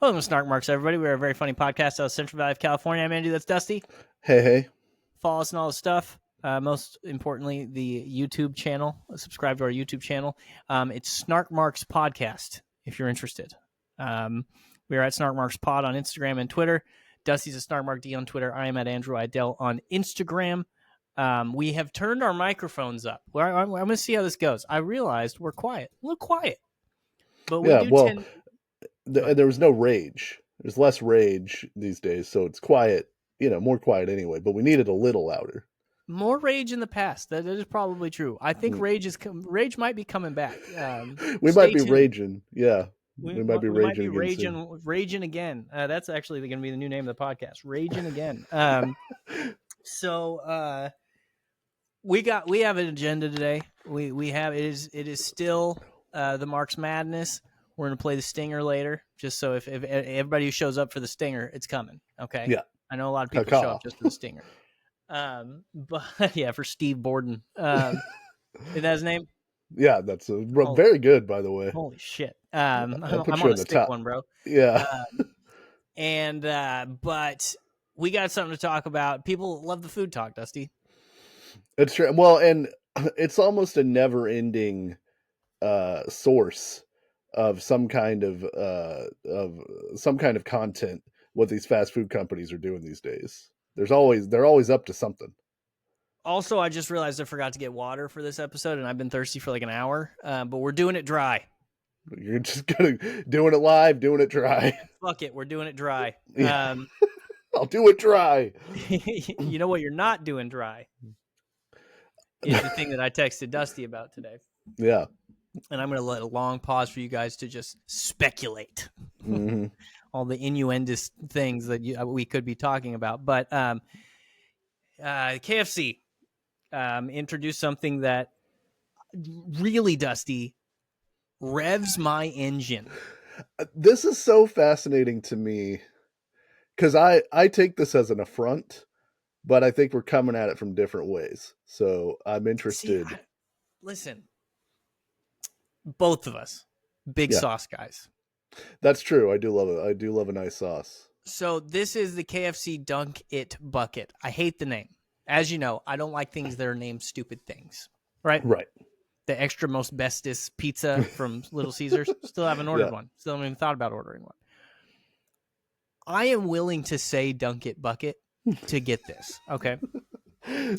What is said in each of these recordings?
Welcome to Snark Marks, everybody. We're a very funny podcast out of Central Valley of California. I'm Andy. That's Dusty. Hey. Follow us and all the stuff. Most importantly, the YouTube channel. Subscribe to our YouTube channel. It's Snark Marks Podcast, if you're interested. We are at Snark Marks Pod on Instagram and Twitter. Dusty's at Snark Mark D on Twitter. I am at Andrew Idell on Instagram. We have turned our microphones up. I'm going to see how this goes. I realized we're quiet. A little quiet. But there was no rage. There's less rage these days, so it's quiet, more quiet anyway, but we needed a little louder. More rage in the past. That is probably true. I think rage might be coming back. We might be raging. Yeah. We might be raging again. That's actually going to be the new name of the podcast. Raging again. So we have an agenda today. It is still the Marks Madness. We're going to play the Stinger later, just so if everybody who shows up for the Stinger, it's coming. Okay. Yeah. I know a lot of people show up just for the Stinger. But yeah, for Steve Borden. Is that his name? Yeah, that's very good, by the way. Holy shit. I'm on a stick one, bro. Yeah. But we got something to talk about. People love the food talk, Dusty. It's true. Well, and it's almost a never-ending source of some kind of content what these fast food companies are doing these days. They're always up to something. Also, I just realized I forgot to get water for this episode, and I've been thirsty for like an hour. But we're doing it dry. You're just doing it live, doing it dry. Fuck it, we're doing it dry. Yeah. I'll do it dry. You know what you're not doing dry is the thing that I texted Dusty about today. Yeah. And I'm going to let a long pause for you guys to just speculate all the innuendous things that we could be talking about. But KFC introduced something that really, Dusty, revs my engine. This is so fascinating to me because I take this as an affront, but I think we're coming at it from different ways. So I'm interested. Listen. Both of us, big sauce guys. That's true. I do love it. I do love a nice sauce. So this is the KFC Dunk It Bucket. I hate the name. As you know, I don't like things that are named stupid things. Right? Right. The extra most bestest pizza from Little Caesars. Still haven't ordered one. Still haven't even thought about ordering one. I am willing to say Dunk It Bucket to get this. Okay.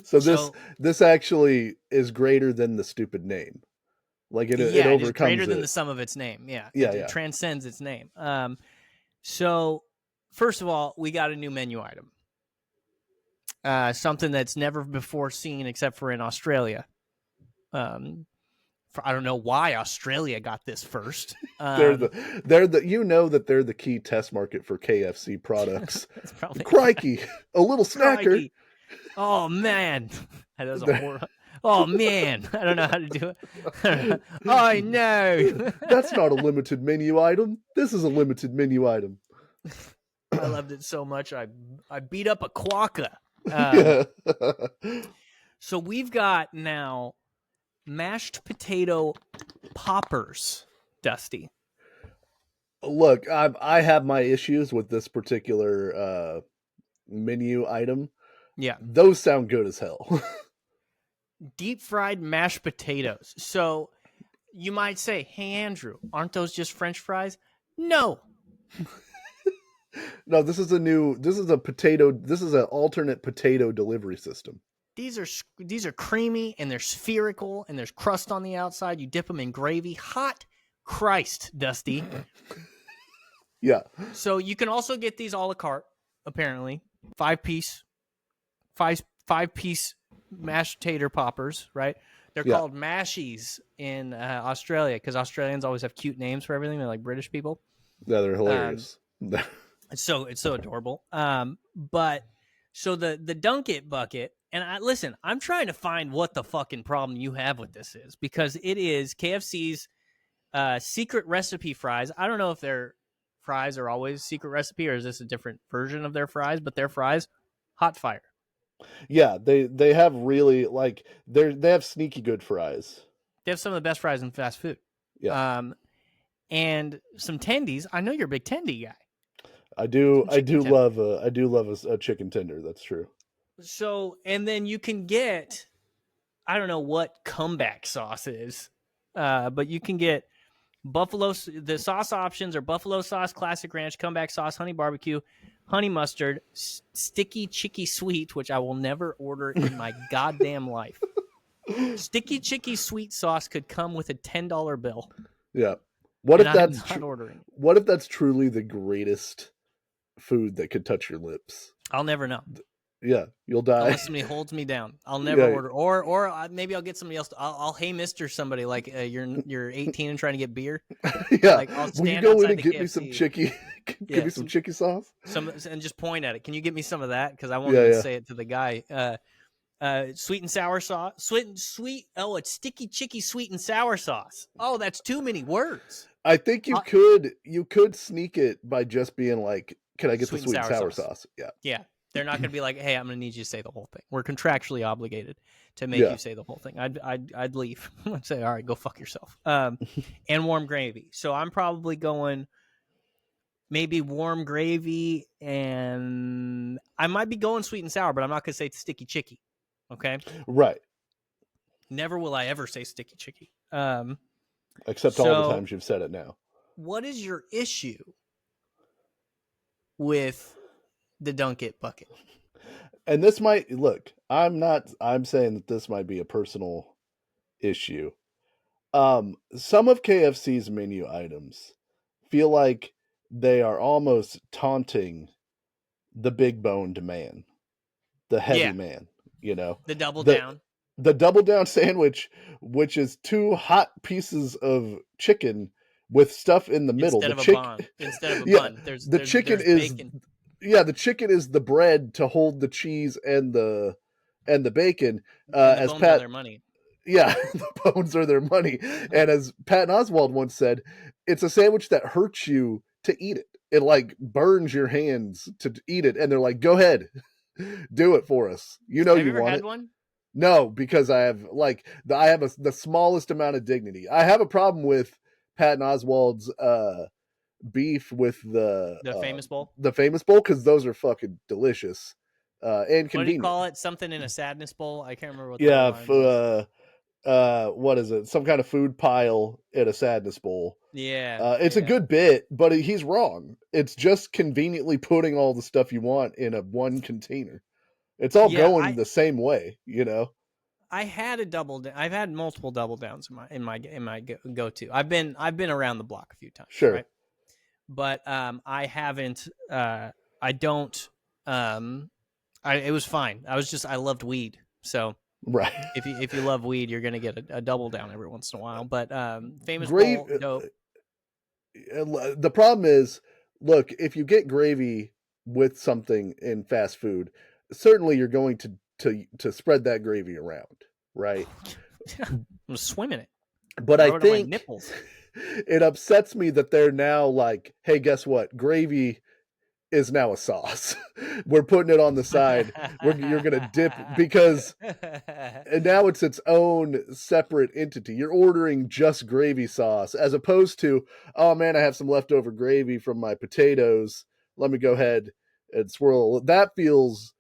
So this actually is greater than the stupid name. Like it overcomes it's greater than the sum of its name. Yeah. It transcends its name. So first of all, we got a new menu item. Something that's never before seen except for in Australia. I don't know why Australia got this first. They're the key test market for KFC products. Crikey, a little snacker. Crikey. Oh man, that was a horrible. Oh, man, I don't know how to do it. I know. That's not a limited menu item. This is a limited menu item. I loved it so much. I beat up a quokka. So we've got now mashed potato poppers, Dusty. Look, I have my issues with this particular menu item. Yeah. Those sound good as hell. Deep fried mashed potatoes. So you might say, hey, Andrew, aren't those just French fries? No. No, this is an alternate potato delivery system. These are creamy and they're spherical and there's crust on the outside. You dip them in gravy. Hot Christ, Dusty. Yeah. So you can also get these a la carte, apparently. Five piece mashed tater poppers, right? They're called mashies in Australia because Australians always have cute names for everything. They're like British people. Yeah, they're hilarious. It's so adorable. But so the Dunk It bucket, and I'm trying to find what the fucking problem you have with this is because it is KFC's secret recipe fries. I don't know if their fries are always secret recipe or is this a different version of their fries, but their fries, hot fire. Yeah, they have really they have sneaky good fries. They have some of the best fries in fast food. Yeah. And some tendies. I know you're a big tendy guy. I do chicken tenders. love a chicken tender. That's true. So, and then you can get, I don't know what comeback sauce is, but you can get the sauce options are buffalo sauce, classic ranch, comeback sauce, honey barbecue, honey mustard, sticky chicky sweet, which I will never order in my goddamn life. Sticky chicky sweet sauce could come with a $10 bill. Yeah. What and if I'm that's not ordering it. what if that's truly the greatest food that could touch your lips? I'll never know. Yeah, you'll die. Unless somebody holds me down, I'll never order. Or maybe I'll get somebody else. I'll hey Mister somebody like you're 18 and trying to get beer. Yeah, Like I'll will you stand go in outside and the get KFC. me some chicky? Give me some chicky sauce. And just point at it. Can you get me some of that? Because I won't even say it to the guy. Sweet and sour sauce. Sweet. Oh, it's sticky chicky sweet and sour sauce. Oh, that's too many words. I think you could sneak it by just being like, "Can I get the sweet and sour sauce?" Yeah. Yeah. They're not going to be like, "Hey, I'm going to need you to say the whole thing." We're contractually obligated to make you say the whole thing. I'd leave. I'd say, "All right, go fuck yourself." And warm gravy. So I'm probably going maybe warm gravy, and I might be going sweet and sour, but I'm not going to say sticky chicky. Okay. Right. Never will I ever say sticky chicky. Except all the times you've said it now. What is your issue with the Dunk It bucket? And this might I'm saying that this might be a personal issue. Some of KFC's menu items feel like they are almost taunting the big boned man, the heavy man, you know, the double down. The double down sandwich, which is 2 hot pieces of chicken with stuff in the middle. Instead of a bun. The chicken is bacon. Yeah, the chicken is the bread to hold the cheese and the bacon. And the bones are their money. Yeah, the bones are their money. And as Patton Oswalt once said, it's a sandwich that hurts you to eat it. It like burns your hands to eat it, and they're like, "Go ahead, do it for us." You know, Have you ever want had it. One? No, because I have the smallest amount of dignity. I have a problem with Patton Oswalt's beef with the famous bowl. The famous bowl, because those are fucking delicious and convenient. What do you call it? Something in a sadness bowl? I can't remember what. What is it? Some kind of food pile in a sadness bowl. Yeah, it's a good bit, but he's wrong. It's just conveniently putting all the stuff you want in a one container. It's all going the same way, you know. I had I've had multiple double downs in my go to. I've been around the block a few times. Sure. Right? But I haven't. I don't. It was fine. I loved weed. So right. If you love weed, you're gonna get a double down every once in a while. But famous bowl, dope. The problem is, look, if you get gravy with something in fast food, certainly you're going to spread that gravy around, right? I'm gonna swim in it. But I think it upsets me that they're now like, hey, guess what? Gravy is now a sauce. We're putting it on the side. You're going to dip, because and now it's its own separate entity. You're ordering just gravy sauce, as opposed to, oh man, I have some leftover gravy from my potatoes. Let me go ahead and swirl. That feels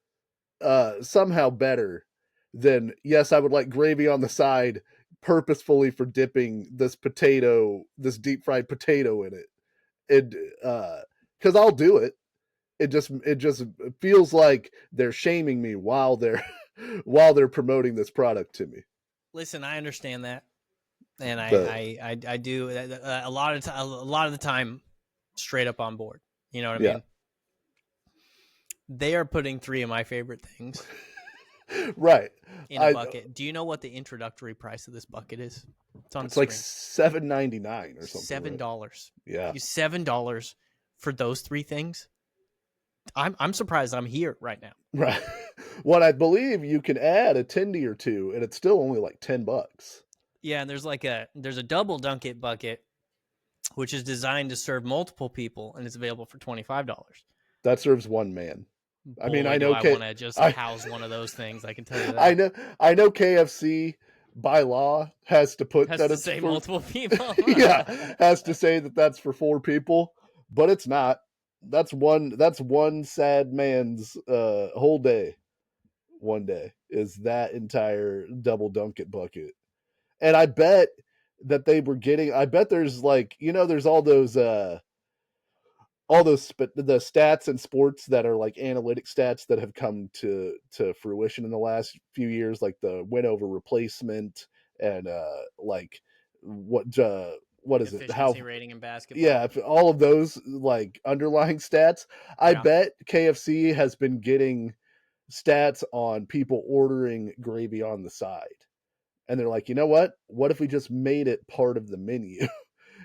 somehow better than, yes, I would like gravy on the side purposefully for dipping this deep fried potato in it. Because I'll do it. It just feels like they're shaming me while they're promoting this product to me. Listen, I understand that, and I do a lot of the time, straight up on board. You know what I mean? They are putting 3 of my favorite things, right, in a bucket. Do you know what the introductory price of this bucket is? It's like $7.99 or something. $7. Right? Yeah, $7 for those 3 things. I'm surprised I'm here right now. Right. Well, I believe you can add a tendy or two, and it's still only like $10. Yeah, and there's a double Dunk It bucket, which is designed to serve multiple people, and it's available for $25. That serves one man. Boy, I mean, I know. I want to just house one of those things. I can tell you that. I know. KFC by law has to put that it's for multiple people. Yeah, has to say that that's for 4 people, but it's not. That's one sad man's whole day. One day is that entire double dunk it bucket. And I bet that they were getting, I bet there's like, there's the stats in sports that are like analytic stats that have come to fruition in the last few years, like the win over replacement and like what is it? How Efficiency rating in basketball. yeah, all of those like underlying stats. I Yeah. bet KFC has been getting stats on people ordering gravy on the side. And they're like, you know what? What if we just made it part of the menu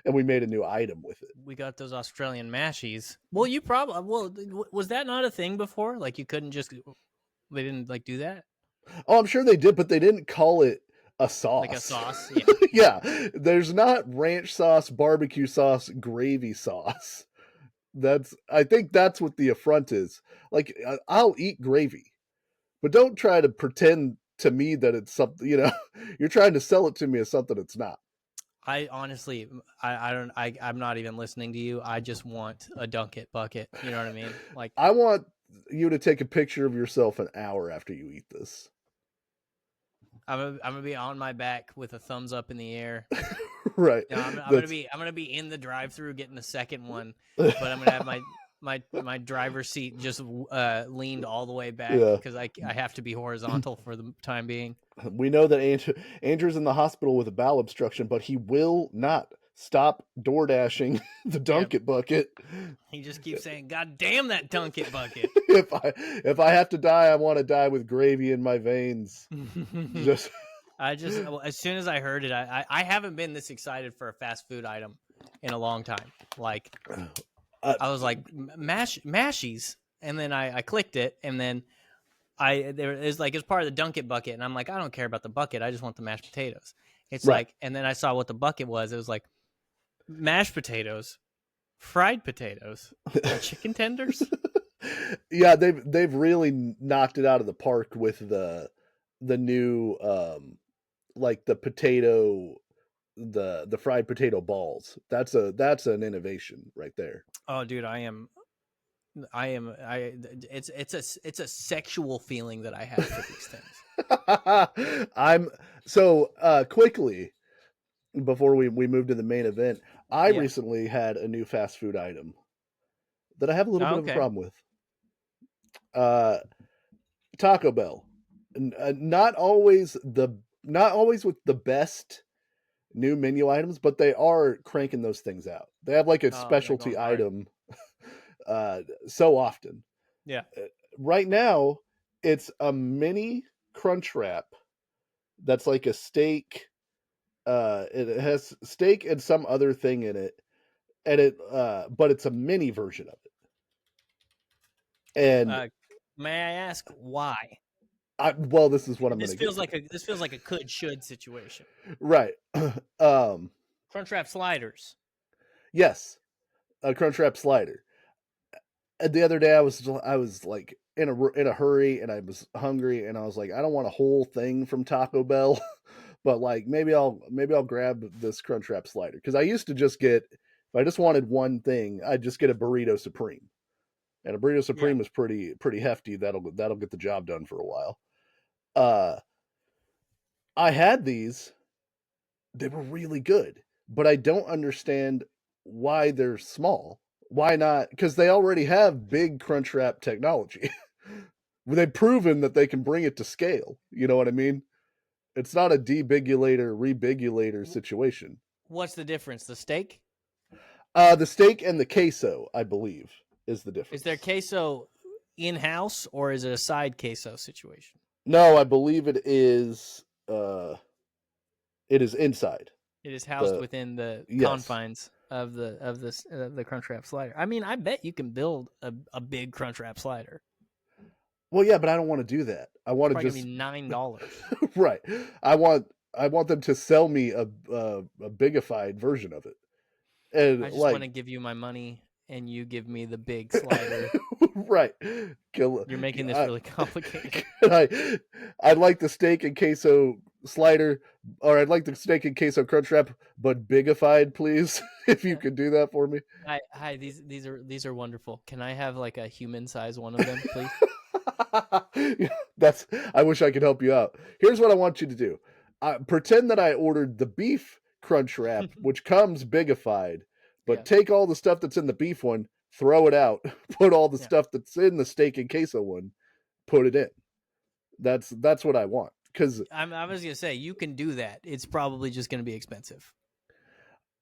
and we made a new item with it? We got those Australian mashies. Well, was that not a thing before? Like you couldn't just they didn't like do that Oh, I'm sure they did, but they didn't call it a like a sauce. sauce. Yeah. Yeah, there's not ranch sauce, barbecue sauce, gravy sauce. I think that's what the affront is. Like, I'll eat gravy, but don't try to pretend to me that it's something, you're trying to sell it to me as something it's not. I honestly, I'm not even listening to you. I just want a dunk it bucket. You know what I mean? Like, I want you to take a picture of yourself an hour after you eat this. I'm gonna be on my back with a thumbs up in the air. Right. I'm gonna be in the drive-through getting the second one, but I'm gonna have my driver's seat just leaned all the way back because I have to be horizontal for the time being. We know that Andrew's in the hospital with a bowel obstruction, but he will not stop door dashing the dunk it bucket. He just keeps saying, "God damn that dunk it bucket!" if I have to die, I want to die with gravy in my veins. Just as soon as I heard it, I haven't been this excited for a fast food item in a long time. Like I was like mashies, and then I clicked it, and then it's part of the dunk it bucket, and I'm like, I don't care about the bucket, I just want the mashed potatoes. It's right. Like, and then I saw what the bucket was. It was like mashed potatoes, fried potatoes, and chicken tenders. Yeah, they've really knocked it out of the park with the new like the fried potato balls. That's an innovation right there. Oh, dude, it's a sexual feeling that I have for these things. I'm so quickly before we move to the main event. I recently had a new fast food item that I have a little bit of a problem with. Taco Bell, not always with the best new menu items, but they are cranking those things out. They have like a specialty item so often. Yeah. Right now, it's a mini crunch wrap that's like a steak. It has steak and some other thing in it, and but it's a mini version of it. And may I ask why? Well, this is what I'm going to get. This feels like a could-should situation. Right. Crunchwrap sliders. Yes, a Crunchwrap slider. And the other day, I was like in a hurry, and I was hungry, and I was like, I don't want a whole thing from Taco Bell, but like maybe I'll grab this Crunchwrap slider, because I used to just get, if I just wanted one thing, I'd just get a Burrito Supreme, and a Burrito Supreme is pretty hefty. That'll get the job done for a while. I had these. They were really good, but I don't understand why they're small. Why not? Because they already have big Crunchwrap technology. They've proven that they can bring it to scale. You know what I mean? It's not a debigulator, rebigulator situation. What's the difference? The steak? The steak and the queso, I believe, is the difference. Is there queso in-house, or is it a side queso situation? No, I believe it is. It is inside. It is housed within the confines of the Crunchwrap slider. I mean, I bet you can build a big Crunchwrap slider. Well, yeah, but I don't want to do that. I want to just $9. Right. I want them to sell me a bigified version of it. And I just want to give you my money, and you give me the big slider. Right. You're making this really complicated. I'd like the steak and queso slider, or I'd like the steak and queso crunch wrap, but bigified, please. If you could do that for me. Hi. These are wonderful. Can I have like a human size one of them, please? That's. I wish I could help you out. Here's what I want you to do. Pretend that I ordered the beef crunch wrap, which comes bigified, but Yeah. take all the stuff that's in the beef one, throw it out, put all the Yeah. stuff that's in the steak and queso one, put it in. That's what I want. Because I was gonna say you can do that. It's probably just gonna be expensive.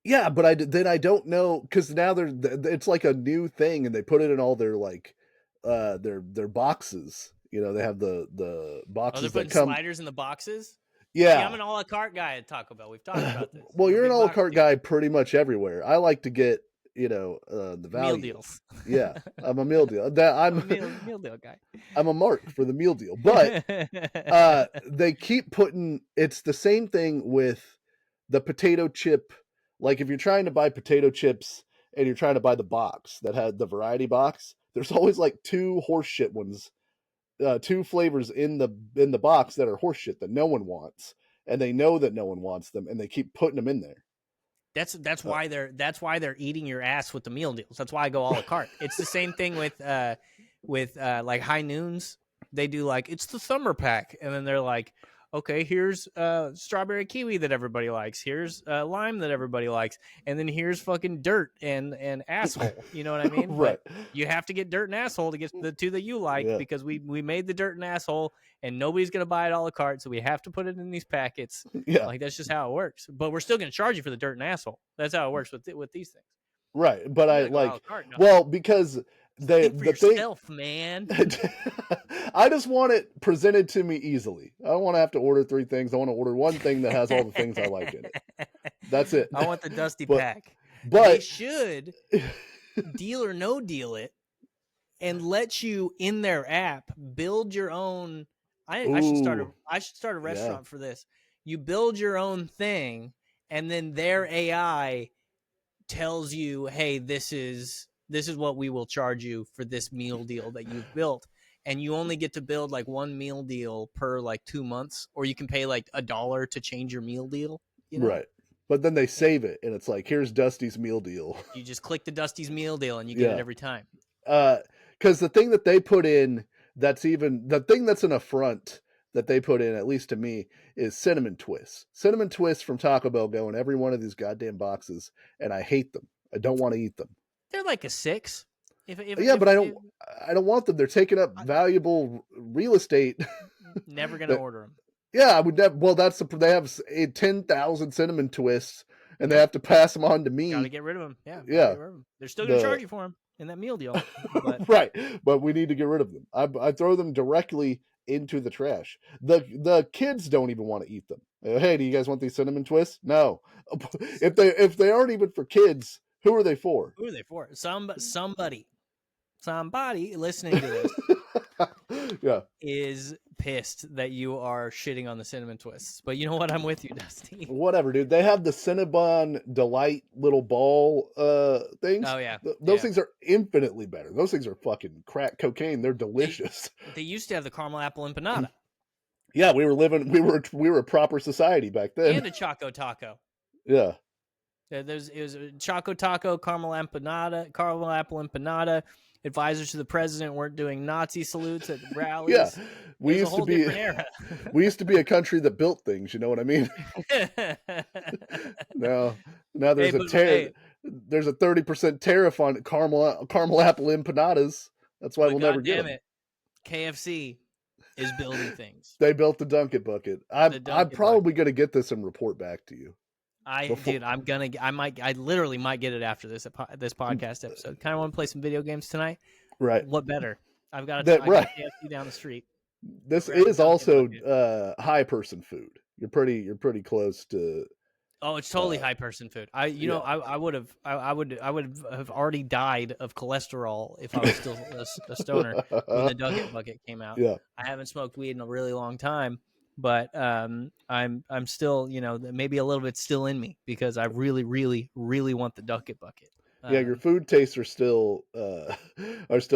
yeah, but then I don't know, because now it's like a new thing, and they put it in all their like their boxes. You know, they have the Oh, they're boxes that putting come. sliders in the boxes. See, I'm Yeah. an a la carte guy at Taco Bell. We've talked about this. Well, I'm a you're an big a la box carte dude. guy pretty much everywhere. I like to get, the Meal value. deals. Yeah, I'm a meal deal. I'm a meal deal guy. I'm a mark for the meal deal. But they keep putting. It's the same thing with the potato chip. Like if you're trying to buy potato chips and you're trying to buy the box that had the variety box, there's always like two horseshit ones, two flavors in the box that are horseshit that no one wants, and they know that no one wants them, and they keep putting them in there. That's why they're eating your ass with the meal deals. That's why I go a la carte. It's the same thing with like High Noons. They do like it's the summer pack, and then they're like, okay, here's strawberry kiwi that everybody likes. Here's lime that everybody likes, and then here's fucking dirt and asshole. You know what I mean? Right. But you have to get dirt and asshole to get the two that you like, Yeah. because we made the dirt and asshole, and nobody's gonna buy it a la carte, so we have to put it in these packets. Yeah. Like that's just how it works. But we're still gonna charge you for the dirt and asshole. That's how it works with these things. Right. But You I gotta go a la like, carte. No, well, because think for the thing. yourself, man. I just want it presented to me easily. I don't want to have to order three things. I want to order one thing that has all the things I like in it. That's it. I want the dusty But- pack. They But should deal or no deal it and let you in their app build your own. I should start Ooh, a restaurant for this. You build your own thing, and then their AI tells you, hey, this is what we will charge you for this meal deal that you've built. And you only get to build like one meal deal per like 2 months, or you can pay like $1 to change your meal deal. You know? right. But then they save it, and it's like, here's Dusty's meal deal. You just click the Dusty's meal deal, and you get it every time. Because the thing that they put in, that's even the thing that's an affront that they put in, at least to me, is cinnamon twists. Cinnamon twists from Taco Bell go in every one of these goddamn boxes, and I hate them. I don't want to eat them. They're like a 6. But I don't want them. They're taking up valuable real estate. Never gonna order them. Yeah, I would never. Well, they have 10,000 cinnamon twists, and they have to pass them on to me. Gotta get rid of them. Yeah. Yeah. They're still gonna charge you for them in that meal deal. But... Right, but we need to get rid of them. I throw them directly into the trash. The kids don't even want to eat them. Hey, do you guys want these cinnamon twists? No. If they aren't even for kids, who are they for? Who are they for? Somebody listening to this yeah, is pissed that you are shitting on the cinnamon twists. But you know what? I'm with you, Dusty. Whatever, dude. They have the Cinnabon Delight little ball things. Oh yeah, those things are infinitely better. Those things are fucking crack cocaine. They're delicious. They used to have the caramel apple empanada. Yeah, we were a proper society back then. And a Choco Taco. Yeah. It was a Choco Taco, caramel apple empanada. Advisors to the president weren't doing Nazi salutes at rallies. Yeah, we used to be a country that built things. You know what I mean? now there's there's a 30% tariff on caramel apple empanadas. That's why we'll never get them. KFC is building things. They built the Dunkin' Bucket. I'm probably going to get this and report back to you. I literally might get it after this podcast episode. Kind of want to play some video games tonight. Right. What better? I've got KFC down the street. This is also high person food. You're pretty close to. Oh, it's totally high person food. I would have already died of cholesterol if I was still a stoner when the Dunkin' Bucket came out. Yeah. I haven't smoked weed in a really long time. But I'm still, maybe a little bit still in me because I really, really, really want the Dunkin' Bucket. Yeah, your food tastes are still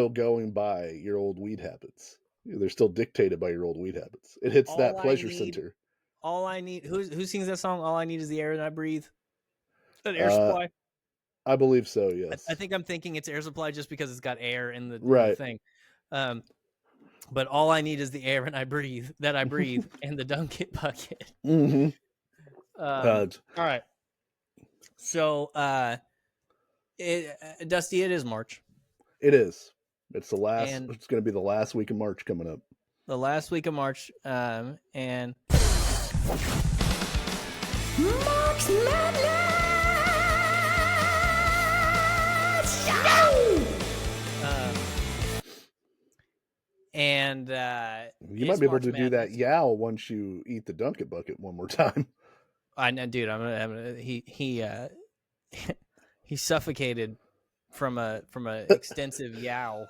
going by your old weed habits. They're still dictated by your old weed habits. It hits that pleasure center. All I need. Who sings that song? All I need is the air that I breathe. That Air Uh, Supply. I believe so. I Yes. think I'm thinking it's Air Supply just because it's got air in the Right. thing. But all I need is the air and I breathe and the Dunkit bucket. Mm-hmm. All right. So, Dusty, it is March, It is. It's the last. and It's going to be the last week of March coming up. the last week of March, and March Madness! and You might it's be able March to do that Madness. yow once you eat the Dunkit bucket one more time. I know, dude. He suffocated from a extensive yow.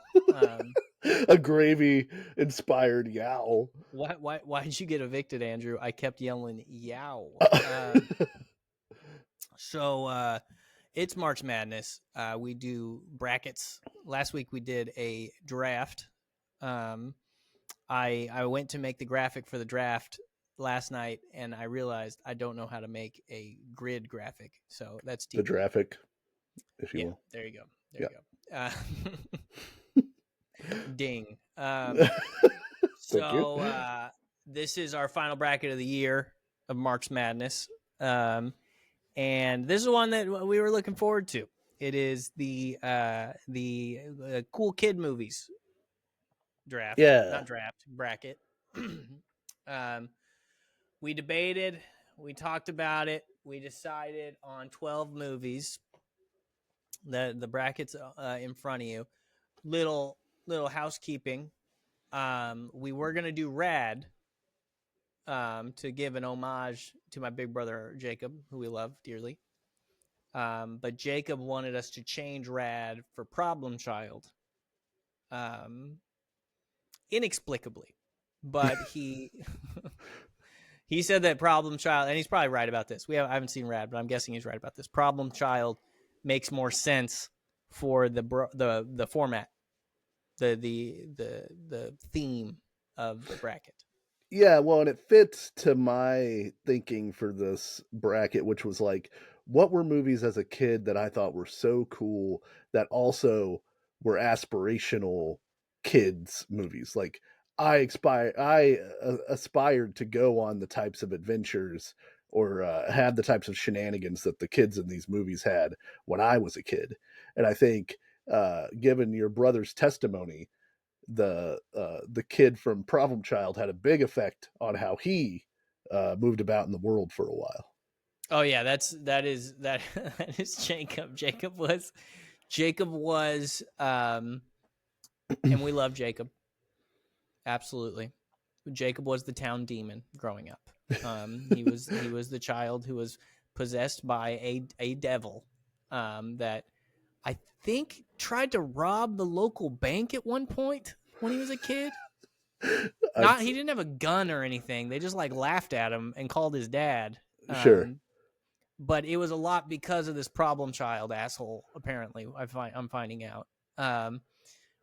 A gravy inspired yow. Why did you get evicted, Andrew? I kept yelling yow. So it's March Madness. We do brackets. Last week we did a draft. I went to make the graphic for the draft last night, and I realized I don't know how to make a grid graphic. So that's The TBD. graphic, if you Yeah, will. there you go. There you go. Ding. Thank you. This is our final bracket of the year of March Madness. And this is one that we were looking forward to. It is the cool kid movies draft, Yeah. not draft, bracket. We debated, we talked about it, we decided on 12 movies. The brackets in front of you. Little housekeeping. We were gonna do Rad, to give an homage to my big brother Jacob, who we love dearly. But Jacob wanted us to change Rad for Problem Child, inexplicably. But he he said that Problem Child, and he's probably right about this. I haven't seen Rad, but I'm guessing he's right about this. Problem Child makes more sense for the format, the theme of the bracket. Yeah, well, and it fits to my thinking for this bracket, which was like, what were movies as a kid that I thought were so cool that also were aspirational kids movies? Like, I aspired to go on the types of adventures or have the types of shenanigans that the kids in these movies had when I was a kid. And I think, given your brother's testimony, the kid from Problem Child had a big effect on how he moved about in the world for a while. Oh yeah, that is Jacob. Jacob was and we love Jacob. Absolutely. Jacob was the town demon growing up. He was the child who was possessed by a devil that I think tried to rob the local bank at one point when he was a kid. He didn't have a gun or anything. They just like laughed at him and called his dad. Sure. But it was a lot because of this Problem Child asshole. Apparently, I'm finding out.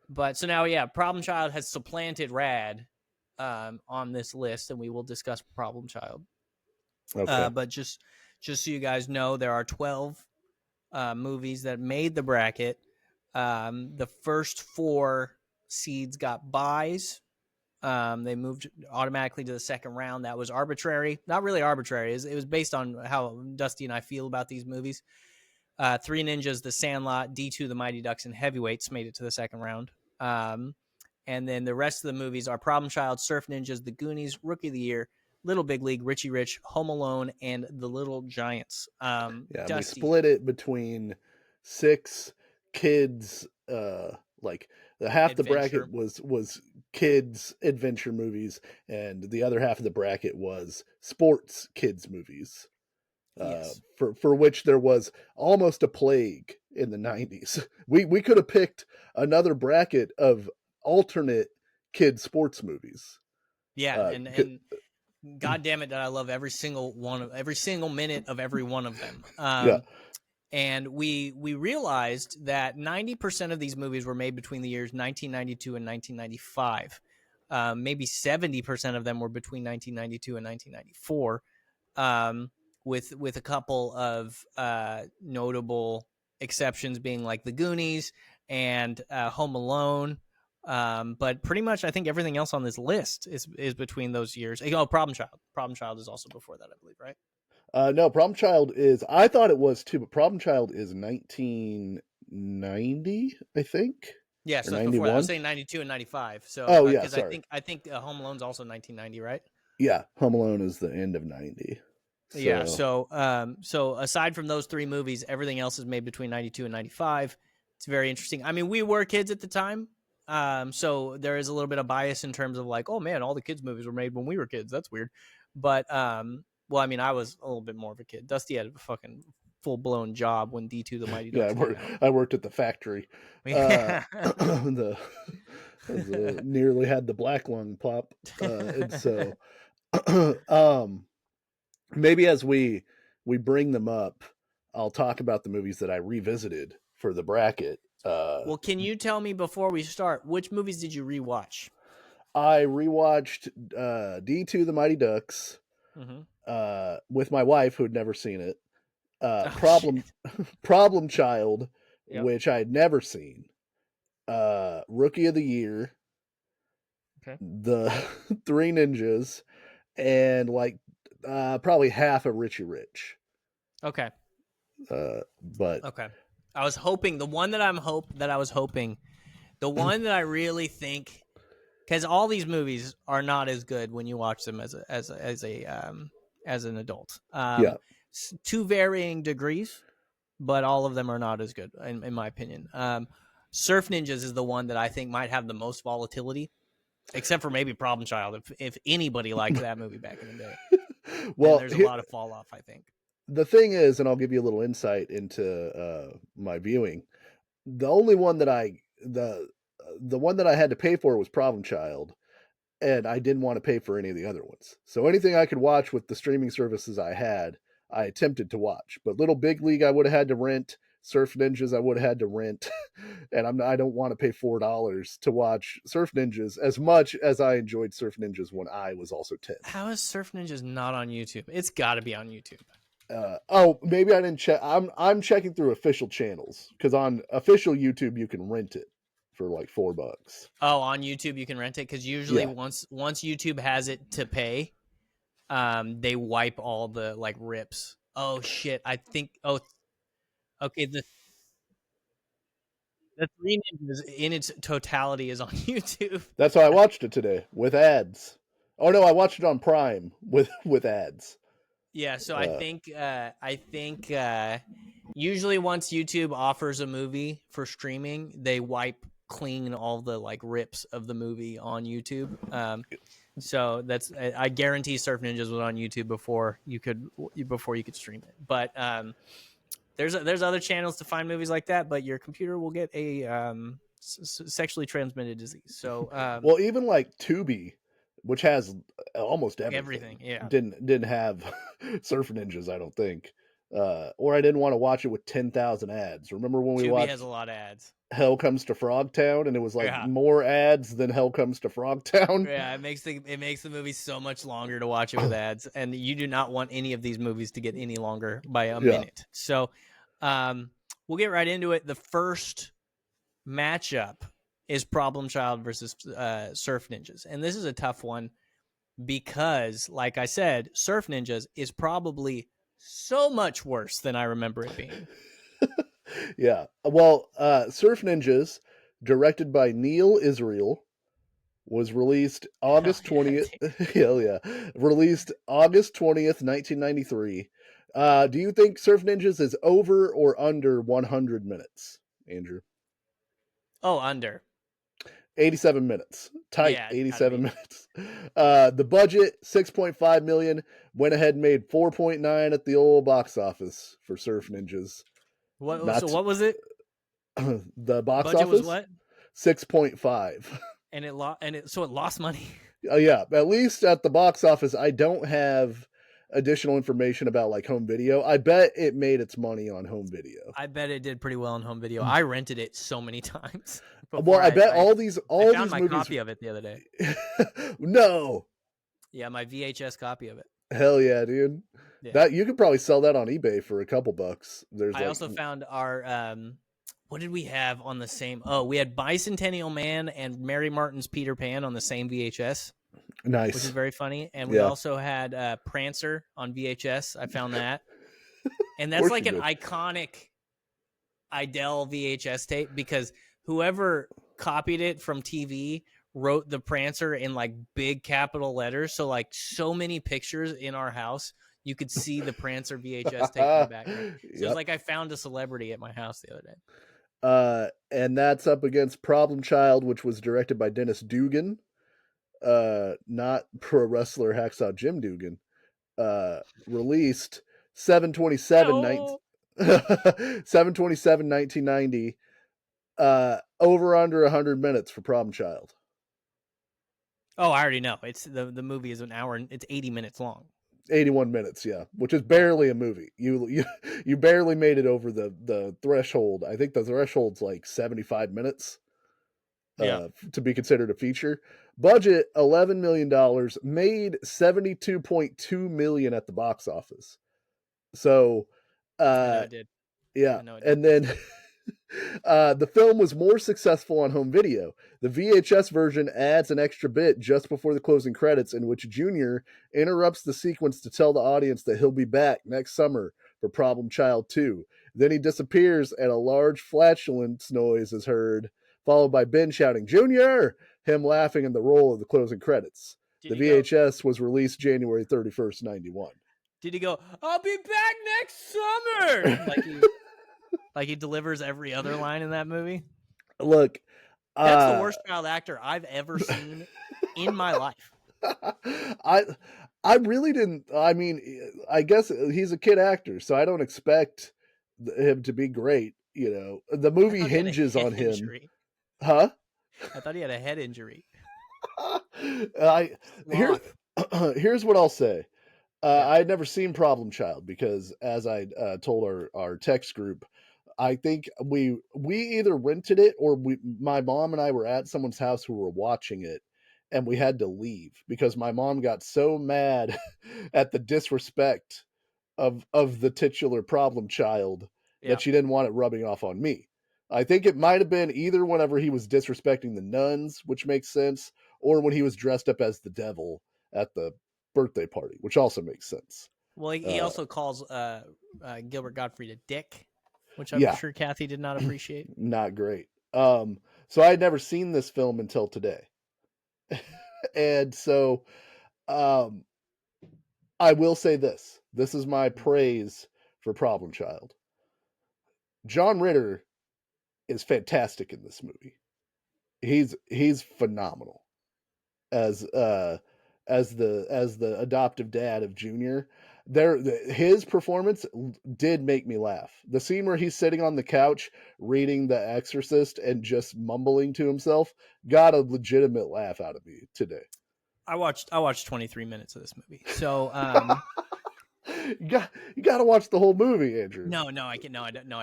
But so now, yeah, Problem Child has supplanted Rad on this list, and we will discuss Problem Child. Okay. But just so you guys know, there are 12 movies that made the bracket. The first 4 seeds got buys. They moved automatically to the second round. That was arbitrary. Not really arbitrary. It was based on how Dusty and I feel about these movies. 3 Ninjas, The Sandlot, D2, The Mighty Ducks, and Heavyweights made it to the second round. And then the rest of the movies are Problem Child, Surf Ninjas, The Goonies, Rookie of the Year, Little Big League, Richie Rich, Home Alone, and The Little Giants. Yeah, Dusty, we split it between 6 kids. Like half the bracket was kids adventure movies, and the other half of the bracket was sports kids movies. Yes. For which there was almost a plague in the 90s. We could have picked another bracket of alternate kid sports movies. Yeah, and God damn it that I love every single minute of every one of them. Yeah. And we realized that 90% of these movies were made between the years 1992 and 1995. Maybe 70% of them were between 1992 and 1994, with a couple of notable exceptions being like The Goonies and Home Alone. But pretty much, I think everything else on this list is between those years. Oh, Problem Child. Problem Child is also before that, I believe, right? No, Problem Child is. I thought it was too, but Problem Child is 1990, I think. Yeah, Or so it's before that. I was 91. saying 92 and 95. So, Oh yeah, because sorry. I think Home Alone's also 1990, right? Yeah, Home Alone is the end of 90. Yeah. So So aside from those three movies, everything else is made between 92 and 95. It's very interesting. I mean, we were kids at the time. So there is a little bit of bias in terms of like, oh man, all the kids movies were made when we were kids. That's weird. But well, I mean, I was a little bit more of a kid. Dusty had a fucking full blown job when D2 the Mighty yeah, Ducks came out. I worked at the factory. The nearly had the black lung pop, and so maybe as we bring them up, I'll talk about the movies that I revisited for the bracket. Well, can you tell me before we start, which movies did you rewatch? I rewatched D2 the Mighty Ducks with my wife who had never seen it. Problem Child, yep. Which I had never seen. Rookie of the Year. Okay. The Three Ninjas, and like probably half of Richie Rich. Okay. But okay. I was hoping the one that I was hoping, the one that I really think, because all these movies are not as good when you watch them as an adult. Yeah. To varying degrees, but all of them are not as good in my opinion. Surf Ninjas is the one that I think might have the most volatility, except for maybe Problem Child. If anybody liked that movie back in the day, well, there's a lot of fall off, I think. The thing is, and I'll give you a little insight into my viewing. The only one that the one that I had to pay for was Problem Child, and I didn't want to pay for any of the other ones. So anything I could watch with the streaming services I had, I attempted to watch. But Little Big League, I would have had to rent. Surf Ninjas, I would have had to rent, and I don't want to pay $4 to watch Surf Ninjas as much as I enjoyed Surf Ninjas when I was also 10. How is Surf Ninjas not on YouTube? It's got to be on YouTube. Maybe I didn't check. I'm checking through official channels, because on official YouTube you can rent it for like $4. Oh, on YouTube you can rent it, because usually once YouTube has it to pay, they wipe all the like rips. Oh shit! I think. Oh, okay. The Three Ninjas in its totality is on YouTube. That's why I watched it today with ads. Oh no, I watched it on Prime with ads. Yeah, so I think usually once YouTube offers a movie for streaming, they wipe clean all the like rips of the movie on YouTube. So that's, I guarantee Surf Ninjas was on YouTube before you could stream it. But there's other channels to find movies like that, but your computer will get a sexually transmitted disease. So well, even like Tubi, which has almost everything, yeah, didn't have Surf Ninjas, I don't think. Or I didn't want to watch it with 10,000 ads. Remember when we watched? Tubi has a lot of ads. Hell Comes to Frogtown, and it was like more ads than Hell Comes to Frogtown. Yeah, it makes the movie so much longer to watch it with ads, and you do not want any of these movies to get any longer by a minute. So, we'll get right into it. The first matchup is Problem Child versus Surf Ninjas, and this is a tough one because, like I said, Surf Ninjas is probably so much worse than I remember it being. Yeah. Well, Surf Ninjas, directed by Neil Israel, was released August 20th. Hell yeah. Released August 20th, 1993. Do you think Surf Ninjas is over or under 100 minutes, Andrew? Oh, under. 87 minutes. Tight, 87 minutes. The budget, $6.5 million. Went ahead and made 4.9 at the old box office for Surf Ninjas. What was it? The box budget office was what? 6.5. And it lost money. Yeah, at least at the box office. I don't have additional information about like home video. I bet it made its money on home video. I bet it did pretty well on home video. I rented it so many times. Well, I bet all these found my movies. copy of it the other day. No. Yeah, my VHS copy of it. Hell yeah, dude. Yeah. That you could probably sell that on eBay for a couple bucks. I also found our what did we have on the same? Oh, we had Bicentennial Man and Mary Martin's Peter Pan on the same VHS. Nice. Which is very funny. And we also had Prancer on VHS. I found that. And that's like an iconic Idell VHS tape because whoever copied it from TV wrote the Prancer in like big capital letters. So like so many pictures in our house, you could see the Prancer VHS tape in the background. So it's like I found a celebrity at my house the other day. And that's up against Problem Child, which was directed by Dennis Dugan. Not pro wrestler Hacksaw Jim Dugan. Released 7/27/1990. Over under 100 minutes for Problem Child. Oh, I already know. It's the movie is an hour and it's 80 minutes long. 81 minutes, yeah, which is barely a movie. You barely made it over the threshold. I think the threshold's like 75 minutes. To be considered a feature. Budget $11 million, made $72.2 million at the box office. So, I know it did. Yeah, and then the film was more successful on home video. The VHS version adds an extra bit just before the closing credits, in which Junior interrupts the sequence to tell the audience that he'll be back next summer for Problem Child 2. Then he disappears, and a large flatulence noise is heard, followed by Ben shouting, "Junior!" him laughing in the roll of the closing credits. The VHS was released January 31st, 91. Did he go, "I'll be back next summer"? Like he delivers every other line in that movie? Look. That's the worst child actor I've ever seen in my life. I really didn't. I mean, I guess he's a kid actor, so I don't expect him to be great. You know, the movie hinges on him. Injury. Huh? I thought he had a head injury. Here's what I'll say. I had never seen Problem Child because, as I told our text group, I think we either rented it or my mom and I were at someone's house who were watching it, and we had to leave because my mom got so mad at the disrespect of the titular Problem Child that she didn't want it rubbing off on me. I think it might have been either whenever he was disrespecting the nuns, which makes sense, or when he was dressed up as the devil at the birthday party, which also makes sense. Well, he also calls Gilbert Gottfried a dick, which I'm sure Kathy did not appreciate. Not great. So I had never seen this film until today. And so I will say this. This is my praise for Problem Child. John Ritter is fantastic in this movie. He's phenomenal as the adoptive dad of Junior. His performance did make me laugh. The scene where he's sitting on the couch reading The Exorcist and just mumbling to himself got a legitimate laugh out of me today. I watched 23 minutes of this movie. So you got to watch the whole movie, Andrew. No, I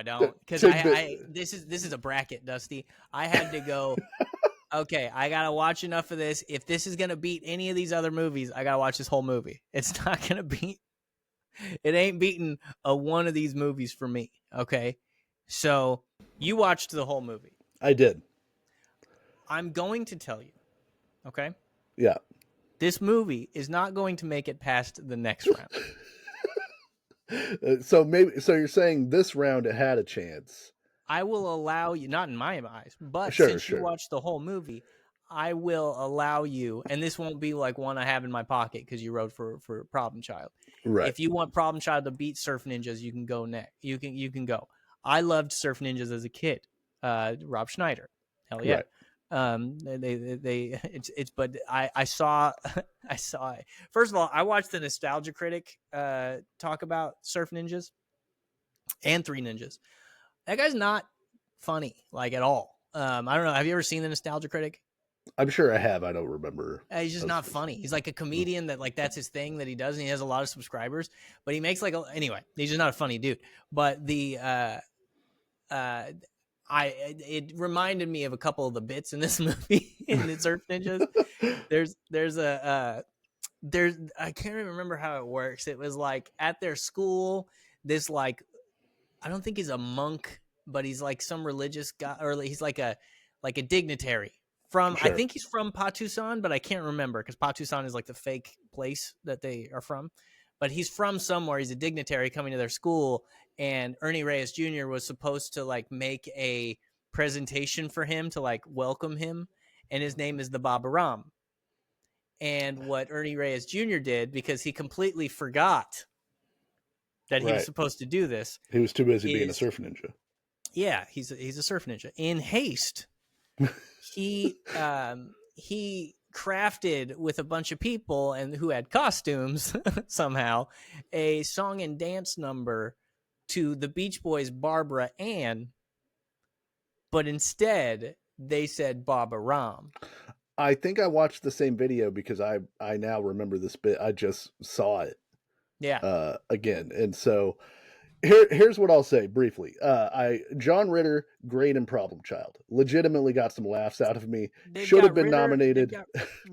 don't. Because this is a bracket, Dusty. I had to go. Okay, I gotta watch enough of this. If this is gonna beat any of these other movies, I gotta watch this whole movie. It's not gonna beat. It ain't beating one of these movies for me. Okay, so you watched the whole movie. I did. I'm going to tell you. Okay. Yeah. This movie is not going to make it past the next round. So you're saying this round it had a chance. I will allow you, not in my eyes, but sure. You watched the whole movie, I will allow you, and this won't be like one I have in my pocket because you wrote for Problem Child. Right. If you want Problem Child to beat Surf Ninjas, you can go next. You can go. I loved Surf Ninjas as a kid. Rob Schneider, hell yeah. Right. But I saw first of all, I watched the Nostalgia Critic talk about Surf Ninjas and Three Ninjas. That guy's not funny, like, at all. I don't know. Have you ever seen the Nostalgia Critic? I'm sure I have. I don't remember. He's just not funny. He's like a comedian that like that's his thing that he does, and he has a lot of subscribers. But he makes like anyway. He's just not a funny dude. But the uh, it reminded me of a couple of the bits in this movie in the Surf Ninjas. There's I can't even remember how it works. It was like at their school, this like I don't think he's a monk, but he's like some religious guy, or he's like a dignitary from. I Sure. think he's from Patusan, but I can't remember because Patusan is like the fake place that they are from. But he's from somewhere. He's a dignitary coming to their school, and Ernie Reyes Jr. was supposed to like make a presentation for him to like welcome him, and his name is the Baba Ram. And what Ernie Reyes Jr. did, because he completely forgot that he was supposed to do this, he was too busy being a surf ninja. Yeah, he's a surf ninja. In haste, he crafted with a bunch of people and who had costumes somehow a song and dance number to the Beach Boys' Barbara Ann, but instead they said Baba Ram. I think I watched the same video because I now remember this bit. I just saw it. Yeah. Again. And so here's what I'll say briefly. John Ritter, great in Problem Child. Legitimately got some laughs out of me. Should have been nominated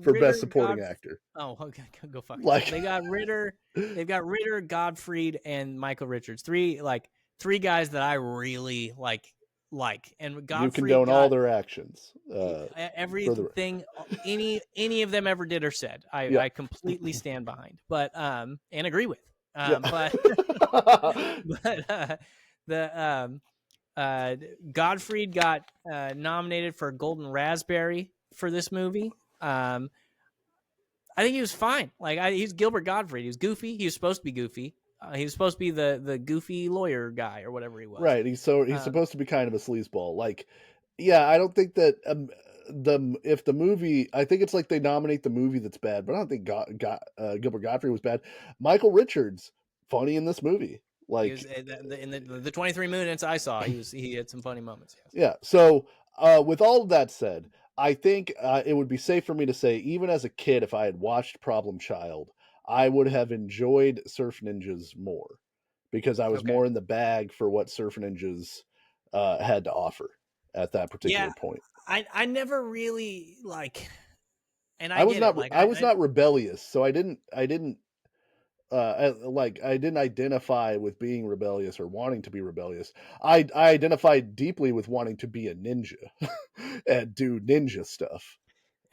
for Best Supporting Actor. Oh, okay, go fuck. Like they got Ritter, Godfried, and Michael Richards. Three guys that I really like. And Godfried, you condone all their actions. Everything any of them ever did or said, I completely stand behind, but and agree with. But Godfried got nominated for a Golden Raspberry for this movie. I think he was fine. Like he's Gilbert Gottfried. He was goofy. He was supposed to be goofy. He was supposed to be the goofy lawyer guy or whatever he was. Right. He's supposed to be kind of a sleazeball. Like, yeah, I don't think that if the movie, I think it's like they nominate the movie that's bad, but I don't think Gilbert Gottfried was bad. Michael Richards, funny in this movie. Like he was, in the 23 minutes I saw, he had some funny moments. Yes. Yeah. So with all of that said, I think it would be safe for me to say, even as a kid, if I had watched Problem Child, I would have enjoyed Surf Ninjas more because I was more in the bag for what Surf Ninjas had to offer at that particular point. I never really like, and I was not rebellious, so I didn't identify with being rebellious or wanting to be rebellious. I identified deeply with wanting to be a ninja and do ninja stuff.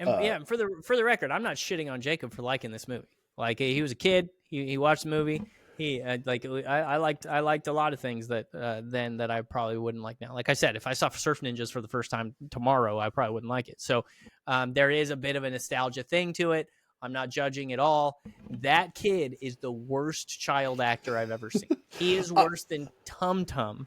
And for the record, I'm not shitting on Jacob for liking this movie. Like he was a kid, he watched the movie. He I liked a lot of things that then that I probably wouldn't like now. Like I said, if I saw Surf Ninjas for the first time tomorrow, I probably wouldn't like it. So there is a bit of a nostalgia thing to it. I'm not judging at all. That kid is the worst child actor I've ever seen. He is worse than Tum Tum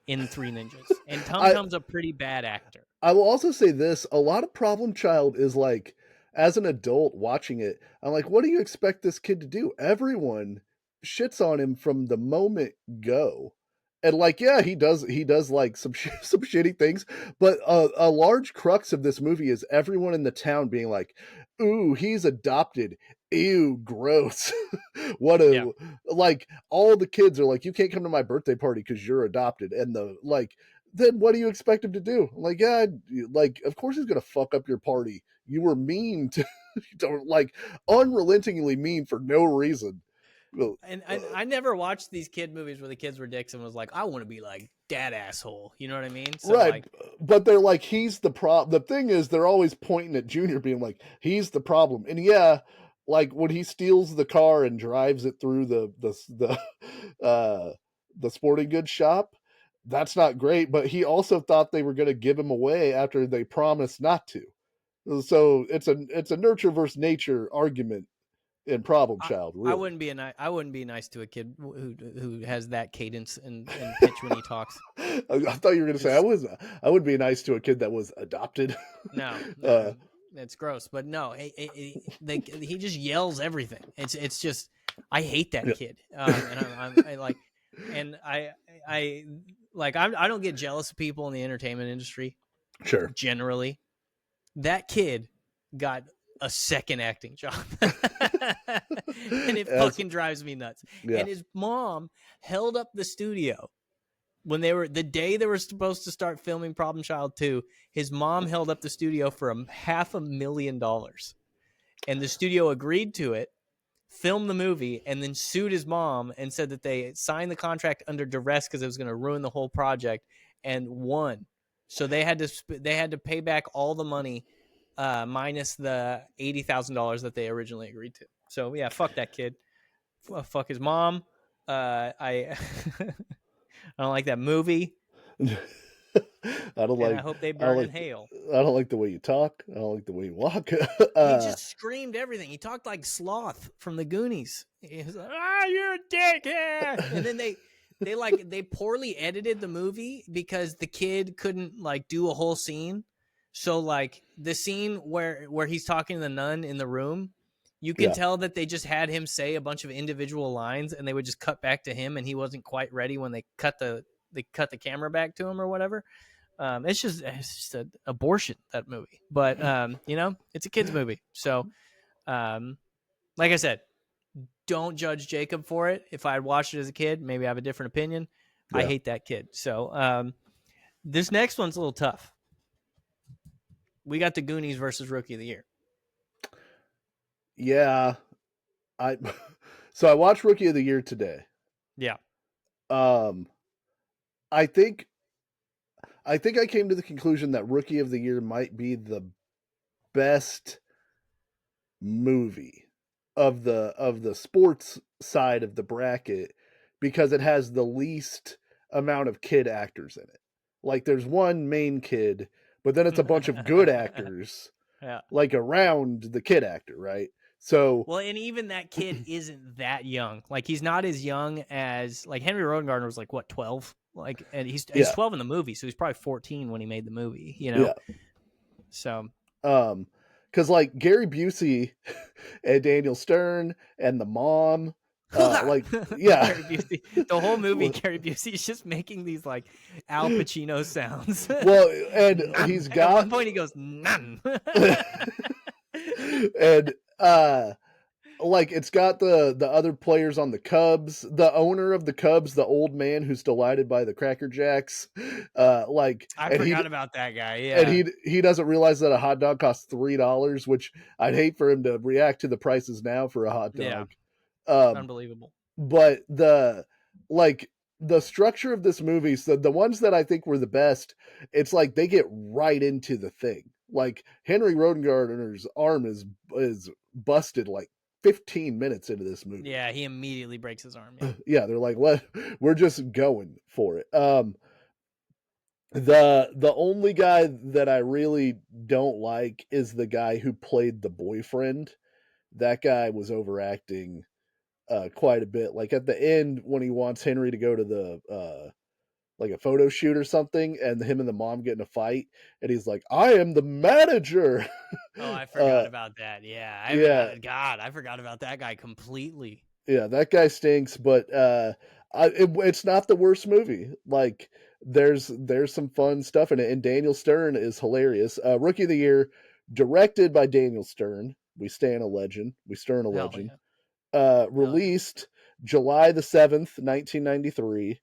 in Three Ninjas, and Tum Tum's a pretty bad actor. I will also say this: a lot of Problem Child is like, as an adult watching it, I'm like, what do you expect this kid to do? Everyone shits on him from the moment go. And like, yeah, he does like some shitty things, but a large crux of this movie is everyone in the town being like, ooh, he's adopted. Ew, gross. Like all the kids are like, you can't come to my birthday party because you're adopted. And then what do you expect him to do? Like, yeah, like, of course he's gonna fuck up your party. You were mean to unrelentingly mean for no reason. And I never watched these kid movies where the kids were dicks and was like, I want to be like dad asshole. You know what I mean? So right. But they're like, he's the problem. The thing is, they're always pointing at Junior being like, he's the problem. And yeah, like when he steals the car and drives it through the sporting goods shop, that's not great. But he also thought they were going to give him away after they promised not to. So it's a nurture versus nature argument in Problem Child. Really. I wouldn't be nice to a kid who has that cadence and pitch when he talks. I thought you were going to say I would be nice to a kid that was adopted. No, it's gross. But no, he just yells everything. It's just I hate that kid. And I don't get jealous of people in the entertainment industry. Sure. Generally, that kid got a second acting job. And it fucking drives me nuts. Yeah. And his mom held up the studio when the day they were supposed to start filming Problem Child 2. His mom held up the studio for $500,000, and the studio agreed to it, filmed the movie, and then sued his mom and said that they signed the contract under duress because it was going to ruin the whole project, and won. So they had to pay back all the money, minus the $80,000 that they originally agreed to. So yeah, fuck that kid. Fuck his mom. I don't like that movie. I hope they burn in hell. I don't like the way you talk. I don't like the way you walk. He just screamed everything. He talked like Sloth from the Goonies. He was like, you're a dick. And then they poorly edited the movie because the kid couldn't like do a whole scene. So like the scene where he's talking to the nun in the room, you can tell that they just had him say a bunch of individual lines, and they would just cut back to him, and he wasn't quite ready when they cut the camera back to him or whatever. It's just an abortion, that movie. But it's a kid's movie. So like I said, don't judge Jacob for it. If I had watched it as a kid, maybe I have a different opinion. I hate that kid. So this next one's a little tough. We got the Goonies versus Rookie of the Year. Yeah. So I watched Rookie of the Year today. Yeah. I think I came to the conclusion that Rookie of the Year might be the best movie of the sports side of the bracket, because it has the least amount of kid actors in it. Like there's one main kid, but then it's a bunch of good actors like around the kid actor, right? So well, and even that kid isn't that young. Like he's not as young as like Henry Rodengartner was like what, 12? Like, and he's 12 in the movie, so he's probably 14 when he made the movie, So because like Gary Busey and Daniel Stern and the mom, Gary Busey. The whole movie, Gary Busey is just making these like Al Pacino sounds. Well, and he's got at one point he goes none. And like it's got the other players on the Cubs, the owner of the Cubs, the old man who's delighted by the Cracker Jacks. Like I forgot about that guy. Yeah, and he doesn't realize that a hot dog costs $3, which I'd hate for him to react to the prices now for a hot dog. Unbelievable. But the structure of this movie, so the ones that I think were the best, it's like they get right into the thing. Like Henry Rodengartner's arm is busted like 15 minutes into this movie. Yeah, he immediately breaks his arm. Yeah, they're like, we're just going for it. The only guy that I really don't like is the guy who played the boyfriend. That guy was overacting quite a bit. Like at the end when he wants Henry to go to the like a photo shoot or something, and him and the mom get in a fight, and he's like, I am the manager. Oh, I forgot about that. Yeah. I forgot about that guy completely. Yeah, that guy stinks, but it's not the worst movie. Like there's some fun stuff in it, and Daniel Stern is hilarious. Rookie of the Year, directed by Daniel Stern. We Stern a legend. Released July the 7th, 1993.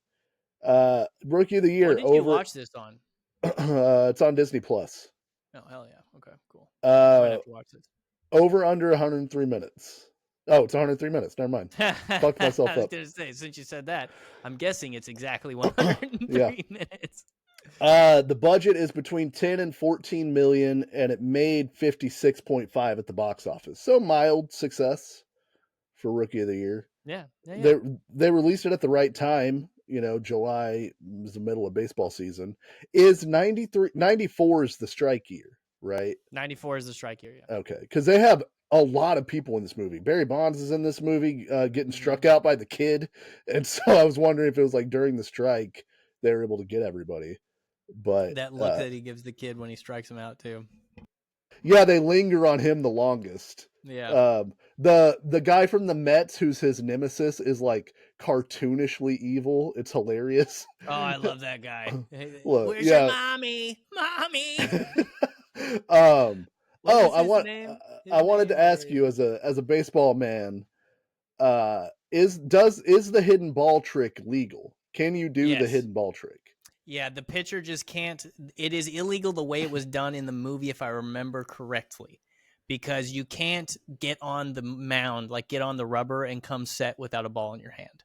Rookie of the Year. What did you watch this on? It's on Disney Plus. Oh hell yeah! Okay, cool. I might have to watch this. Over under 103 minutes. Oh, it's 103 minutes. Never mind. Fucked myself up. I was gonna say, since you said that, I'm guessing it's exactly 103 minutes. The budget is between 10 and 14 million, and it made 56.5 at the box office. So mild success for Rookie of the Year. Yeah. They released it at the right time. July was the middle of baseball season. Is 94 is the strike year, right? 94 is the strike year, yeah. Okay, because they have a lot of people in this movie. Barry Bonds is in this movie, getting struck out by the kid, and so I was wondering if it was like during the strike they were able to get everybody. But that look that he gives the kid when he strikes him out too. Yeah, they linger on him the longest. Yeah. The guy from the Mets who's his nemesis is like cartoonishly evil. It's hilarious. Oh, I love that guy. Look, where's your mommy? What Oh, is his name? I His wanted to name ask you is as a baseball man, is the hidden ball trick legal? Can you do the yes. hidden ball trick? Yeah, the pitcher just can't. It is illegal the way it was done in the movie, if I remember correctly, because you can't get on the mound, like get on the rubber and come set without a ball in your hand.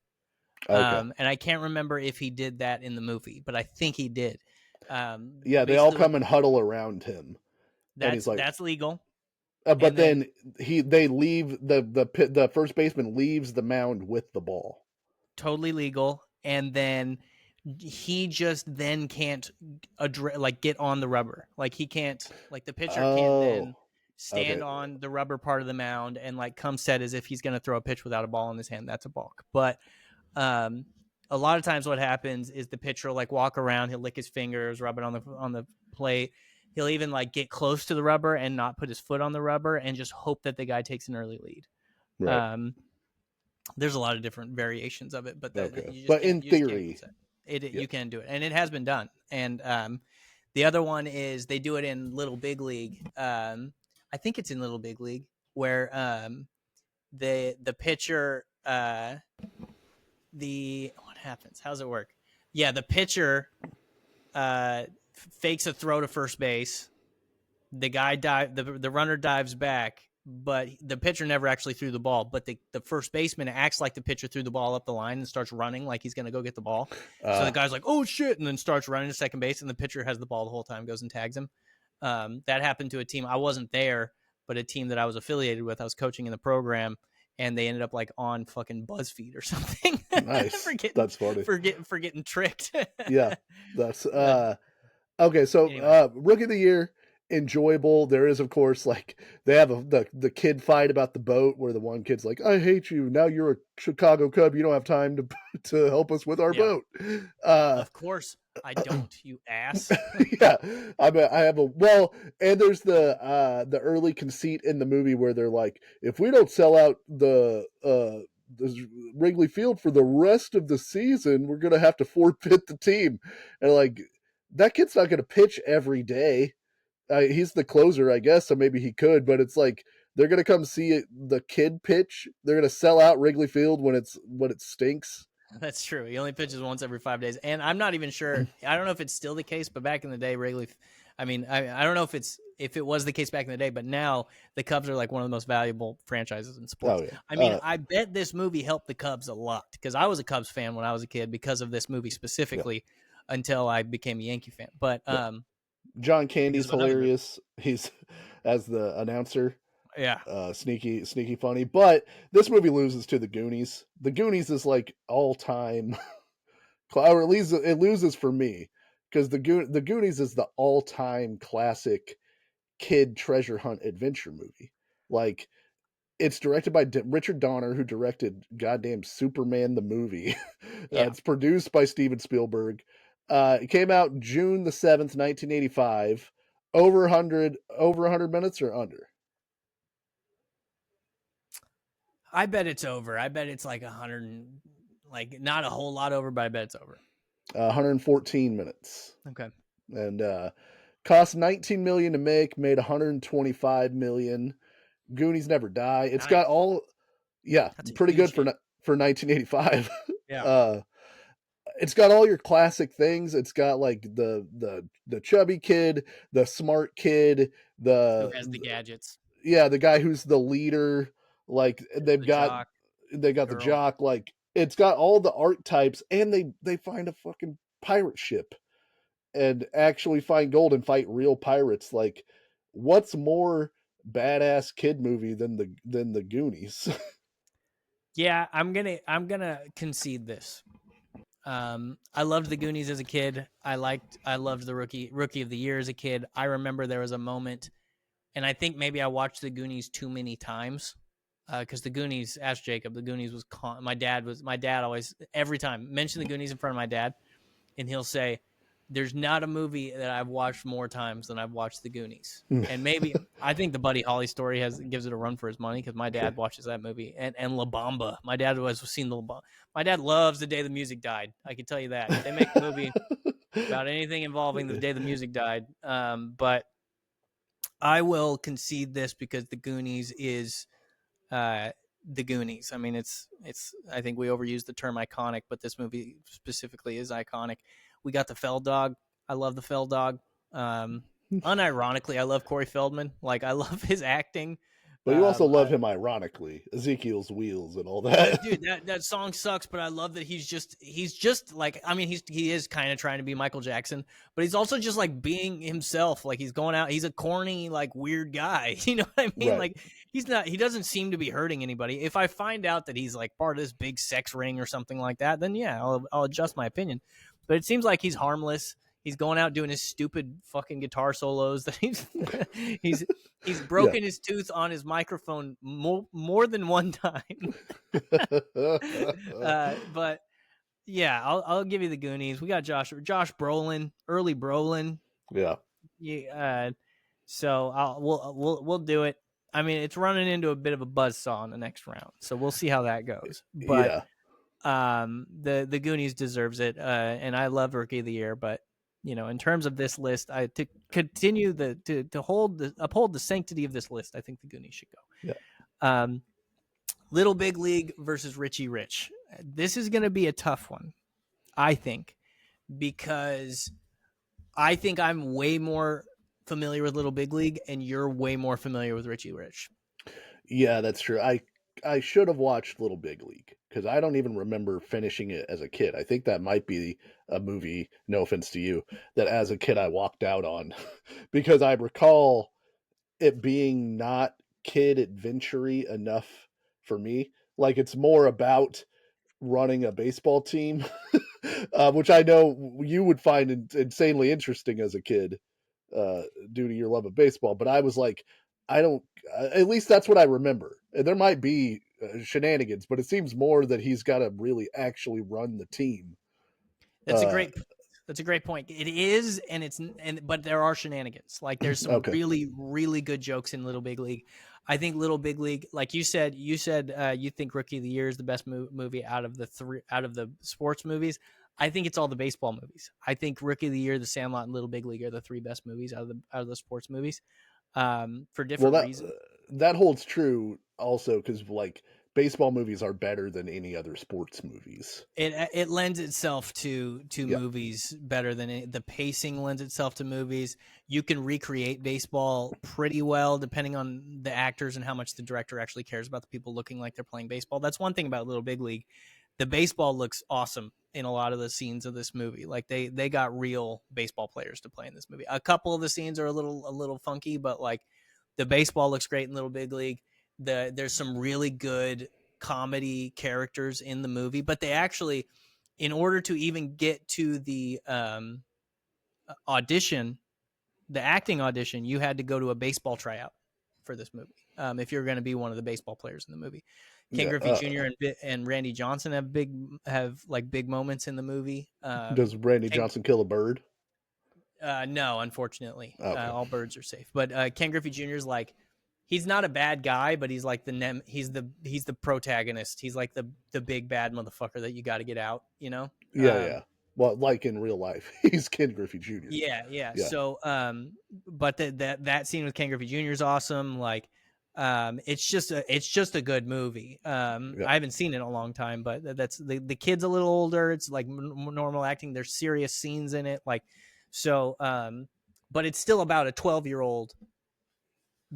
Okay. And I can't remember if he did that in the movie, but I think he did. Yeah, they all Basically, what come and huddle around him, and he's like, that's legal. but And then then they leave the first baseman leaves the mound with the ball. totally legal. And then he just then can't like get on the rubber. Like he can't, like the pitcher can't Oh, then stand okay. on the rubber part of the mound and like come set as if he's going to throw a pitch without a ball in his hand. That's a balk. But um, a lot of times what happens is the pitcher will like walk around, he'll lick his fingers, rub it on the plate. He'll even like get close to the rubber and not put his foot on the rubber and just hope that the guy takes an early lead. Right. There's a lot of different variations of it, but Okay. you just But can't in get theory, set. It yeah. you can do it, and it has been done. And the other one is they do it in Little Big League. I think it's in Little Big League where the pitcher the what happens? How's it work? Yeah, the pitcher fakes a throw to first base. The runner dives back, but the pitcher never actually threw the ball. But the first baseman acts like the pitcher threw the ball up the line and starts running like he's going to go get the ball. So the guy's like, "Oh shit!" and then starts running to second base, and the pitcher has the ball the whole time, goes and tags him. That happened to a team. I wasn't there, but a team that I was affiliated with. I was coaching in the program, and they ended up like on fucking BuzzFeed or something. Nice. That's funny. For getting tricked. Yeah. That's okay. So Anyway. rookie of the year, enjoyable. There is, of course, like they have the kid fight about the boat where the one kid's like, "I hate you. Now you're a Chicago Cub. You don't have time to to help us with our Yeah. boat." Of course I don't, you ass. Yeah, I have a well, and there's the early conceit in the movie where they're like, if we don't sell out the Wrigley Field for the rest of the season, we're gonna have to forfeit the team, and like that kid's not gonna pitch every day. He's the closer, I guess, so maybe he could, but it's like they're gonna come see the kid pitch. They're gonna sell out Wrigley Field when it stinks. That's true. He only pitches once every 5 days, and I'm not even sure. I don't know if it's still the case, but back in the day, Wrigley. I mean, I don't know if it was the case back in the day, but now the Cubs are like one of the most valuable franchises in sports. Oh yeah. I mean, I bet this movie helped the Cubs a lot because I was a Cubs fan when I was a kid because of this movie specifically. Yeah. Until I became a Yankee fan, but John Candy's hilarious. He's as the announcer. Yeah. Sneaky funny. But this movie loses to the Goonies. The Goonies is like all time, or at least it loses for me because the Goonies is the all time classic kid treasure hunt adventure movie. Like it's directed by Richard Donner, who directed goddamn Superman the movie. Yeah. It's produced by Steven Spielberg. It came out June the 7th, 1985. Over 100 minutes or under. I bet it's over. I bet it's like 100, like not a whole lot over, but I bet it's over. 114 minutes. Okay. And cost 19 million to make, made 125 million. Goonies Never Die. It's got all, yeah, pretty good for 1985. Yeah. It's got all your classic things. It's got like the chubby kid, the smart kid, who has the gadgets. Yeah, the guy who's the leader. Like they've got jock, the jock. Like it's got all the archetypes, and they find a fucking pirate ship and actually find gold and fight real pirates. Like, what's more badass kid movie than the Goonies? Yeah, I'm gonna concede this. I loved the Goonies as a kid. I loved the rookie of the year as a kid. I remember there was a moment, and I think maybe I watched the Goonies too many times. Because the Goonies, ask Jacob, the Goonies was my dad always, every time, mention the Goonies in front of my dad, and he'll say, there's not a movie that I've watched more times than I've watched the Goonies. And maybe, I think the Buddy Holly story gives it a run for his money because my dad watches that movie. And La Bamba. My dad has seen La Bamba. My dad loves The Day the Music Died. I can tell you that. If they make a movie about anything involving the day the music died. But I will concede this because the Goonies is the Goonies. I mean, it's. I think we overuse the term iconic, but this movie specifically is iconic. We got the Fell Dog. I love the Fell Dog. Unironically, I love Corey Feldman. Like, I love his acting. But you also love him ironically, Ezekiel's Wheels and all that. Dude, that song sucks, but I love that he's just like, I mean, he is kind of trying to be Michael Jackson, but he's also just like being himself. Like, he's going out, he's a corny, like, weird guy. You know what I mean? Right. Like, he doesn't seem to be hurting anybody. If I find out that he's like part of this big sex ring or something like that, then yeah, I'll adjust my opinion. But it seems like he's harmless. He's going out doing his stupid fucking guitar solos that he's he's broken his tooth on his microphone more than one time. But yeah, I'll give you the Goonies. We got Josh Brolin, early Brolin. Yeah. Yeah. So we'll do it. I mean, it's running into a bit of a buzzsaw in the next round, so we'll see how that goes. But Yeah. the Goonies deserves it, and I love Rookie of the Year. But in terms of this list, to continue to uphold the sanctity of this list, I think the Goonies should go. Yeah. Little Big League versus Richie Rich. This is going to be a tough one, I think, because I think I'm way more familiar with Little Big League, and you're way more familiar with Richie Rich. Yeah, that's true. I should have watched Little Big League because I don't even remember finishing it as a kid. I think that might be a movie, no offense to you, that as a kid I walked out on because I recall it being not kid adventure-y enough for me. Like, it's more about running a baseball team, which I know you would find insanely interesting as a kid, due to your love of baseball. But I was like, I don't. At least that's what I remember. And there might be shenanigans, but it seems more that he's got to really actually run the team. That's a great point. It is, but there are shenanigans. Like, there's some Okay. really, really good jokes in Little Big League. I think Little Big League, like you said, you think Rookie of the Year is the best movie out of the sports movies. I think it's all the baseball movies. I think Rookie of the Year, The Sandlot, and Little Big League are the three best movies out of the sports movies, for different reasons. That holds true also because like baseball movies are better than any other sports movies. It lends itself to Yeah. movies better than the pacing lends itself to movies. You can recreate baseball pretty well depending on the actors and how much the director actually cares about the people looking like they're playing baseball. That's one thing about Little Big League. The baseball looks awesome in a lot of the scenes of this movie. Like, they got real baseball players to play in this movie. A couple of the scenes are a little funky, but like, the baseball looks great in Little Big League. There's some really good comedy characters in the movie, but they actually, in order to even get to the audition, the acting audition, you had to go to a baseball tryout for this movie, if you're going to be one of the baseball players in the movie. Ken Yeah. Griffey Jr. and Randy Johnson have big moments in the movie. Does Randy Johnson kill a bird? No, unfortunately, Okay. all birds are safe. But Ken Griffey Jr. is like, he's not a bad guy, but he's like he's the protagonist. He's like the big bad motherfucker that you got to get out. Yeah, yeah. Well, like in real life, he's Ken Griffey Jr. Yeah. So, but that scene with Ken Griffey Jr. is awesome. Like, it's just a good movie. I haven't seen it in a long time, but that's the kid's a little older. It's like normal acting. There's serious scenes in it. Like, so, but it's still about a 12-year-old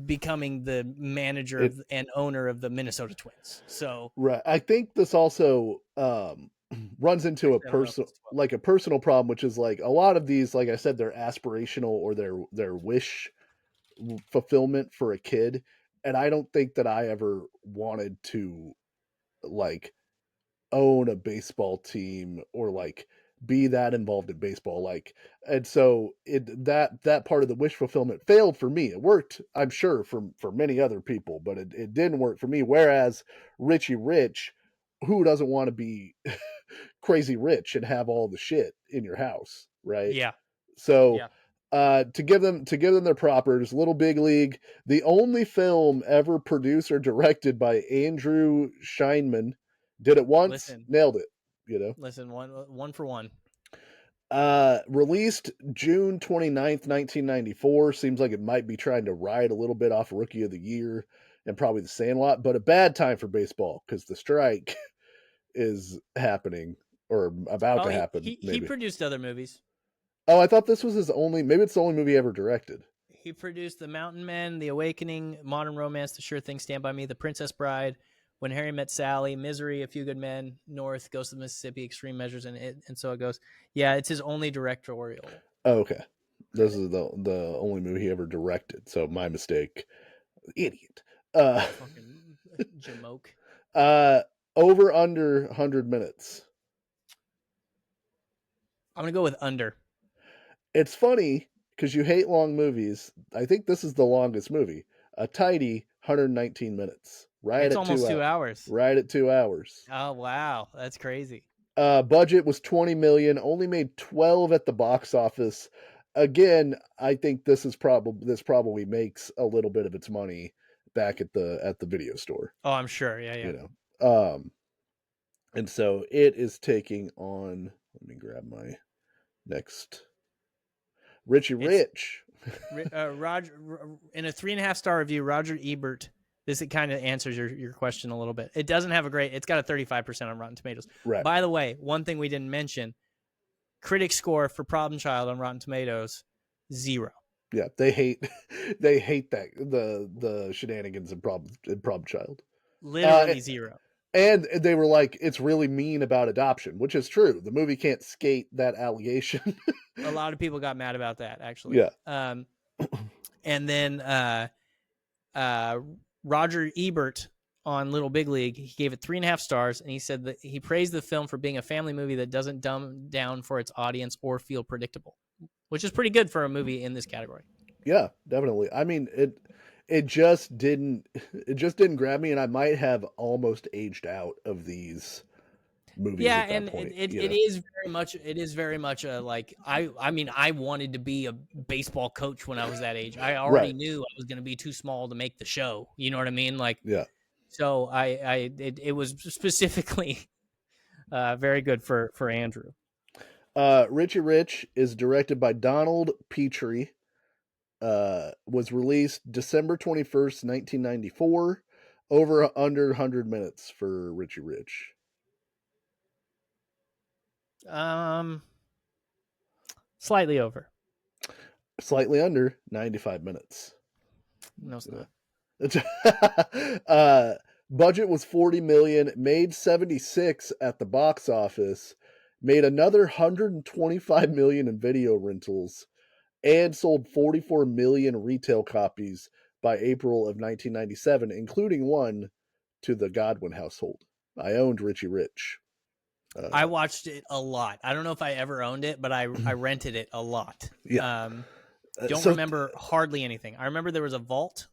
becoming the manager and owner of the Minnesota Twins. So, right. I think this also runs into a personal problem, which is like a lot of these, like I said, they're aspirational or their wish fulfillment for a kid. And I don't think that I ever wanted to like own a baseball team or like be that involved in baseball. Like, and so that part of the wish fulfillment failed for me. It worked, I'm sure, for many other people, but it didn't work for me. Whereas Richie Rich, who doesn't want to be crazy rich and have all the shit in your house, right? yeah. So to give them their propers, Little Big League, the only film ever produced or directed by Andrew Scheinman, did it once, nailed it. Listen, one for one. Released June 29th, 1994. Seems like it might be trying to ride a little bit off Rookie of the Year and probably The Sandlot, but a bad time for baseball because the strike is happening or about Oh, to he, happen, he he maybe. produced other movies. Oh, I thought this was his only, maybe it's the only movie he ever directed. He produced The Mountain Men, The Awakening, Modern Romance, The Sure Thing, Stand By Me, The Princess Bride, When Harry Met Sally, Misery, A Few Good Men, North, Ghost of Mississippi, Extreme Measures, and so it goes. Yeah, it's his only directorial Oh, okay. This credit. is the only movie he ever directed, so my mistake. Idiot. Uh, Fucking jamoke. uh, over under 100 minutes. I'm gonna go with under. It's funny because you hate long movies. I think this is the longest movie. A tidy 119 minutes. Right It's at almost 2 hours. 2 hours. Right at 2 hours. Oh wow, that's crazy. Budget was 20 million, only made 12 at the box office. Again, I think this probably makes a little bit of its money back at the video store, Oh, I'm sure. Yeah, yeah. you know. And so it is taking on, let me grab my next Richie It's Rich. Roger in a 3.5 star review. Roger Ebert. This kind of answers your question a little bit. It doesn't have a great. It's got a 35% on Rotten Tomatoes. Right. By the way, one thing we didn't mention: critic score for Problem Child on Rotten Tomatoes, 0. Yeah, they hate that the shenanigans in Problem Child. Literally 0. And they were like, it's really mean about adoption, which is true. The movie can't skate that allegation. A lot of people got mad about that, actually. Yeah. And then Roger Ebert on Little Big League, he gave it 3.5 stars, and he said that he praised the film for being a family movie that doesn't dumb down for its audience or feel predictable, which is pretty good for a movie in this category. Yeah, definitely. I mean, it just didn't grab me, and I might have almost aged out of these movies Yeah, at that and point. it is very much a like I mean I wanted to be a baseball coach when I was that age. I already Right. knew I was going to be too small to make the show. You know what I mean? Like, Yeah. so it was specifically very good for Andrew. Richie Rich is directed by Donald Petrie. Was released December 21st, 1994. Over under 100 minutes for Richie Rich. Slightly over. Slightly under 95 minutes. No, it's not. Budget was 40 million, made 76 at the box office, made another 125 million in video rentals, and sold 44 million retail copies by April of 1997, including one to the Godwin household. I owned Richie Rich. I watched it a lot. I don't know if I ever owned it, but I rented it a lot. Yeah. Don't remember hardly anything. I remember there was a vault.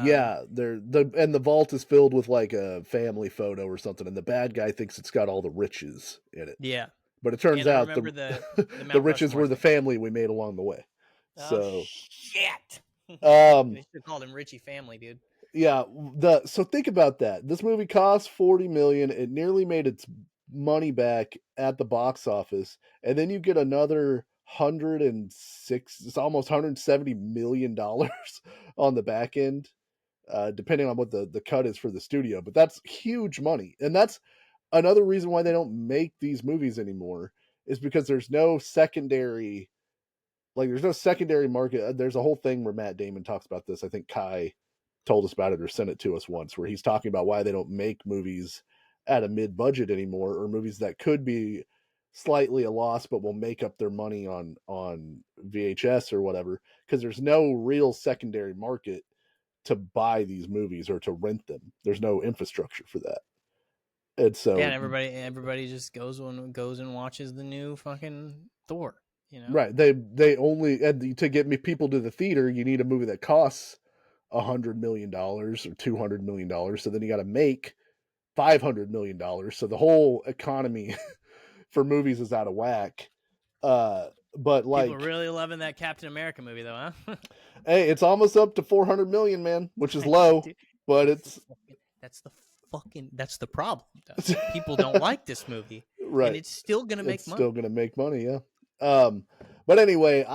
Yeah, the vault is filled with like a family photo or something, and the bad guy thinks it's got all the riches in it. Yeah, but it turns out the the riches were the family we made along the way. So shit. They should have called him Richie Family, dude. Yeah, so think about that. This movie cost 40 million. It nearly made its money back at the box office, and then you get another 106, it's almost 170 million dollars on the back end, depending on what the cut is for the studio. But that's huge money, and that's another reason why they don't make these movies anymore, is because there's no secondary market. There's a whole thing where Matt Damon talks about this. I think Kai told us about it or sent it to us once, where he's talking about why they don't make movies at a mid-budget anymore, or movies that could be slightly a loss but will make up their money on VHS or whatever, because there's no real secondary market to buy these movies or to rent them. There's no infrastructure for that. And so and everybody just goes and watches the new fucking Thor, you know? Right. They only, and to get people to the theater, you need a movie that costs $100 million or $200 million. So then you got to make $500 million. So the whole economy for movies is out of whack. But like, people are really loving that Captain America movie, though, huh? Hey, it's almost up to 400 million, man, which is low, but that's the problem. People don't like this movie. and Right. it's still going to make It's money. still going to make money. Yeah. But anyway,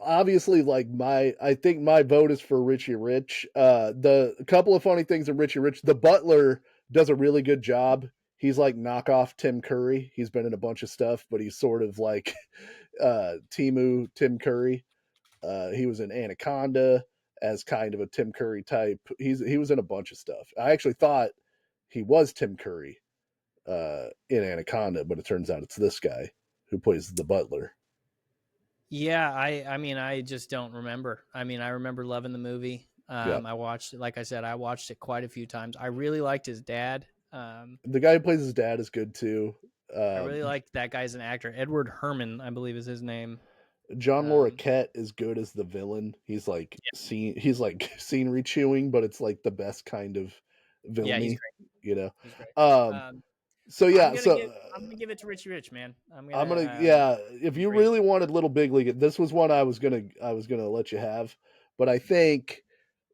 obviously like I think my vote is for Richie Rich. The couple of funny things in Richie Rich, the butler does a really good job. He's like knockoff Tim Curry. He's been in a bunch of stuff, but he's sort of like Tim Curry. He was in Anaconda as kind of a Tim Curry type. He was in a bunch of stuff. I actually thought he was Tim Curry in Anaconda, but it turns out it's this guy who plays the butler. Yeah, I mean, I just don't remember. I mean, I remember loving the movie. Yeah. I watched it, like I said, I watched it quite a few times. I really liked his dad. The guy who plays his dad is good too. I really liked that guy as an actor. Edward Herman, I believe, is his name. John Larroquette is good as the villain. He's like he's like scenery chewing, but it's like the best kind of villainy. Yeah, he's great. You know. He's great. So yeah, I'm gonna give it to Richie Rich, man. I'm gonna yeah. If you really wanted Little Big League, this was one I was gonna let you have, but I think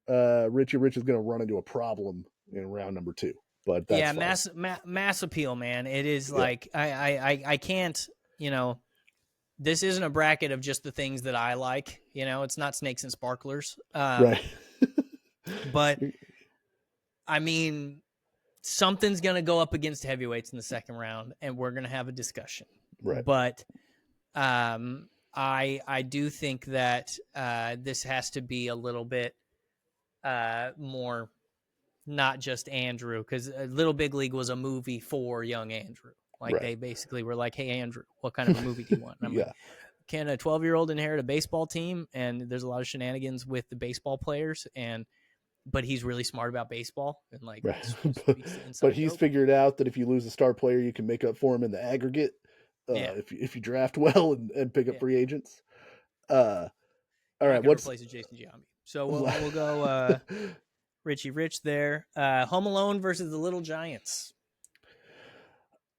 Richie Rich is gonna run into a problem in round number 2. But that's mass appeal, man. It is like I can't, this isn't a bracket of just the things that I like. It's not snakes and sparklers. Right. But I mean, something's going to go up against heavyweights in the second round, and we're going to have a discussion. Right. But I do think that this has to be a little bit more, not just Andrew, because Little Big League was a movie for young Andrew. Like they basically were like, "Hey, Andrew, what kind of a movie do you want?" And I'm like, can a 12-year-old inherit a baseball team? And there's a lot of shenanigans with the baseball players, but he's really smart about baseball, and like, but he's figured out that if you lose a star player, you can make up for him in the aggregate. If you draft well and pick up free agents. All right, what's replaces Jason Giambi? So we'll go Richie Rich there. Home Alone versus the Little Giants.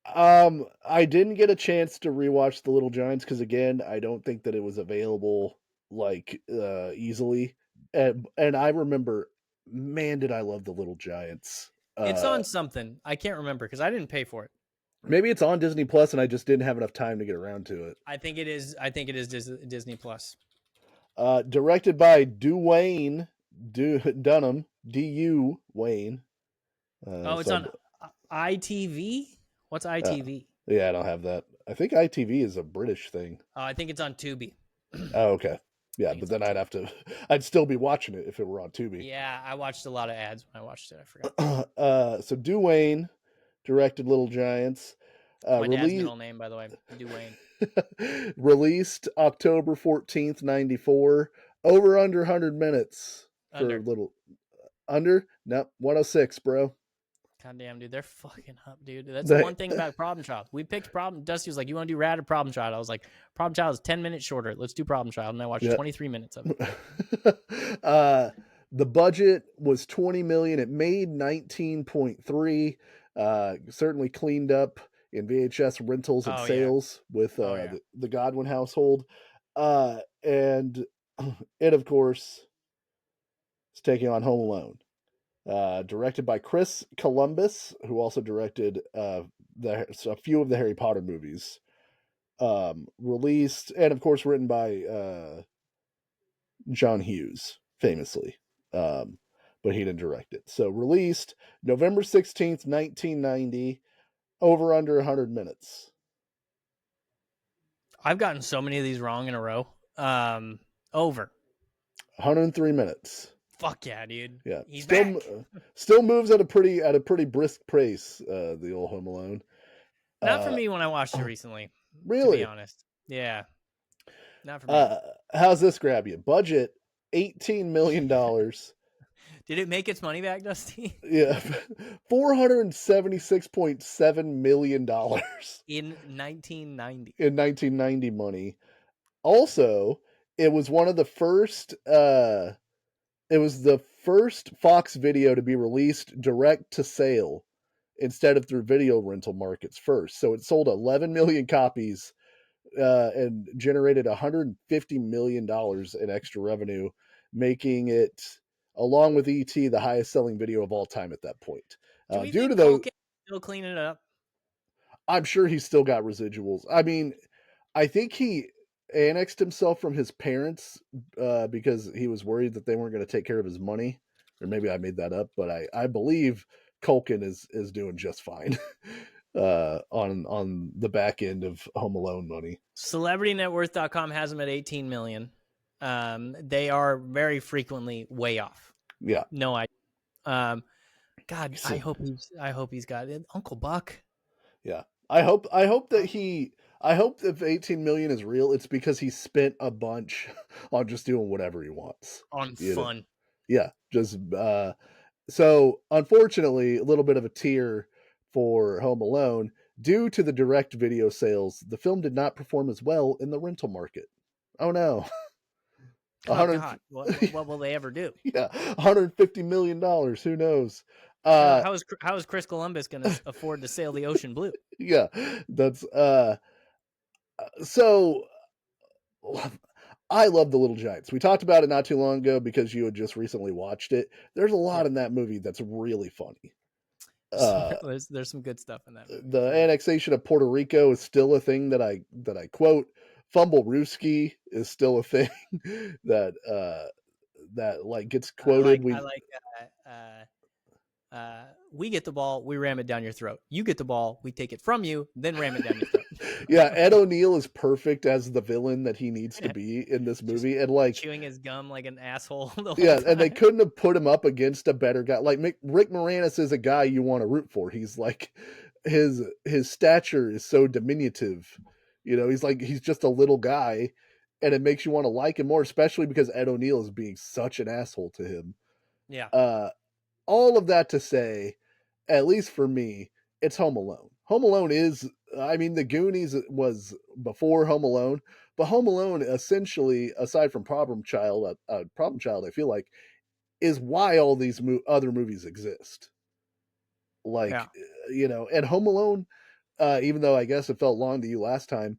I didn't get a chance to rewatch The Little Giants because again, I don't think that it was available like easily. And I remember, man, did I love The Little Giants. It's on something. I can't remember because I didn't pay for it. Maybe it's on Disney Plus and I just didn't have enough time to get around to it. I think it is Disney Plus. Directed by Duane Dunham, D.U. Wayne. It's on ITV? What's ITV? Yeah, I don't have that. I think ITV is a British thing. I think it's on Tubi. Oh, okay. Yeah, but then I'd still be watching it if it were on Tubi. Yeah, I watched a lot of ads when I watched it. I forgot. So Duane directed Little Giants. My dad's middle name, by the way, Duane. Released October 14th, 94. Over under 100 minutes for Little. Under? No, 106, bro. God damn, dude, they're fucking up, dude. That's the one thing about Problem Child. We picked Problem. Dusty was like, "You want to do Rad or Problem Child?" I was like, "Problem Child is 10 minutes shorter. Let's do Problem Child." And I watched 23 minutes of it. The budget was $20 million. It made 19.3. Certainly cleaned up in VHS rentals and sales with the Godwin household, and it of course is taking on Home Alone. Directed by Chris Columbus, who also directed a few of the Harry Potter movies. Released, and of course written by John Hughes, famously. But he didn't direct it. So released November 16th, 1990, over under 100 minutes. I've gotten so many of these wrong in a row. Over. 103 minutes. Fuck yeah, dude. Yeah. He's still moves at a pretty brisk pace, the old Home Alone. Not for me when I watched it recently. Really? To be honest. Yeah. Not for me. How's this grab you? Budget $18 million. Did it make its money back, Dusty? Yeah. $476.7 million. In 1990. In 1990 money. Also, it was one of the first it was the first Fox video to be released direct to sale instead of through video rental markets first. So it sold 11 million copies and generated $150 million in extra revenue, making it, along with E.T., the highest selling video of all time at that point. Do we think Coke still cleaning it up? I'm sure he's still got residuals. I mean, I think he annexed himself from his parents because he was worried that they weren't going to take care of his money, or maybe I made that up. But I believe Culkin is doing just fine on the back end of Home Alone money. CelebrityNetWorth.com has him at 18 million. They are very frequently way off. Yeah. No idea. God, So, I hope he's got it. Uncle Buck. yeah. I hope I hope if 18 million is real, it's because he spent a bunch on just doing whatever he wants. On You know? fun. Yeah. Just so unfortunately, a little bit of a tear for Home Alone. Due to the direct video sales, the film did not perform as well in the rental market. Oh no. Oh 100 God, what will they ever do? yeah, $150 million, who knows. Uh How is Chris Columbus going to afford to sail the ocean blue? yeah, that's so I love The Little Giants. We talked about it not too long ago because you had just recently watched it. There's a lot Yeah, in that movie that's really funny. Uh there's some good stuff in that movie the for sure. annexation of Puerto Rico is still a thing that I quote. Fumble Rooski is still a thing that like gets quoted. I like we get the ball, we ram it down your throat. You get the ball, we take it from you, then ram it down your throat. Yeah, Ed O'Neill is perfect as the villain that he needs to be in this Just movie, and like chewing his gum like an asshole the whole yeah, and they time. couldn't have put him up against a better guy. Like Rick Moranis is a guy you want to root for. He's like his stature is so diminutive. You know, he's just a little guy, and it makes you want to like him more, especially because Ed O'Neill is being such an asshole to him. Yeah. Uh, all of that to say, at least for me, it's Home Alone. Home Alone is, I mean, The Goonies was before Home Alone, but Home Alone essentially, aside from Problem Child, I feel like, is why all these other movies exist. Yeah. Like, you know, and Home Alone, even though I guess it felt long to you last time,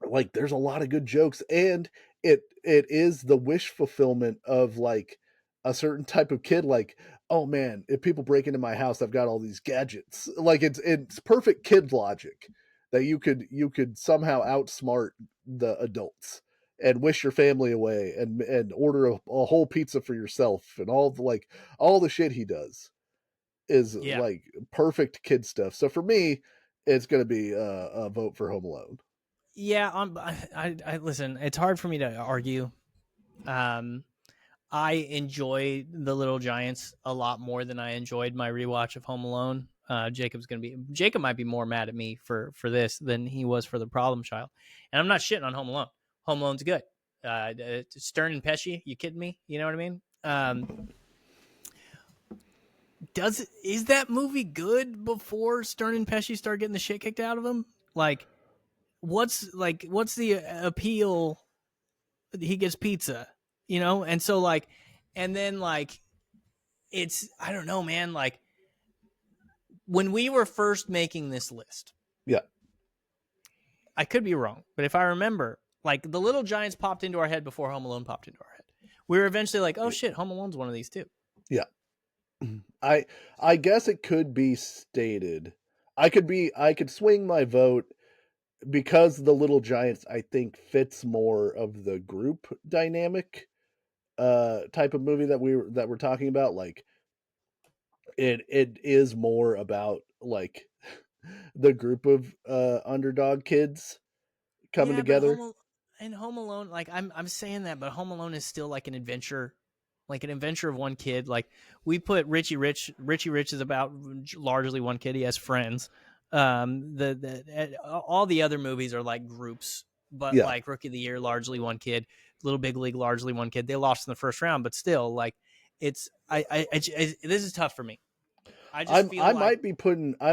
like there's a lot of good jokes, and it is the wish fulfillment of like a certain type of kid. Like, oh man, if people break into my house, I've got all these gadgets. Like it's perfect kid logic that you could somehow outsmart the adults and wish your family away and order a whole pizza for yourself, and all the shit he does is Yeah. like perfect kid stuff. So for me, it's gonna be a vote for Home Alone. Yeah. I listen, it's hard for me to argue. Um, I enjoy The Little Giants a lot more than I enjoyed my rewatch of Home Alone. Jacob might be more mad at me for this than he was for The Problem Child, and I'm not shitting on Home Alone. Home Alone's good. Stern and Pesci, you kidding me? You know what I mean? Is that movie good before Stern and Pesci start getting the shit kicked out of them? What's the appeal? He gets pizza, and so and then it's, I don't know, man. Like when we were first making this list, Yeah. I could be wrong, but if I remember, like The Little Giants popped into our head before Home Alone popped into our head. We were eventually like, oh shit, Home Alone's one of these too. Yeah. I guess it could be stated. I could swing my vote because The Little Giants I think fits more of the group dynamic type of movie that we're talking about. Like it is more about like the group of underdog kids coming Yeah, but together. Home Alone, like I'm saying that, but Home Alone is still like an adventure of one kid. Like we put Richie Rich. Richie Rich is about largely one kid. He has friends. All the other movies are like groups, but Yeah. like Rookie of the Year, largely one kid. Little Big League, largely one kid. They lost in the first round, but still, like it's this is tough for me. I just feel I like,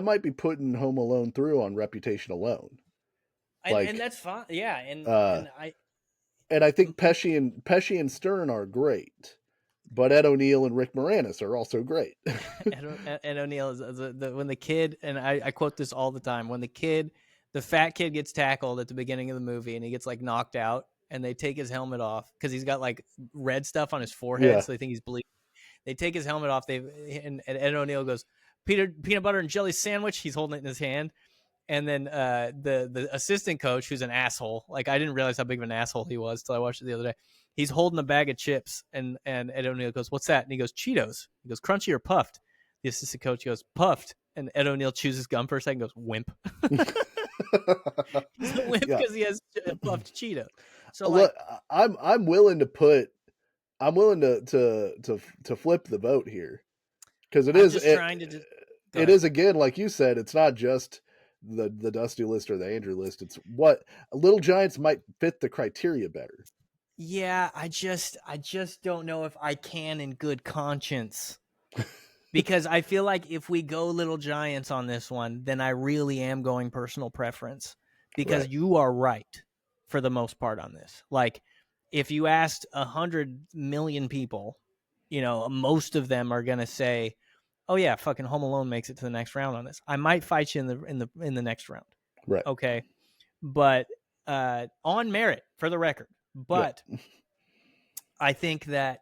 might be putting Home Alone through on reputation alone. and Like that's fine. Yeah, uh and I think Pesci and Stern are great, but Ed O'Neill and Rick Moranis are also great. Ed O'Neill is when the kid, and I quote this all the time, when the fat kid gets tackled at the beginning of the movie and he gets like knocked out, and they take his helmet off because he's got like red stuff on his forehead, Yeah, so they think he's bleeding. They take his helmet off. And Ed O'Neill goes, peanut butter and jelly sandwich. He's holding it in his hand. And then the assistant coach, who's an asshole, like I didn't realize how big of an asshole he was till I watched it the other day. He's holding a bag of chips, and Ed O'Neill goes, "What's that?" And he goes, "Cheetos." He goes, "Crunchy or puffed?" The assistant coach goes, "Puffed." And Ed O'Neill chews his gum for a second, and goes, "Wimp." He's a wimp because he has puffed Cheetos. So like, I'm willing to put, I'm willing to flip the vote here, because it is again, like you said, it's not just the Dusty list or the Andrew list. It's what Little Giants might fit the criteria better. Yeah, I just don't know if I can in good conscience. Because I feel like if we go Little Giants on this one, then I really am going personal preference. Because Right. you are right for the most part on this. Like, if you asked 100 million people, most of them are gonna say, "Oh yeah, fucking Home Alone makes it to the next round on this." I might fight you in the next round. Right. Okay, but on merit for the record. But yeah. I think that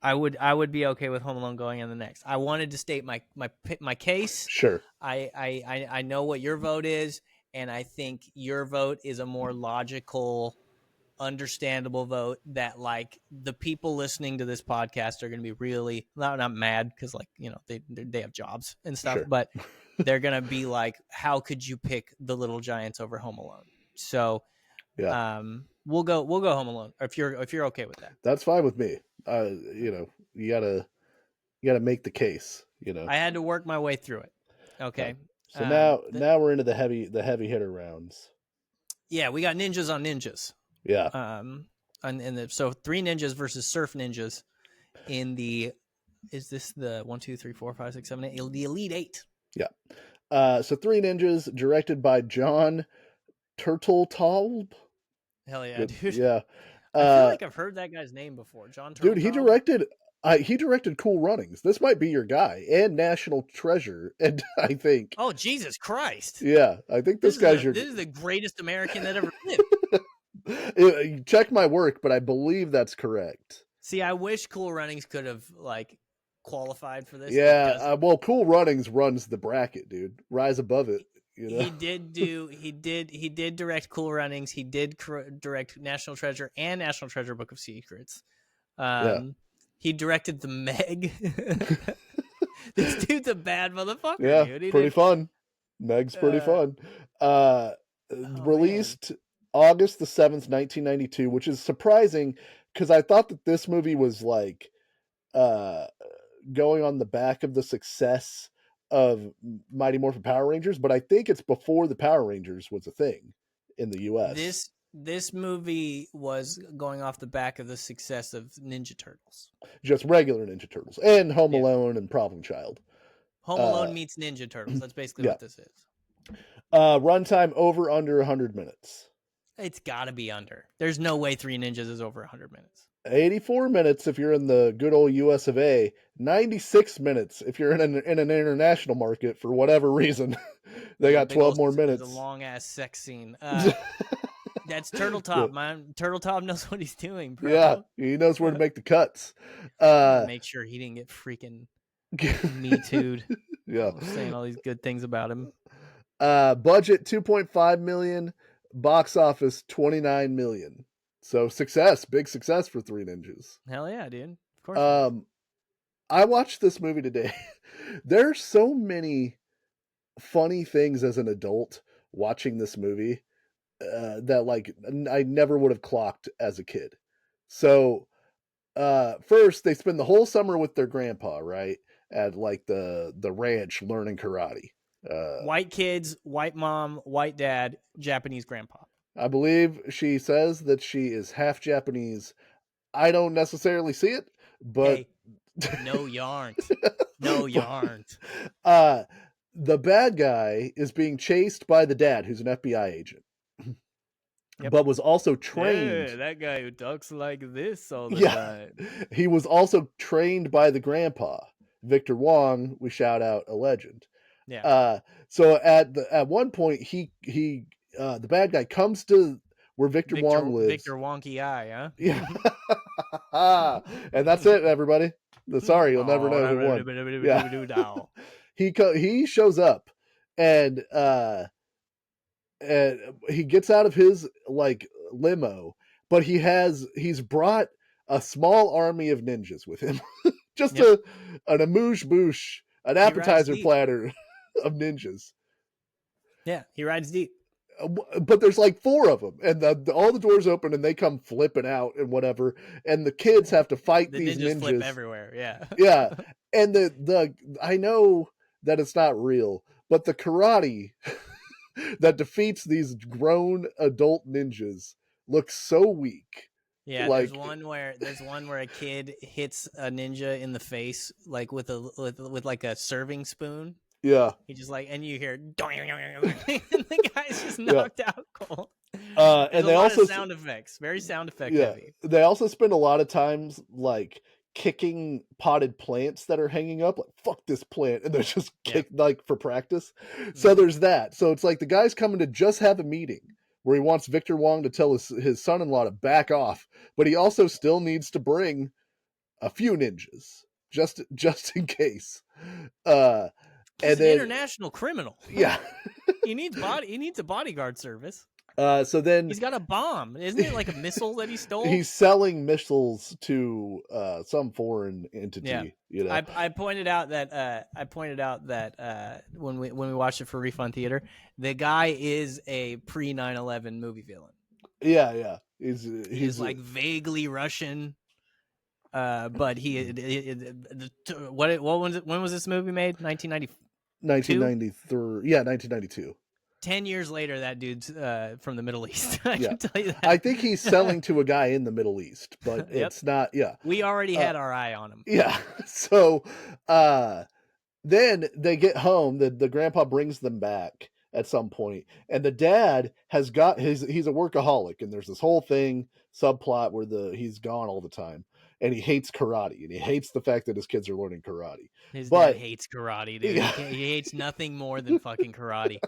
I would be okay with Home Alone going in the next. I wanted to state my case. Sure. I know what your vote is, and I think your vote is a more logical, understandable vote that like the people listening to this podcast are going to be really not mad because like they have jobs and stuff, Sure. but they're going to be like, how could you pick the Little Giants over Home Alone? So yeah, we'll go Home Alone if you're okay with that. that's fine with me. You gotta make the case. I had to work my way through it. Okay. So now we're into the heavy hitter rounds. Yeah, we got ninjas on ninjas. Yeah. So 3 ninjas versus surf ninjas in the, is this the 1, 2, 3, 4, 5, 6, 7, 8, the Elite 8? Yeah. So 3 Ninjas, directed by John Turteltaub. Hell yeah, dude. Yeah. I feel like I've heard that guy's name before. John Turteltaub. Dude, he directed Cool Runnings. This might be your guy, and National Treasure. And I think, oh Jesus Christ! Yeah, I think this guy's this is the greatest American that ever lived. Check my work, but I believe that's correct. See, I wish Cool Runnings could have like qualified for this. Yeah, well, Cool Runnings runs the bracket, dude. Rise above it. He did direct Cool Runnings. He did direct National Treasure and National Treasure Book of Secrets. He directed the Meg. This dude's a bad motherfucker. Yeah, dude. Pretty fun. Meg's pretty fun. Released man. August the 7th, 1992, which is surprising because I thought that this movie was like going on the back of the success of Mighty Morphin Power Rangers, but I think it's before the Power Rangers was a thing in the U.S. This movie was going off the back of the success of Ninja Turtles. Just regular Ninja Turtles and Home Alone and Problem Child. Home Alone meets Ninja Turtles. That's basically what this is. Runtime over under 100 minutes. It's got to be under. There's no way 3 Ninjas is over 100 minutes. 84 minutes if you're in the good old US of A. 96 minutes if you're in an international market for whatever reason. They got 12 more minutes. It's a long ass sex scene. That's Turtletop, man. Turtletop knows what he's doing, bro. Yeah, he knows where to make the cuts. Make sure he didn't get freaking Me Too'd. Yeah, saying all these good things about him. Budget $2.5 million. Box office $29 million. So success, big success for 3 Ninjas. Hell yeah, dude. Of course. I watched this movie today. There's so many funny things as an adult watching this movie that like I never would have clocked as a kid. So first they spend the whole summer with their grandpa, right? At like the ranch learning karate. White kids, white mom, white dad, Japanese grandpa. I believe she says that she is half Japanese. I don't necessarily see it, but hey, no, you aren't. No, you aren't. The bad guy is being chased by the dad, who's an FBI agent, but was also trained. Yeah, that guy who talks like this all the time. He was also trained by the grandpa, Victor Wong. We shout out a legend. Yeah. So at one point he the bad guy comes to where Victor Wong lives. Victor Wonky Eye, huh? Yeah. And that's it, everybody. Sorry, you'll never know who won. Yeah. He shows up and he gets out of his like limo, but he's brought a small army of ninjas with him. Just an amuse bouche, an appetizer platter of ninjas. Yeah, he rides deep. But there's like 4 of them, and all the doors open, and they come flipping out and whatever, and the kids have to fight these ninjas. Flip everywhere, yeah. Yeah, and the I know that it's not real, but the karate that defeats these grown adult ninjas looks so weak. Yeah, like, there's one where a kid hits a ninja in the face like with like a serving spoon. Yeah, he just like, and you hear, and the guy's just knocked out cold. And they also sound effects, very sound effect heavy. They also spend a lot of times like kicking potted plants that are hanging up, like fuck this plant, and they're just kicked like for practice. So there's that. So it's like the guy's coming to just have a meeting where he wants Victor Wong to tell his son-in-law to back off, but he also still needs to bring a few ninjas just in case. He's an international criminal. Yeah. he needs a bodyguard service. So then he's got a bomb. Isn't it like a missile that he stole? He's selling missiles to some foreign entity. Yeah. You know, I pointed out that when we watched it for Refund Theater, the guy is a pre 9/11 movie villain. Yeah. He's like vaguely Russian. But when was this movie made? 1993. Yeah, 1992. 10 years later, that dude's from the Middle East. I can tell you that. I think he's selling to a guy in the Middle East, but it's not. Yeah, we already had our eye on him. Yeah. So then they get home. The grandpa brings them back at some point, and the dad has got he's a workaholic, and there's this whole subplot where he's gone all the time. And he hates karate, and he hates the fact that his kids are learning karate. His dad hates karate, dude. Yeah. He hates nothing more than fucking karate.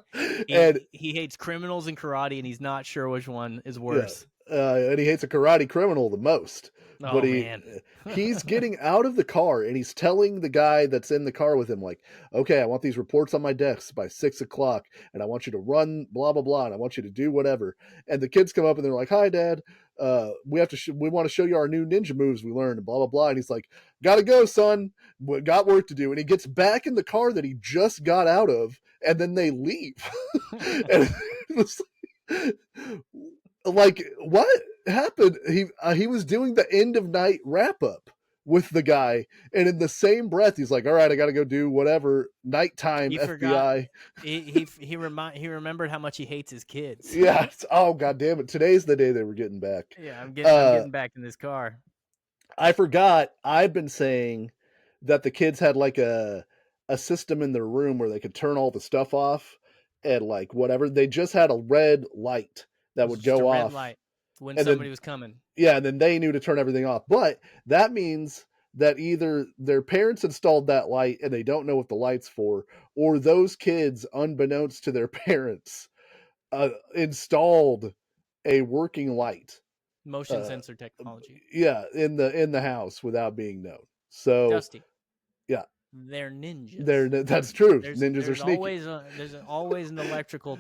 He hates criminals and karate, and he's not sure which one is worse. Yeah. And he hates a karate criminal the most. Oh, man. He's getting out of the car, and he's telling the guy that's in the car with him, like, okay, I want these reports on my desk by 6:00, and I want you to run blah, blah, blah, and I want you to do whatever. And the kids come up, and they're like, hi, Dad. We want to show you our new ninja moves we learned, and blah, blah, blah. And he's like, gotta go, son. We got work to do. And he gets back in the car that he just got out of, and then they leave. And it was like, what happened? He was doing the end of night wrap up with the guy, and in the same breath he's like, all right, I gotta go do whatever nighttime FBI. He remembered how much he hates his kids. Yeah. Oh, god damn it, today's the day they were getting back. Yeah, I'm getting back in this car. I forgot, I've been saying that the kids had like a system in their room where they could turn all the stuff off, and like whatever, they just had a red light that would go off. Red light when somebody was coming. Yeah, and then they knew to turn everything off. But that means that either their parents installed that light and they don't know what the light's for, or those kids, unbeknownst to their parents, installed a working light. Motion sensor technology. Yeah, in the house without being known. So Dusty. Yeah. They're ninjas. That's true. Ninjas are sneaky. There's always an electrical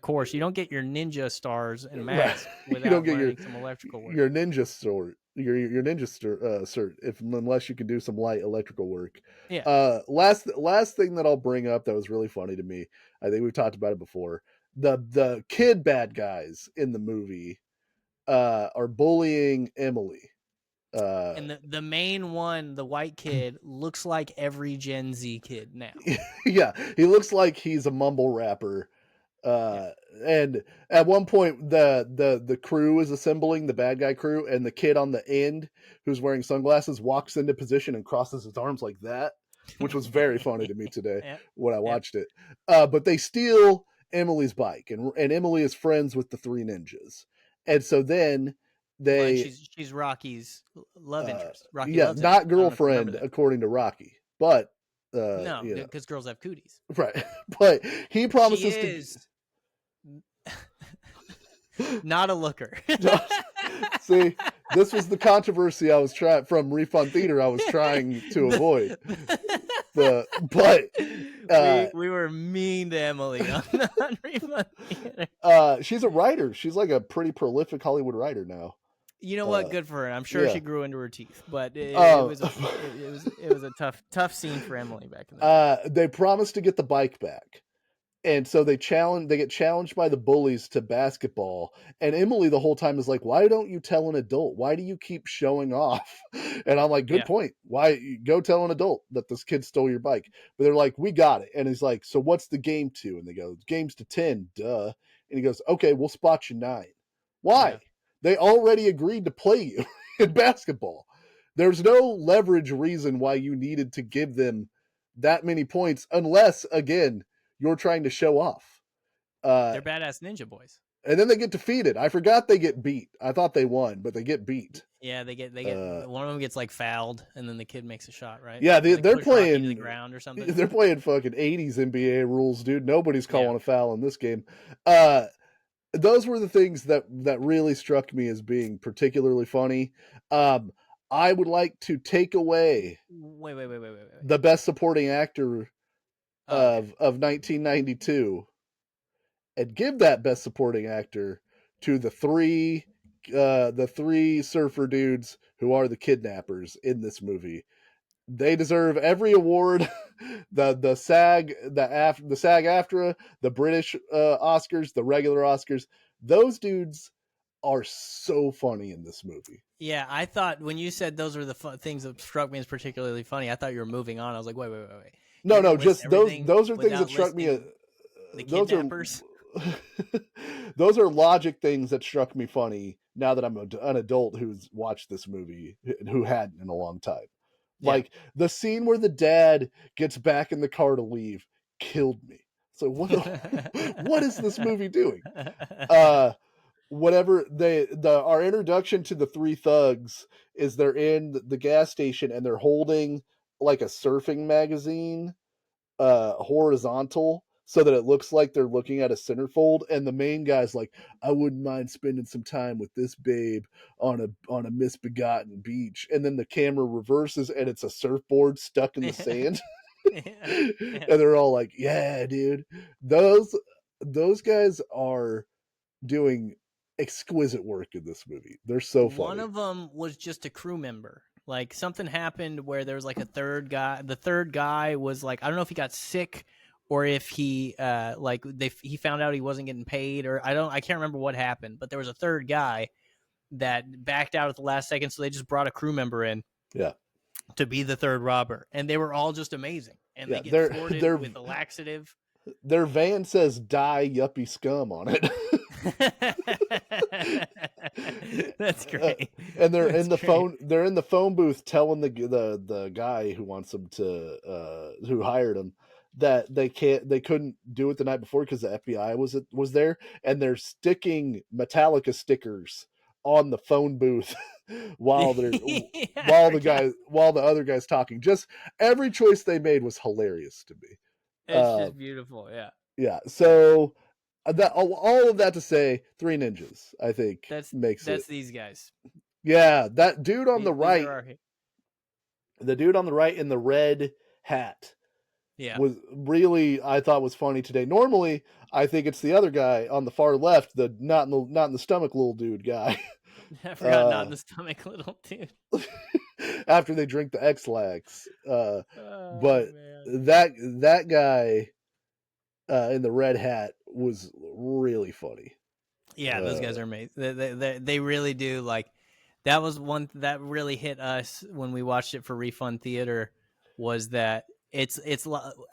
course. You don't get your ninja stars and mask without you don't get some electrical work. Your ninja cert. Your ninja cert, unless you can do some light electrical work. Yeah. Last thing that I'll bring up that was really funny to me. I think we've talked about it before. The kid bad guys in the movie are bullying Emily. And the main one, the white kid, looks like every Gen Z kid now. Yeah, he looks like he's a mumble rapper. And at one point, the crew is assembling, the bad guy crew, and the kid on the end who's wearing sunglasses walks into position and crosses his arms like that, which was very funny to me today when I watched it. But they steal Emily's bike, and Emily is friends with the 3 ninjas, and so then. She's Rocky's love interest. Rocky not girlfriend according to Rocky, but no, because girls have cooties, right? But he promises not a looker. See, This was the controversy I was trying from Refund Theater. I was trying to avoid but we were mean to Emily on Refund Theater. She's a writer. She's like a pretty prolific Hollywood writer now. You know what? Good for her. I'm sure she grew into her teeth, but it was a tough scene for Emily back in the day. They promised to get the bike back. And so they get challenged by the bullies to basketball. And Emily the whole time is like, why don't you tell an adult? Why do you keep showing off? And I'm like, good point. Why go tell an adult that this kid stole your bike? But they're like, we got it. And he's like, so what's the game to? And they go, game's to 10, duh. And he goes, okay, we'll spot you 9. Why? Yeah. They already agreed to play you in basketball. There's no leverage reason why you needed to give them that many points unless, again, you're trying to show off. They're badass ninja boys. And then they get defeated. I forgot they get beat. I thought they won, but they get beat. Yeah, they get one of them gets like fouled, and then the kid makes a shot, right? Yeah, they're playing to the ground or something. They're playing fucking 80s NBA rules, dude. Nobody's calling a foul in this game. Those were the things that really struck me as being particularly funny. I would like to take away wait. the best supporting actor of 1992 and give that best supporting actor to the three surfer dudes who are the kidnappers in this movie. They deserve every award. the SAG-AFTRA, the British Oscars, the regular Oscars. Those dudes are so funny in this movie. Yeah, I thought when you said those were the things that struck me as particularly funny, I thought you were moving on. I was like, wait. No, just those are things that struck me. The kidnappers. Those are logic things that struck me funny now that I'm an adult who's watched this movie and who hadn't in a long time. Yeah. Like the scene where the dad gets back in the car to leave killed me. So what is this movie doing? Whatever our introduction to the three thugs is they're in the gas station and they're holding like a surfing magazine horizontal so that it looks like they're looking at a centerfold, and the main guy's like, I wouldn't mind spending some time with this babe on a misbegotten beach, and then the camera reverses and it's a surfboard stuck in the sand. And they're all like, yeah, dude. Those guys are doing exquisite work in this movie. They're so funny. One of them was just a crew member. Like something happened where there was like a third guy. The third guy was like, I don't know if he got sick or if he he found out he wasn't getting paid, or I can't remember what happened, but there was a third guy that backed out at the last second. So they just brought a crew member in. Yeah. To be the third robber. And they were all just amazing. And they get thwarted with a laxative. Their van says die yuppie scum on it. That's great. And they're in the phone booth telling the guy who wants them to who hired him that they couldn't do it the night before because the FBI was there, and they're sticking Metallica stickers on the phone booth while the other guy's talking. Just every choice they made was hilarious to me. It's just beautiful. Yeah. So that all of that to say, Three Ninjas, I think that's these guys. Yeah, that dude on the right, the dude on the right in the red hat, was really, I thought, was funny today. Normally, I think it's the other guy on the far left, the not in the stomach little dude guy. I forgot not in the stomach little dude. After they drink the X-Lax, but man. that guy in the red hat was really funny. Yeah, those guys are amazing. They really do. Like, that was one that really hit us when we watched it for Refund Theater, was that it's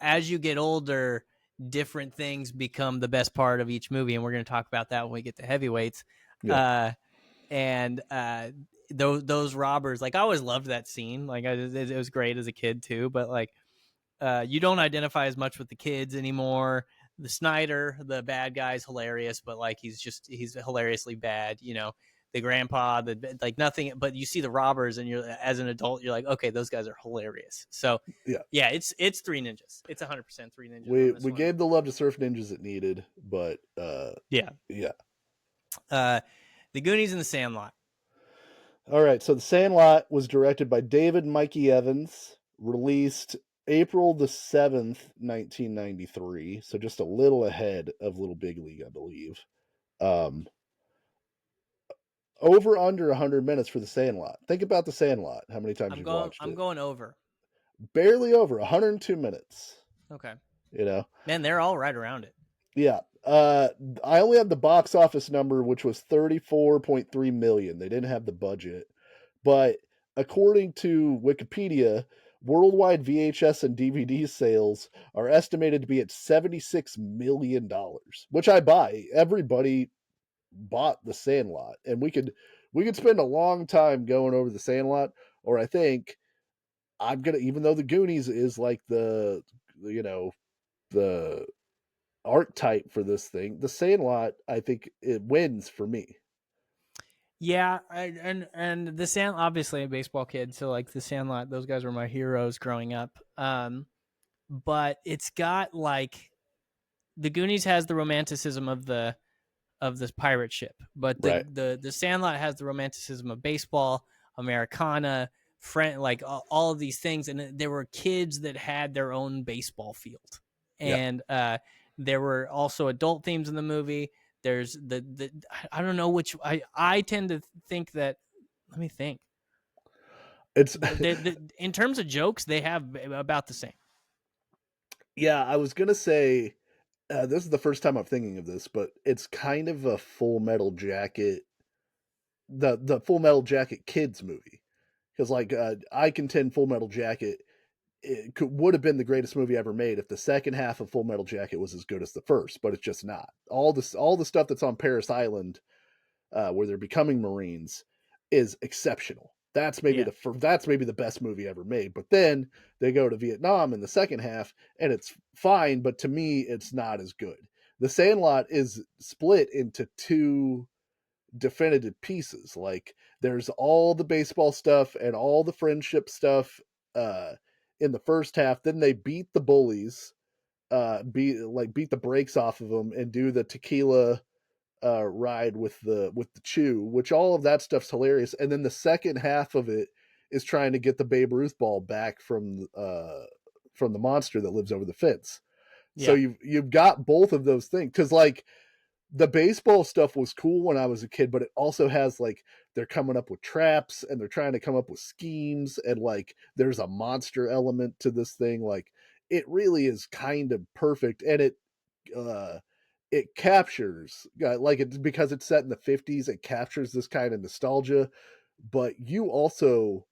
as you get older, different things become the best part of each movie, and we're going to talk about that when we get to Heavyweights. Yeah. Those robbers, like, I always loved that scene. Like, it was great as a kid too, but like, you don't identify as much with the kids anymore. The Snyder, the bad guy's hilarious, but like, he's hilariously bad, you know. The grandpa, like nothing, but you see the robbers, and you're, as an adult, you're like, okay, those guys are hilarious. So yeah, it's Three Ninjas. It's 100% Three Ninjas. We gave the love to Surf Ninjas it needed, but yeah. The Goonies and the Sandlot. All right, so The Sandlot was directed by David Mikey Evans, released April the 7th, 1993, so just a little ahead of Little Big League, I believe. Um, over under 100 minutes for The Sandlot. Think about The Sandlot, how many times you've watched I'm it. going over. Barely over 102 minutes. Okay. You know? Man, they're all right around it. Yeah. I only have the box office number, which was 34.3 million. They didn't have the budget. But according to Wikipedia, worldwide VHS and DVD sales are estimated to be at $76 million, which I buy. Everybody bought The Sandlot, and we could spend a long time going over The Sandlot, or I think I'm gonna, even though The Goonies is like you know the archetype for this thing, The Sandlot, I think it wins for me. Yeah, and the Sand obviously a baseball kid, so like the Sandlot, those guys were my heroes growing up. But it's got like the Goonies has the romanticism of this pirate ship, but Right. the Sandlot has the romanticism of baseball, Americana, friend, like all of these things, and there were kids that had their own baseball field, Yeah. and there were also adult themes in the movie. There's the I don't know which I tend to think that. Let me think. It's In terms of jokes, they have about the same. yeah, I was gonna say this is the first time I'm thinking of this, but it's kind of a Full Metal Jacket, the Full Metal Jacket kids movie, because like I contend Full Metal Jacket would have been the greatest movie ever made if the second half of Full Metal Jacket was as good as the first, but it's just not. All the stuff that's on Paris Island, where they're becoming Marines, is exceptional. Yeah. That's maybe the best movie ever made. But then they go to Vietnam in the second half, and it's fine, but to me, it's not as good. The Sandlot is split into two definitive pieces. Like there's all the baseball stuff and all the friendship stuff uh, in the first half. Then they beat the bullies, beat the brakes off of them, and do the tequila ride with the chew, which all of that stuff's hilarious. And then the second half of it is trying to get the Babe Ruth ball back from the monster that lives over the fence. So Yeah. you've got both of those things, because like the baseball stuff was cool when I was a kid, but it also has like they're coming up with traps and they're trying to come up with schemes, and like there's a monster element to this thing. Like it really is kind of perfect, and uh it captures like it's because it's set in the 50s, it captures this kind of nostalgia, but you also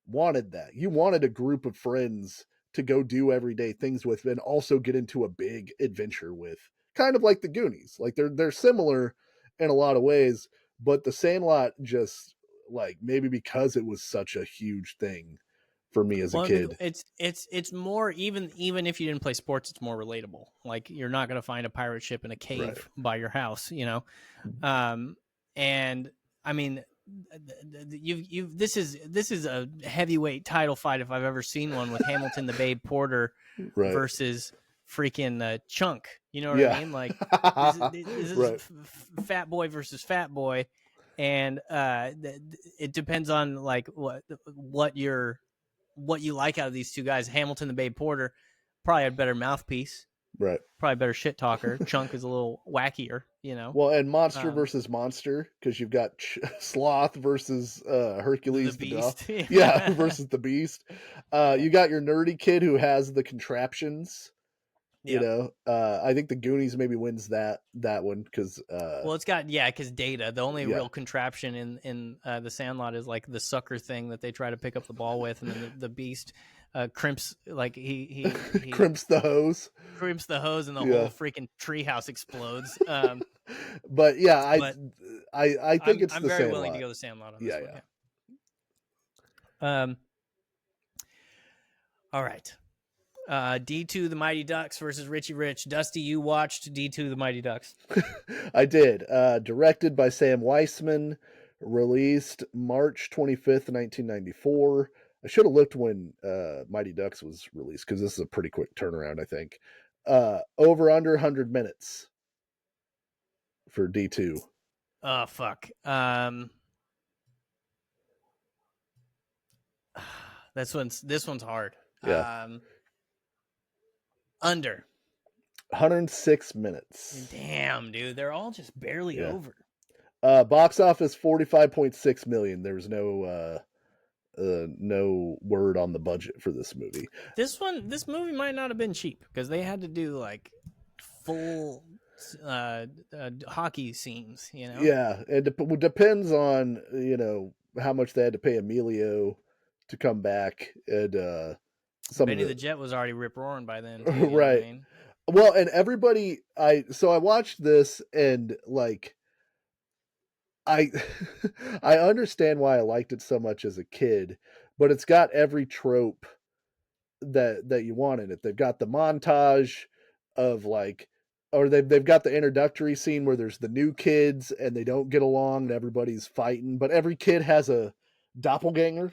wanted that. You wanted a group of friends to go do everyday things with and also get into a big adventure with. Kind of like the Goonies. Like they're similar in a lot of ways, but the Sandlot just like maybe because it was such a huge thing for me as a Well, kid. it's more even if you didn't play sports, it's more relatable. Like you're not going to find a pirate ship in a Right. cave by your house, you know. Um, and I mean, you've this is a heavyweight title fight if I've ever seen one, with Hamilton the Babe Porter Right. versus freaking Chunk. You know what I Yeah. mean? Like this is Right. Fat Boy versus Fat Boy, and it depends on like what you like out of these two guys. Hamilton the Babe Porter probably had better mouthpiece, Right. probably better shit talker. Chunk is a little wackier, you know. Well, and monster Um, versus monster, because you've got sloth versus the Hercules the dog. Beast. Yeah, versus the beast. You got your nerdy kid who has the contraptions. Yeah. I think the Goonies maybe wins that one because Well, it's got because Data. The only yeah, real contraption in the Sandlot is like the sucker thing that they try to pick up the ball with, and then the Beast crimps like he crimps the hose. crimps the hose, and the whole Yeah, freaking treehouse explodes. but yeah, But I think it's I'm the very willing to Sandlot. go the Sandlot on this Yeah, one. yeah. Yeah. All right. D2 the Mighty Ducks versus Richie Rich. Dusty, you watched D2 the Mighty Ducks. I did. Directed by Sam Weisman, released March 25th, 1994. I should have looked when Mighty Ducks was released because this is a pretty quick turnaround, I think. Over under 100 minutes for D2. Oh fuck. this one's hard. Yeah. Under 106 minutes. Damn, dude, they're all just barely over. Box office 45.6 million. There's no word on the budget for this movie. This movie might not have been cheap because they had to do like full hockey scenes, you know. Yeah, it depends on how much they had to pay Emilio to come back, and Benny the Jet was already rip roaring by then, too, you right. Know what I mean? Well, and everybody, I watched this and like I I understand why I liked it so much as a kid, but it's got every trope that you want in it. They've got the montage of like, or they've got the introductory scene where there's the new kids and they don't get along and everybody's fighting, but every kid has a doppelganger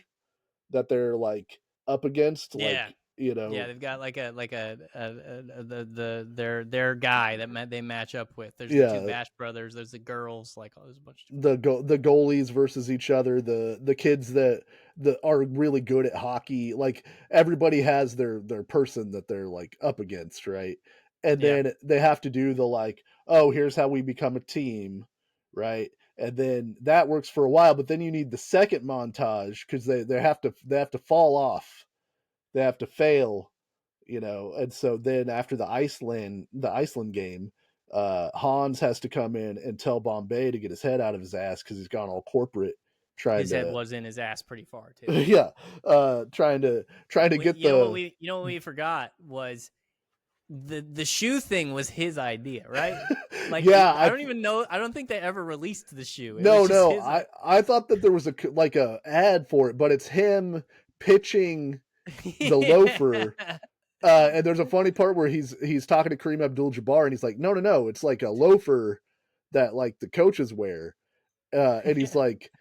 that they're like up against. Yeah. Like, yeah, they've got like their guy that they match up with. There's the two Bash brothers. There's the girls. Like, there's a bunch of the goalies versus each other. The kids that are really good at hockey. Like everybody has their person that they're like up against, right? And then they have to do the like, oh, here's how we become a team, right? And then that works for a while, but then you need the second montage because they have to fall off. They have to fail, and so then after the Iceland game, Hans has to come in and tell Bombay to get his head out of his ass because he's gone all corporate. His head was in his ass pretty far too. Yeah, trying to get what we forgot was the shoe thing was his idea, right? Like, yeah, I don't even know. I don't think they ever released the shoe. No. I thought that there was a ad for it, but it's him pitching the loafer. And there's a funny part where he's talking to Kareem Abdul-Jabbar and he's like, no, it's like a loafer that like the coaches wear. And he's like,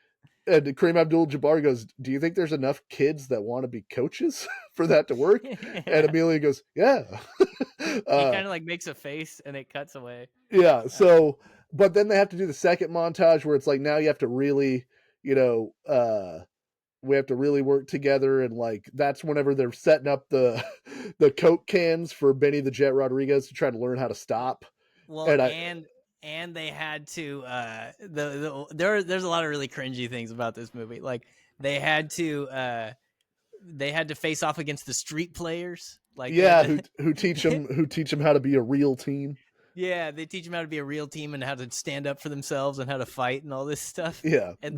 and Kareem Abdul-Jabbar goes, do you think there's enough kids that want to be coaches for that to work? And Amelia goes, yeah. He kind of like makes a face and it cuts away. Yeah. So, but then they have to do the second montage where it's like, now you have to really, we have to really work together, and like that's whenever they're setting up the Coke cans for Benny the Jet Rodriguez to try to learn how to stop. Well, and they had to there's a lot of really cringy things about this movie. Like they had to face off against the street players. Like who teach them how to be a real team. Yeah, they teach them how to be a real team and how to stand up for themselves and how to fight and all this stuff. Yeah, and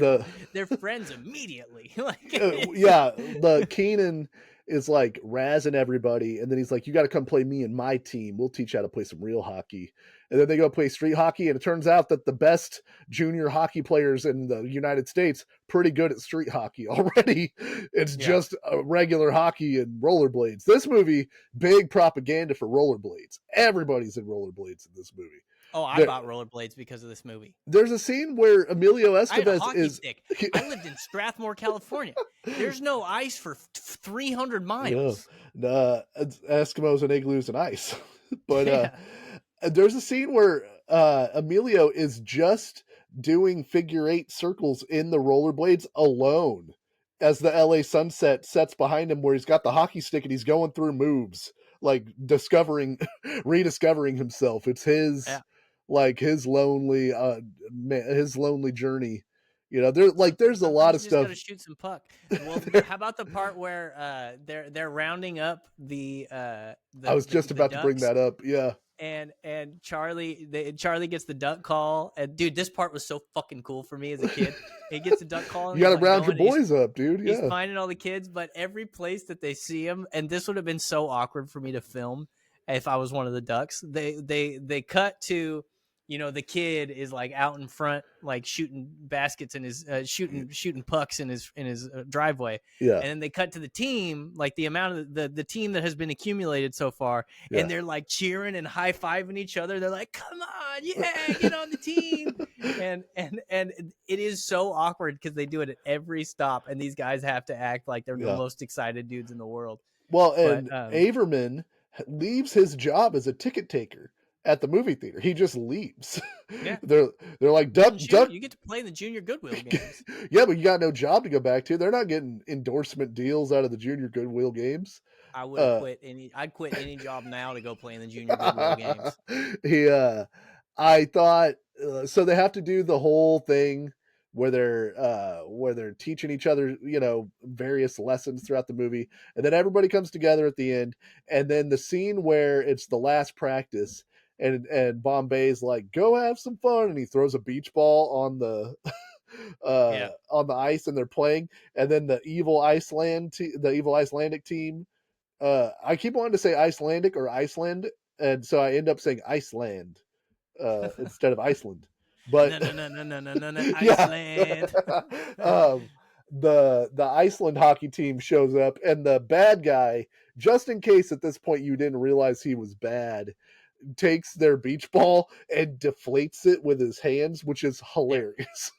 they're friends immediately. Like, the Keenan is like razzing everybody, and then he's like, "You got to come play me and my team. We'll teach you how to play some real hockey." And then they go play street hockey, and it turns out that the best junior hockey players in the United States pretty good at street hockey already. It's just a regular hockey and rollerblades. This movie, big propaganda for rollerblades. Everybody's in rollerblades in this movie. Oh, I bought rollerblades because of this movie. There's a scene where Emilio Estevez is. Stick. I lived in Strathmore, California. There's no ice for 300 miles. Eskimos and igloos and ice. But there's a scene where Emilio is just doing figure eight circles in the rollerblades alone as the LA sunset sets behind him, where he's got the hockey stick and he's going through moves, like rediscovering himself. It's his. Like his lonely journey, there's a lot of stuff. Gotta shoot some puck. Well, how about the part where they're rounding up the I was just about to bring that up. Yeah. And Charlie gets the duck call, and dude, this part was so fucking cool for me as a kid. He gets a duck call. And you got to round your boys up, dude. Yeah. He's finding all the kids, but every place that they see him, and this would have been so awkward for me to film if I was one of the ducks. They cut to. The kid is like out in front, like shooting baskets in his shooting pucks in his driveway. Yeah. And then they cut to the team, like the amount of the team that has been accumulated so far, and they're like cheering and high fiving each other. They're like, "Come on, yeah, get on the team!" and it is so awkward because they do it at every stop, and these guys have to act like they're the most excited dudes in the world. Well, and Averman leaves his job as a ticket taker at the movie theater. He just leaves. Yeah. They're like, duck, Wouldn't you? duck. You get to play in the Junior Goodwill games. Yeah, but you got no job to go back to. They're not getting endorsement deals out of the Junior Goodwill games. I would have quit I'd quit any job now to go play in the Junior Goodwill games. He, I thought, so they have to do the whole thing where they're teaching each other, various lessons throughout the movie, and then everybody comes together at the end, and then the scene where it's the last practice, and Bombay's like, "Go have some fun," and he throws a beach ball on the on the ice, and they're playing, and then the evil Icelandic team. I keep wanting to say Icelandic or Iceland, and so I end up saying Iceland instead of Iceland. But no, yeah, Iceland. The Iceland hockey team shows up, and the bad guy, just in case at this point you didn't realize he was bad, takes their beach ball and deflates it with his hands, which is hilarious.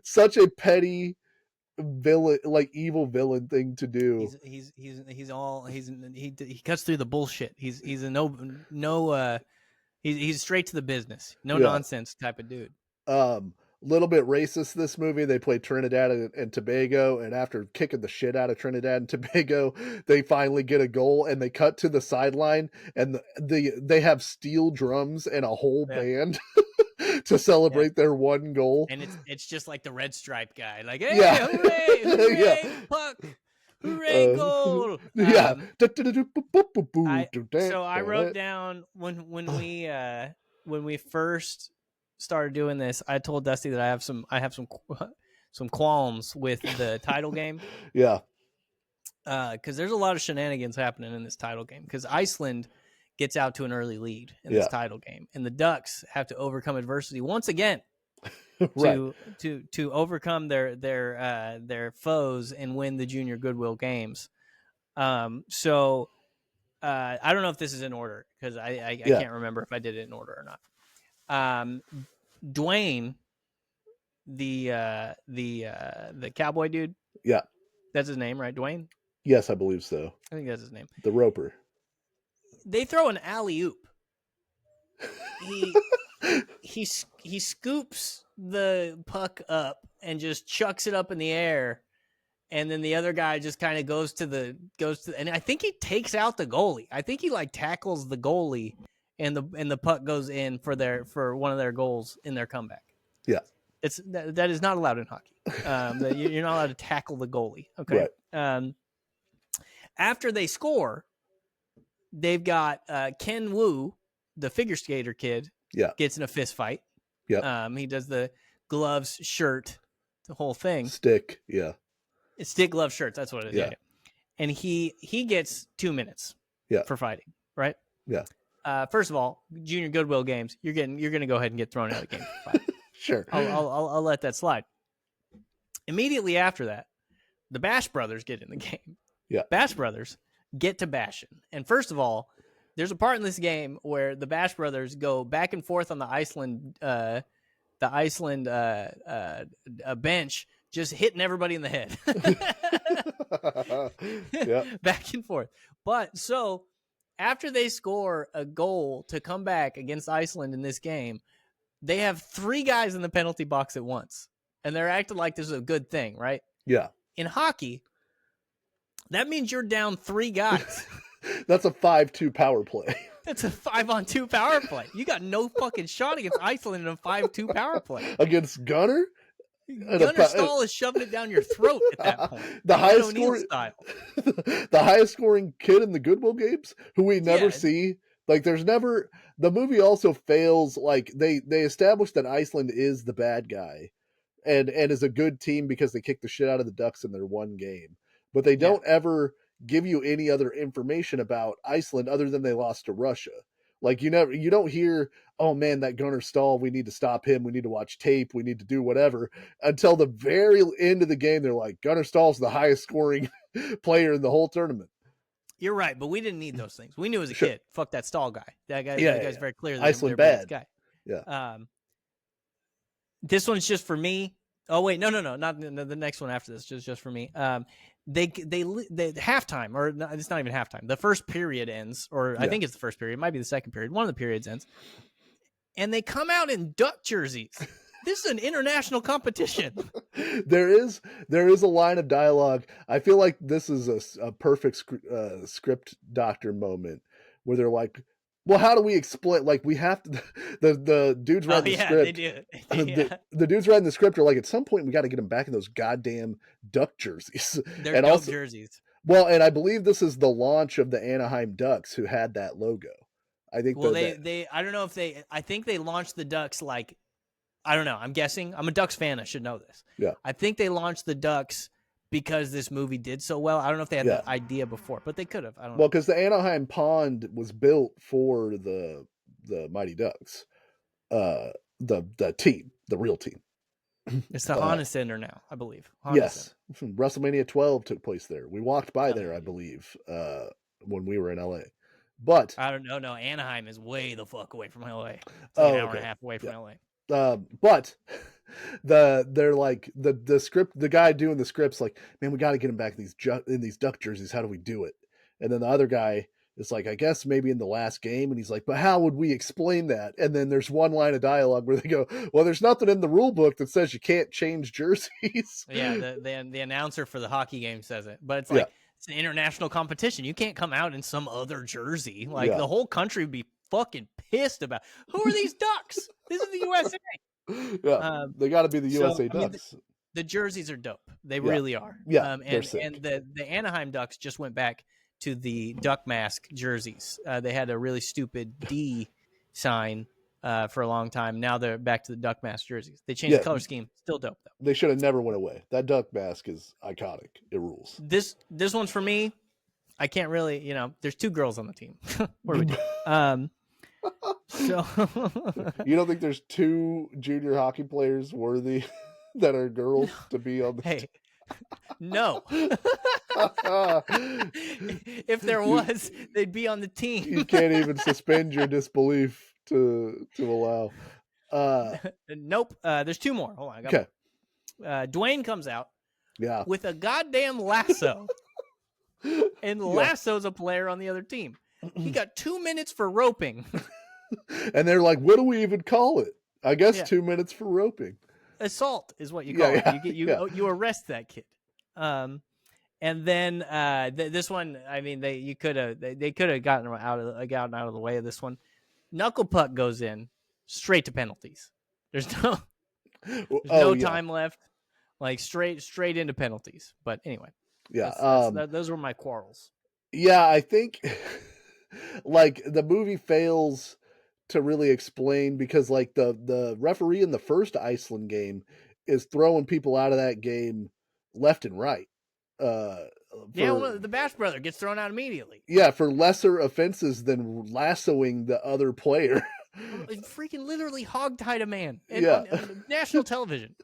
Such a petty villain, like evil villain thing to do. He cuts through the bullshit. He's straight to the business, no nonsense type of dude. Little bit racist this movie. They play Trinidad and Tobago, and after kicking the shit out of Trinidad and Tobago, they finally get a goal, and they cut to the sideline, and they have steel drums and a whole band to celebrate their one goal. And it's just like the red stripe guy, like, hey, hooray, puck, hooray, goal. So I wrote down when we first started doing this, I told Dusty that I have some qualms with the title game. Yeah. Because there's a lot of shenanigans happening in this title game, because Iceland gets out to an early lead in this title game, and the Ducks have to overcome adversity once again to overcome their foes and win the Junior Goodwill games. So I don't know if this is in order, because I can't remember if I did it in order or not. Dwayne, the cowboy dude. Yeah. That's his name, right? Dwayne? Yes, I believe so. I think that's his name. The Roper. They throw an alley-oop. He scoops the puck up and just chucks it up in the air, and then the other guy just kind of goes to and I think he takes out the goalie. I think he like tackles the goalie, and the puck goes in for one of their goals in their comeback. Yeah. That is not allowed in hockey. You're not allowed to tackle the goalie. Okay. Right. After they score, they've got Ken Wu, the figure skater kid, gets in a fist fight. Yeah. He does the gloves, shirt, the whole thing. Stick, yeah. It's stick, glove, shirts. That's what it is. Yeah. And he gets 2 minutes for fighting, right? Yeah. First of all, Junior Goodwill games, you're going to go ahead and get thrown out of the game for fighting. Sure. I'll let that slide. Immediately after that, the Bash Brothers get in the game. Yeah. Bash Brothers get to bashing. And first of all, there's a part in this game where the Bash Brothers go back and forth on the Iceland bench, just hitting everybody in the head. Back and forth. But so after they score a goal to come back against Iceland in this game, they have 3 guys in the penalty box at once. And they're acting like this is a good thing, right? Yeah. In hockey, that means you're down 3 guys. That's a 5-2 power play. That's a 5-on-2 power play. You got no fucking shot against Iceland in a 5-2 power play. Against Gunnar? Gunnar Stahl is shoving it down your throat at that point. The highest scoring kid in the Goodwill games, who we never see. Like, there's never... The movie also fails, like, they establish that Iceland is the bad guy and is a good team because they kicked the shit out of the Ducks in their one game. But they don't ever give you any other information about Iceland other than they lost to Russia. Like, you don't hear, oh man, that Gunnar Stahl, we need to stop him, we need to watch tape, we need to do whatever, until the very end of the game. They're like, Gunnar Stahl's the highest scoring player in the whole tournament. You're right, but we didn't need those things. We knew as a kid, fuck that Stahl guy. That guy's very clearly Iceland bad guy. Yeah. This one's just for me. Oh wait, no, not the next one after this. Just for me. They halftime, or no, it's not even halftime. The first period ends, or I think it's the first period. It might be the second period. One of the periods ends, and they come out in duck jerseys. This is an international competition. There is a line of dialogue. I feel like this is a perfect script doctor moment where they're like, well, how do we explain? Like, we have to. The dudes writing the script. They do. The dudes writing the script are like, at some point, we got to get them back in those goddamn duck jerseys. They're and dope also, jerseys. Well, and I believe this is the launch of the Anaheim Ducks, who had that logo. I think. Well, they I don't know if they. I think they launched the Ducks like. I don't know. I'm guessing. I'm a Ducks fan. I should know this. Yeah. I think they launched the Ducks because this movie did so well. I don't know if they had the idea before, but they could have. I don't know. Well, because the Anaheim Pond was built for the Mighty Ducks, the team, the real team. It's the Honda Center now, I believe. Honda Center. WrestleMania 12 took place there. We walked by there, I believe, when we were in LA. But I don't know. No, Anaheim is way the fuck away from LA. It's like an hour and a half away from LA. But they're like the script, the guy doing the script's like, man, we got to get him back in these duck jerseys. How do we do it? And then the other guy is like, I guess maybe in the last game. And he's like, but how would we explain that? And then there's one line of dialogue where they go, well, there's nothing in the rule book that says you can't change jerseys. Yeah, the announcer for the hockey game says it, but it's like it's an international competition. You can't come out in some other jersey. Like the whole country would be fucking pissed about, who are these Ducks? This is the USA. Yeah, they got to be the USA Ducks. The jerseys are dope. They really are. Yeah, and the Anaheim Ducks just went back to the duck mask jerseys. They had a really stupid D sign for a long time. Now they're back to the duck mask jerseys. They changed the color scheme. Still dope though. They should have never went away. That duck mask is iconic. It rules. This one's for me. I can't really, there's two girls on the team. What do we do? So you don't think there's two junior hockey players worthy that are girls to be on the team? No. If there was, they'd be on the team. You can't even suspend your disbelief to allow. Nope. There's two more. Hold on. Okay. Dwayne comes out with a goddamn lasso. And Lasso's a player on the other team. He got 2 minutes for roping. And they're like, what do we even call it? I guess 2 minutes for roping. Assault is what you call it. You arrest that kid. And then this one, I mean, they could have gotten out of the way of this one. Knuckle puck goes in straight to penalties. There's no time left. Like straight into penalties. But anyway, those were my quarrels. Yeah, I think like the movie fails to really explain, because like the referee in the first Iceland game is throwing people out of that game left and right. The Bash brother gets thrown out immediately. Yeah, for lesser offenses than lassoing the other player. Freaking literally hogtied a man on national television.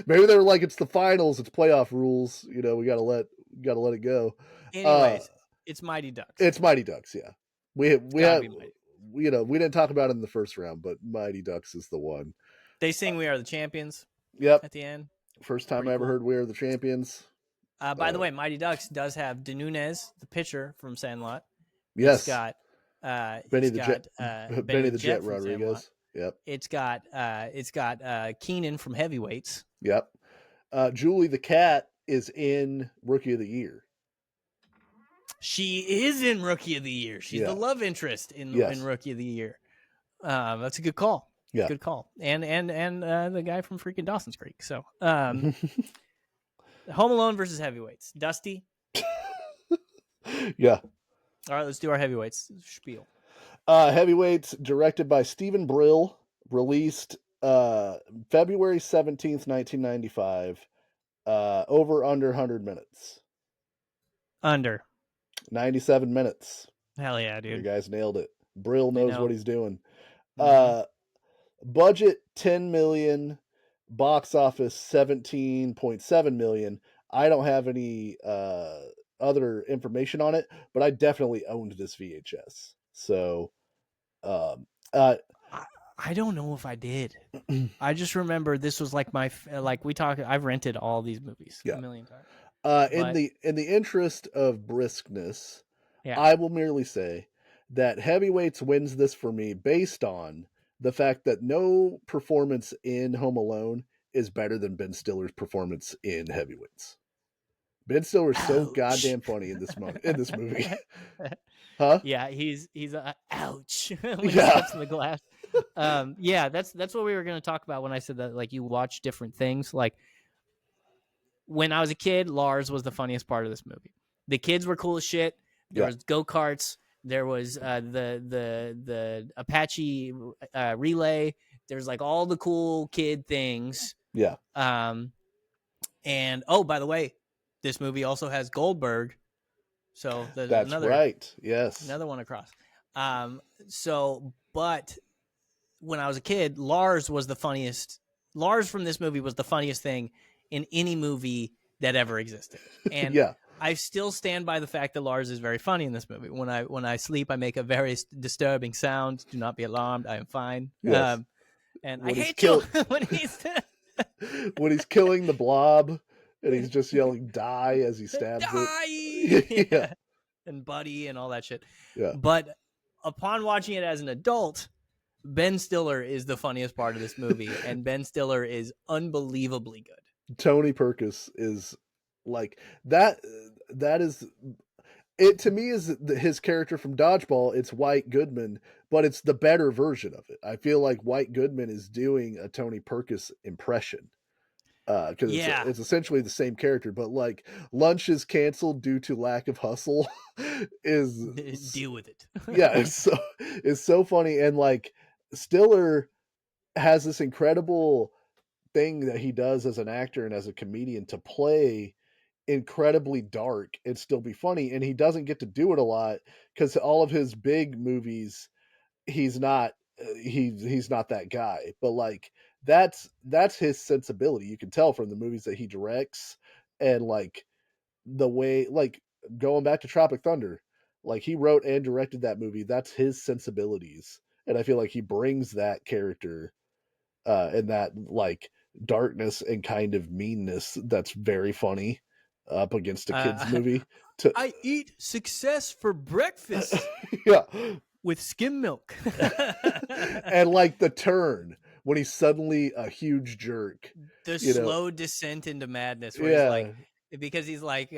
Maybe they're like, it's the finals, it's playoff rules. We gotta let it go. Anyways, it's Mighty Ducks. It's Mighty Ducks. Yeah, we have. We didn't talk about it in the first round, but Mighty Ducks is the one. They sing "We Are the Champions." Yep. At the end. First time I ever heard "We Are the Champions." By the way, Mighty Ducks does have De Nunez, the pitcher from Sandlot. Yes. It's got Benny the Jet Rodriguez. Yep. It's got Keenan from Heavyweights. Yep. Julie the cat is in Rookie of the Year. She is in Rookie of the Year. She's the love interest in Rookie of the Year. That's a good call. Yeah. Good call. And the guy from freaking Dawson's Creek. So, Home Alone versus Heavyweights. Dusty. Yeah. All right, let's do our Heavyweights spiel. Heavyweights, directed by Stephen Brill, released February 17th, 1995. Over under 100 minutes. Under. 97 minutes. Hell yeah, dude. You guys nailed it. Brill knows what he's doing. Budget 10 million, box office 17.7 million. I don't have any other information on it, but I definitely owned this VHS. So I I don't know if I did. I just remember this was like I've rented all these movies a Yeah. million times. In But the interest of briskness, yeah. I will merely say that Heavyweights wins this for me based on the fact that no performance in Home Alone is better than Ben Stiller's performance in Heavyweights. Ben Stiller is so Ouch. goddamn funny in this movie. Huh? Yeah, he's ouch when he Yeah. steps in the glass. Yeah, that's what we were gonna talk about when I said that like you watch different things. Like when I was a kid, Lars was the funniest part of this movie. The kids were cool as shit. There Yeah. was go-karts. There was the Apache relay. There's like all the cool kid things. Yeah. And oh, by the way, this movie also has Goldberg. So there's That's right. Yes. another one across. But when I was a kid, Lars was the funniest. Lars from this movie was the funniest thing in any movie that ever existed. And Yeah. I still stand by the fact that Lars is very funny in this movie. When I sleep, I make a very disturbing sound. Do not be alarmed. I am fine. Yes. And I When he's hate you kill- when he's when he's killing the blob and he's just yelling "die" as he stabs die. it. Yeah. And Buddy and all that shit. Yeah. But upon watching it as an adult, Ben Stiller is the funniest part of this movie, and Ben Stiller is unbelievably good. Tony Perkis is like that. That is it to me. Is his character from Dodgeball? It's White Goodman, but it's the better version of it. I feel like White Goodman is doing a Tony Perkis impression because Yeah. it's essentially the same character, but like lunch is canceled due to lack of hustle is Deal with it. yeah, it's so funny, and like Stiller has this incredible thing that he does as an actor and as a comedian to play incredibly dark and still be funny, and he doesn't get to do it a lot because all of his big movies he's not he's not that guy, but like that's his sensibility. You can tell from the movies that he directs, and like the way, like going back to Tropic Thunder, like he wrote and directed that movie. That's his sensibilities, and I feel like he brings that character and that like darkness and kind of meanness that's very funny up against a kids movie. To I eat success for breakfast yeah, with skim milk. and like the turn when he's suddenly a huge jerk. The You know, slow descent into madness, where he's yeah, like, because he's like,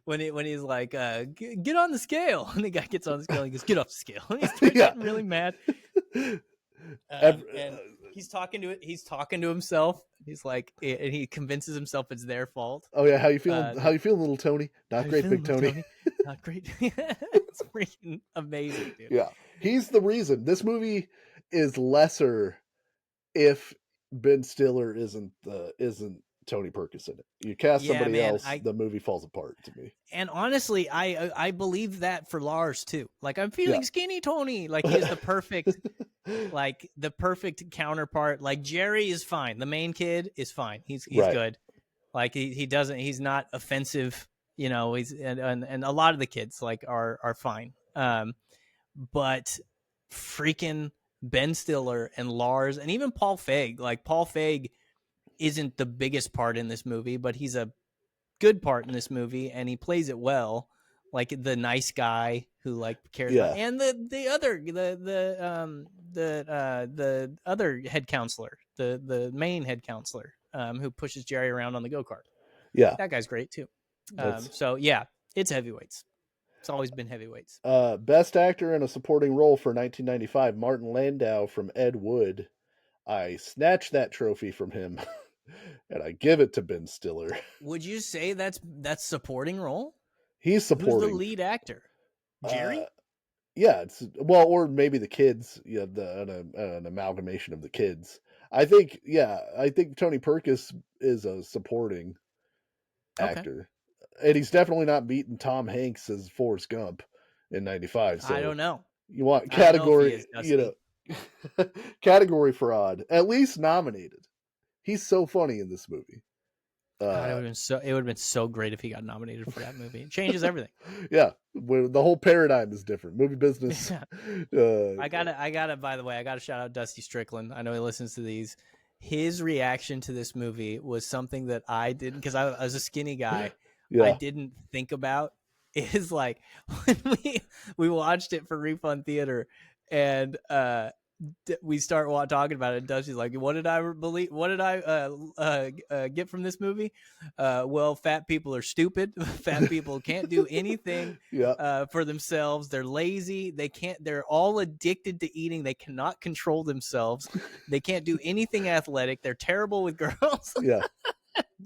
when he's like, get on the scale, and the guy gets on the scale, and he goes, get off the scale, and he starts yeah. getting really mad. Ev- And he's talking to himself. He's like, and he convinces himself it's their fault. oh yeah, how you feeling? How you feeling, little Tony? Not great, big Tony. Not great. It's freaking amazing, dude. Yeah, he's the reason this movie is lesser if Ben Stiller isn't Tony Perkis in it. You cast Yeah, somebody man, else, the movie falls apart to me. and honestly, I believe that for Lars too. Like, I'm feeling Yeah. skinny Tony. Like, he is the perfect like the perfect counterpart. Like, Jerry is fine. The main kid is fine. He's Right. good. Like, he's not offensive. You know, he's and a lot of the kids like are fine. But freaking Ben Stiller and Lars and even Paul Feig. Like, Paul Feig isn't the biggest part in this movie, but he's a good part in this movie, and he plays it well. Like the nice guy who like cares Yeah. about, and the other head counselor, the main head counselor, who pushes Jerry around on the go-kart. Yeah. That guy's great too. That's- So yeah, it's heavyweights. It's always been heavyweights. Best actor in a supporting role for 1995, Martin Landau from Ed Wood. I snatched that trophy from him and I give it to Ben Stiller. Would you say that's supporting role? He's supporting. Who's the lead actor? Jerry? Yeah, it's well, or maybe the kids. Yeah, an amalgamation of the kids. I think Tony Perkis is a supporting actor, and he's definitely not beating Tom Hanks as Forrest Gump in '95. So I don't know. You want I don't know if he category, is, category fraud. At least nominated. He's so funny in this movie. God, it would have been so great if he got nominated for that movie. It changes everything. Yeah, the whole paradigm is different. Movie business. Yeah. By the way, I gotta shout out Dusty Strickland. I know he listens to these. His reaction to this movie was something that I didn't, because I was a skinny guy. I Yeah, didn't think about. Is like when we watched it for Refund Theater, and we start talking about it, and Dusty's like, "What did I believe? What did I get from this movie? Well, fat people are stupid. Fat people can't do anything yeah, for themselves. They're lazy. They can't. They're all addicted to eating. They cannot control themselves. They can't do anything athletic. They're terrible with girls." yeah.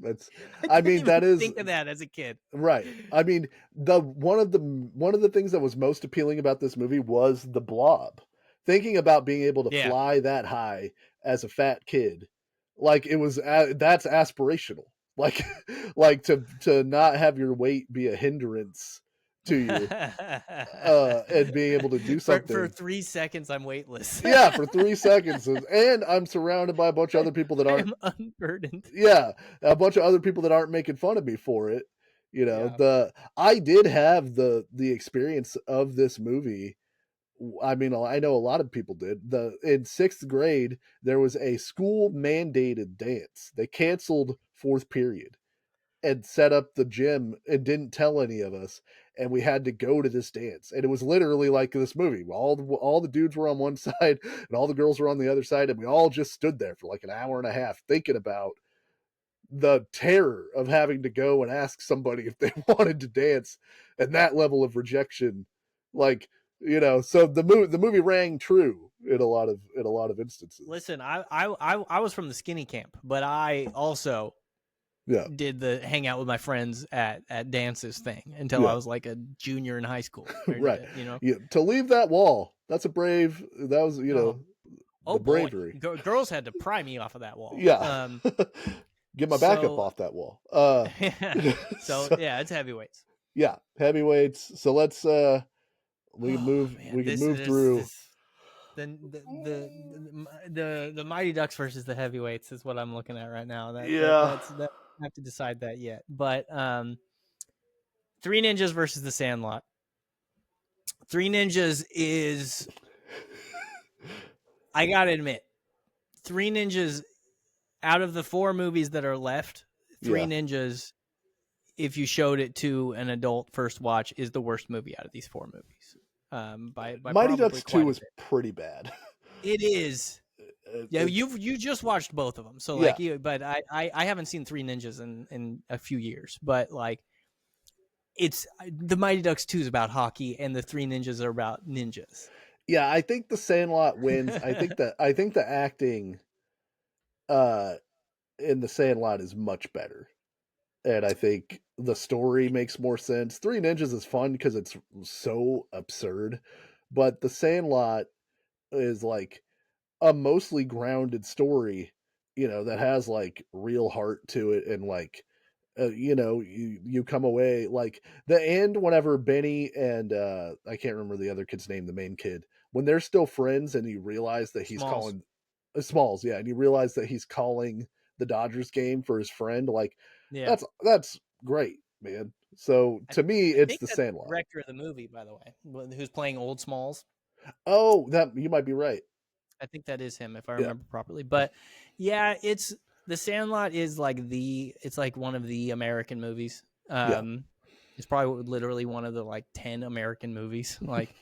That's. I I didn't mean, even that is think of that as a kid. right. I mean, the one of the things that was most appealing about this movie was the blob. Thinking about being able to Yeah. fly that high as a fat kid, like it was that's aspirational. Like like to not have your weight be a hindrance to you, and being able to do For something. 3 seconds, I'm weightless. Yeah, for 3 seconds, and I'm surrounded by a bunch of other people that I aren't. am unburdened. Yeah, a bunch of other people that aren't making fun of me for it. You know, Yeah. the I did have the experience of this movie. I mean, I know a lot of people did. In 6th grade, there was a school mandated dance. They canceled 4th period and set up the gym and didn't tell any of us, and we had to go to this dance. And it was literally like this movie. All the dudes were on one side and all the girls were on the other side, and we all just stood there for like an hour and a half thinking about the terror of having to go and ask somebody if they wanted to dance, and that level of rejection. Like, so the movie rang true in a lot of instances. Listen, I was from the skinny camp, but I also Yeah, did the hang out with my friends at dances thing until I yeah. was like a junior in high school. Right. Yeah, to leave that wall, that's a brave. That was, Oh, oh the boy, bravery. girls had to pry me off of that wall. Yeah. Get my back up So off that wall. so So yeah, it's heavyweights. yeah, heavyweights. So let's Oh man, we can move through. The Mighty Ducks versus the heavyweights is what I'm looking at right now. Yeah. That I have to decide that yet. But Three Ninjas versus the Sandlot. Three Ninjas is, I gotta admit, Three Ninjas, out of the four movies that are left, Three Yeah. Ninjas, if you showed it to an adult first watch, is the worst movie out of these four movies. By Mighty probably Ducks 2 quite a was bit. pretty bad. It is. Yeah, It's you just watched both of them, so yeah. but I haven't seen Three Ninjas in a few years, but like it's the Mighty Ducks 2 is about hockey, and the Three Ninjas are about ninjas. Yeah, I think the Sandlot wins. I think the acting uh in the Sandlot is much better. And I think the story makes more sense. Three Ninjas is fun because it's so absurd, but the Sandlot is like a mostly grounded story, that has like real heart to it, and like you come away like the end whenever Benny and I can't remember the other kid's name, the main kid, when they're still friends and you realize that he's Smalls. calling Smalls, yeah, and you realize that he's calling the Dodgers game for his friend, like Yeah. that's great, man. So to me, I it's think the that's the Sandlot. director of the movie, by the way, who's playing Old Smalls. Oh, that you might be right. I think that is him, if I Yeah, remember properly. But yeah, it's the Sandlot is like it's like one of the American movies. yeah, It's probably literally one of the like 10 American movies. Like,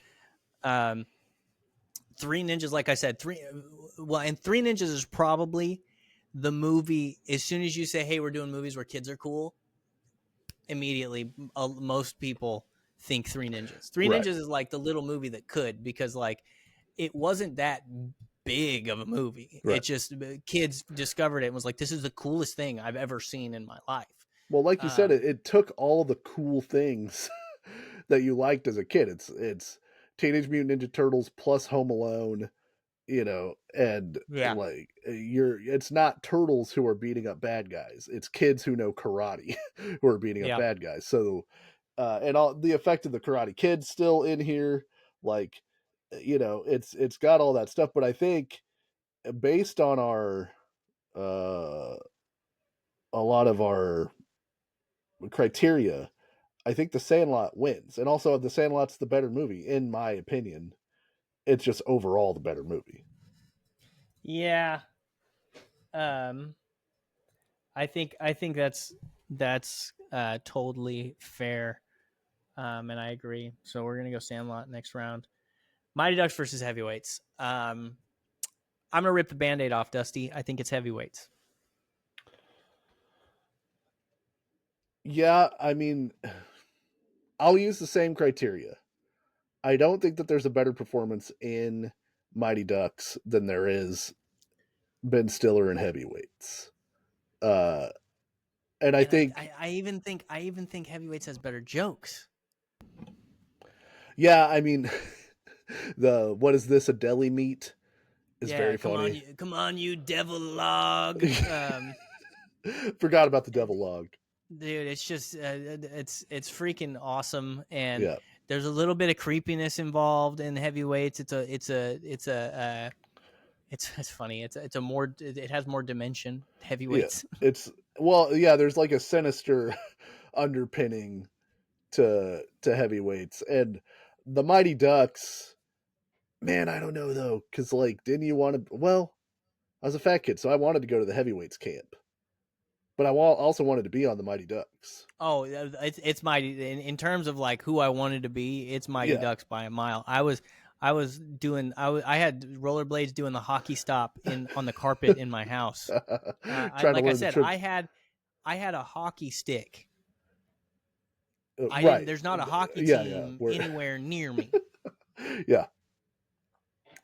um, Three Ninjas, like I said, and Three Ninjas is probably the movie. As soon as you say, "Hey, we're doing movies where kids are cool," immediately most people think Three Ninjas. Three right, Ninjas is like the little movie that could, because like it wasn't that big of a movie. It right. just kids discovered it and was like, "This is the coolest thing I've ever seen in my life." Well, like you said, Um, it took all the cool things that you liked as a kid. It's Teenage Mutant Ninja Turtles plus Home Alone, and yeah, like it's not turtles who are beating up bad guys. It's kids who know karate who are beating up yeah. bad guys. So and all the effect of the Karate Kid still in here, like it's got all that stuff. But I think based on our uh a lot of our criteria, I think The Sandlot wins. And also, The Sandlot's the better movie, in my opinion. It's just overall the better movie. Yeah. I think that's totally fair. And I agree. So we're gonna go Sandlot next round. Mighty Ducks versus Heavyweights. I'm gonna rip the Band-Aid off, Dusty. I think it's Heavyweights. Yeah, I mean, I'll use the same criteria. I don't think that there's a better performance in Mighty Ducks than there is Ben Stiller in Heavyweights. And I And think, I even think Heavyweights has better jokes. yeah, I mean, the what is this, a deli meat is Yeah, very funny. come on, you devil log. Forgot about the devil log. Dude, it's just it's freaking awesome, and Yeah, there's a little bit of creepiness involved in Heavyweights. It's funny. It's a more it has more dimension. yeah. Heavyweights. It's well, yeah. There's like a sinister underpinning to Heavyweights, and the Mighty Ducks. Man, I don't know though, because like, didn't you want to? Well, I was a fat kid, so I wanted to go to the Heavyweights camp, but I also wanted to be on the Mighty Ducks. Oh, it's Mighty in terms of like who I wanted to be. It's Mighty Yeah, Ducks by a mile. I had rollerblades doing the hockey stop on the carpet in my house. trying to Like I learn the said, trick. I had a hockey stick. I didn't. Right. There's not a hockey Yeah, yeah. team anywhere near me. Yeah.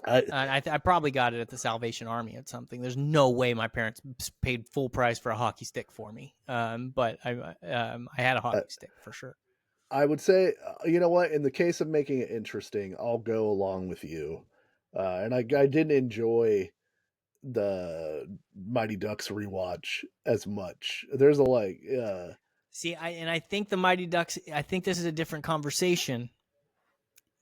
I probably got it at the Salvation Army or something. There's no way my parents paid full price for a hockey stick for me. But I had a hockey stick for sure. I would say, you know what? In the case of making it interesting, I'll go along with you. And I didn't enjoy the Mighty Ducks rewatch as much. There's a like, See, I think the Mighty Ducks. I think this is a different conversation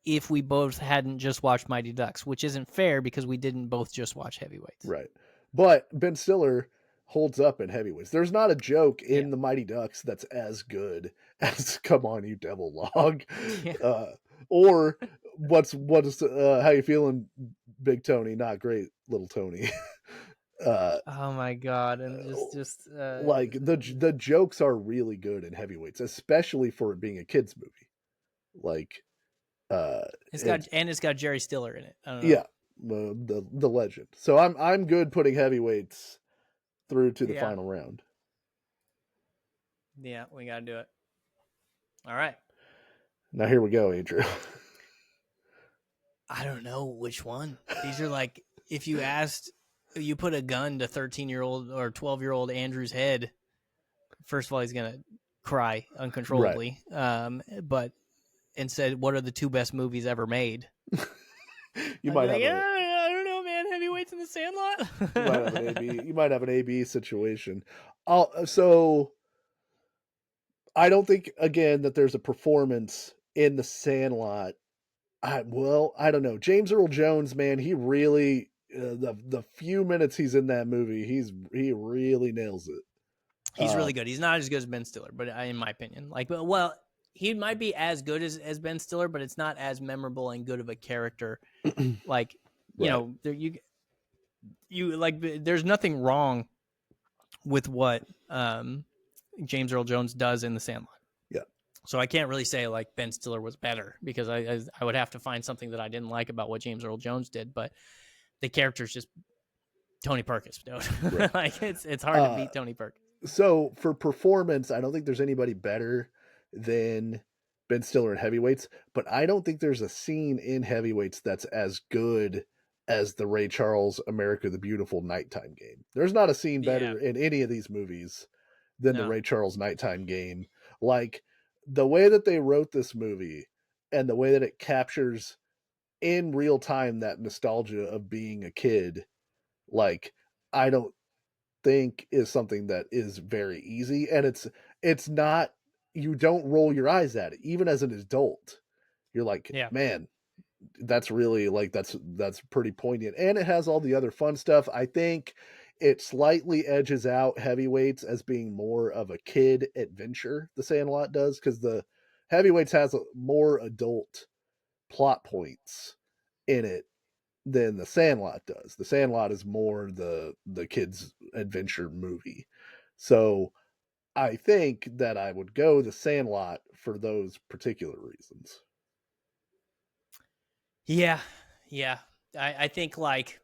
if we both hadn't just watched Mighty Ducks, which isn't fair because we didn't both just watch Heavyweights. right. But Ben Stiller holds up in Heavyweights. There's not a joke Yeah. in the Mighty Ducks that's as good as "Come on, you devil log," Yeah. or what's how you feeling, Big Tony? Not great, little Tony. Oh my god! And like the jokes are really good in Heavyweights, especially for it being a kids movie. Like, it's got Jerry Stiller in it. I don't know. Yeah, the legend. So I'm good putting Heavyweights through to the Yeah. final round. Yeah, we gotta do it. All right. Now here we go, Andrew. I don't know which one. These are like if you put a gun to 13-year-old or 12-year-old Andrew's head, first of all he's gonna cry uncontrollably. Right. But instead, what are the two best movies ever made? You might have I don't know, man. Heavyweights in the Sandlot. You might have an AB. You might have an AB situation. So I don't think again that there's a performance in the Sandlot. I don't know. James Earl Jones, man, he really the few minutes he's in that movie, he really nails it. He's really good. He's not as good as Ben Stiller, but in my opinion, well, he might be as good as Ben Stiller, but it's not as memorable and good of a character. Like, you know, you like. There's nothing wrong with what James Earl Jones does in The Sandlot. Yeah. So I can't really say like Ben Stiller was better because I would have to find something that I didn't like about what James Earl Jones did, but the character's just Tony Perkins, dude. Right. Like it's hard to beat Tony Perkins. So for performance, I don't think there's anybody better than Ben Stiller in Heavyweights, but I don't think there's a scene in Heavyweights that's as good as the Ray Charles America the Beautiful nighttime game. There's not a scene better in any of these movies than the Ray Charles nighttime game. Like the way that they wrote this movie and the way that it captures in real time that nostalgia of being a kid, like I don't think is something that is very easy, and it's not, you don't roll your eyes at it even as an adult. You're like, man, that's really like that's pretty poignant, and it has all the other fun stuff. I think it slightly edges out Heavyweights as being more of a kid adventure, The Sandlot does, because the Heavyweights has more adult plot points in it than The Sandlot does. The Sandlot is more the kids adventure movie. So I think that I would go The Sandlot for those particular reasons. Yeah, yeah. I think like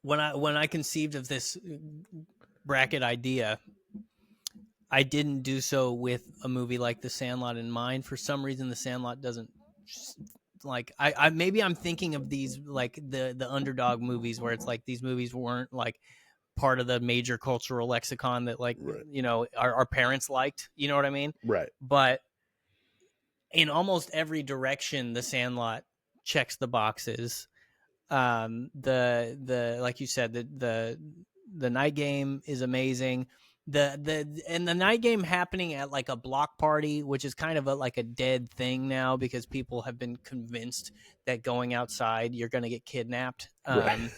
when I conceived of this bracket idea, I didn't do so with a movie like The Sandlot in mind. For some reason, The Sandlot doesn't like. I maybe I'm thinking of these like the underdog movies where it's like these movies weren't like part of the major cultural lexicon that like Right. our parents liked. You know what I mean? Right. But in almost every direction, The Sandlot checks the boxes. The like you said, the night game is amazing. The night game happening at like a block party, which is kind of like a dead thing now because people have been convinced that going outside you're going to get kidnapped. Right.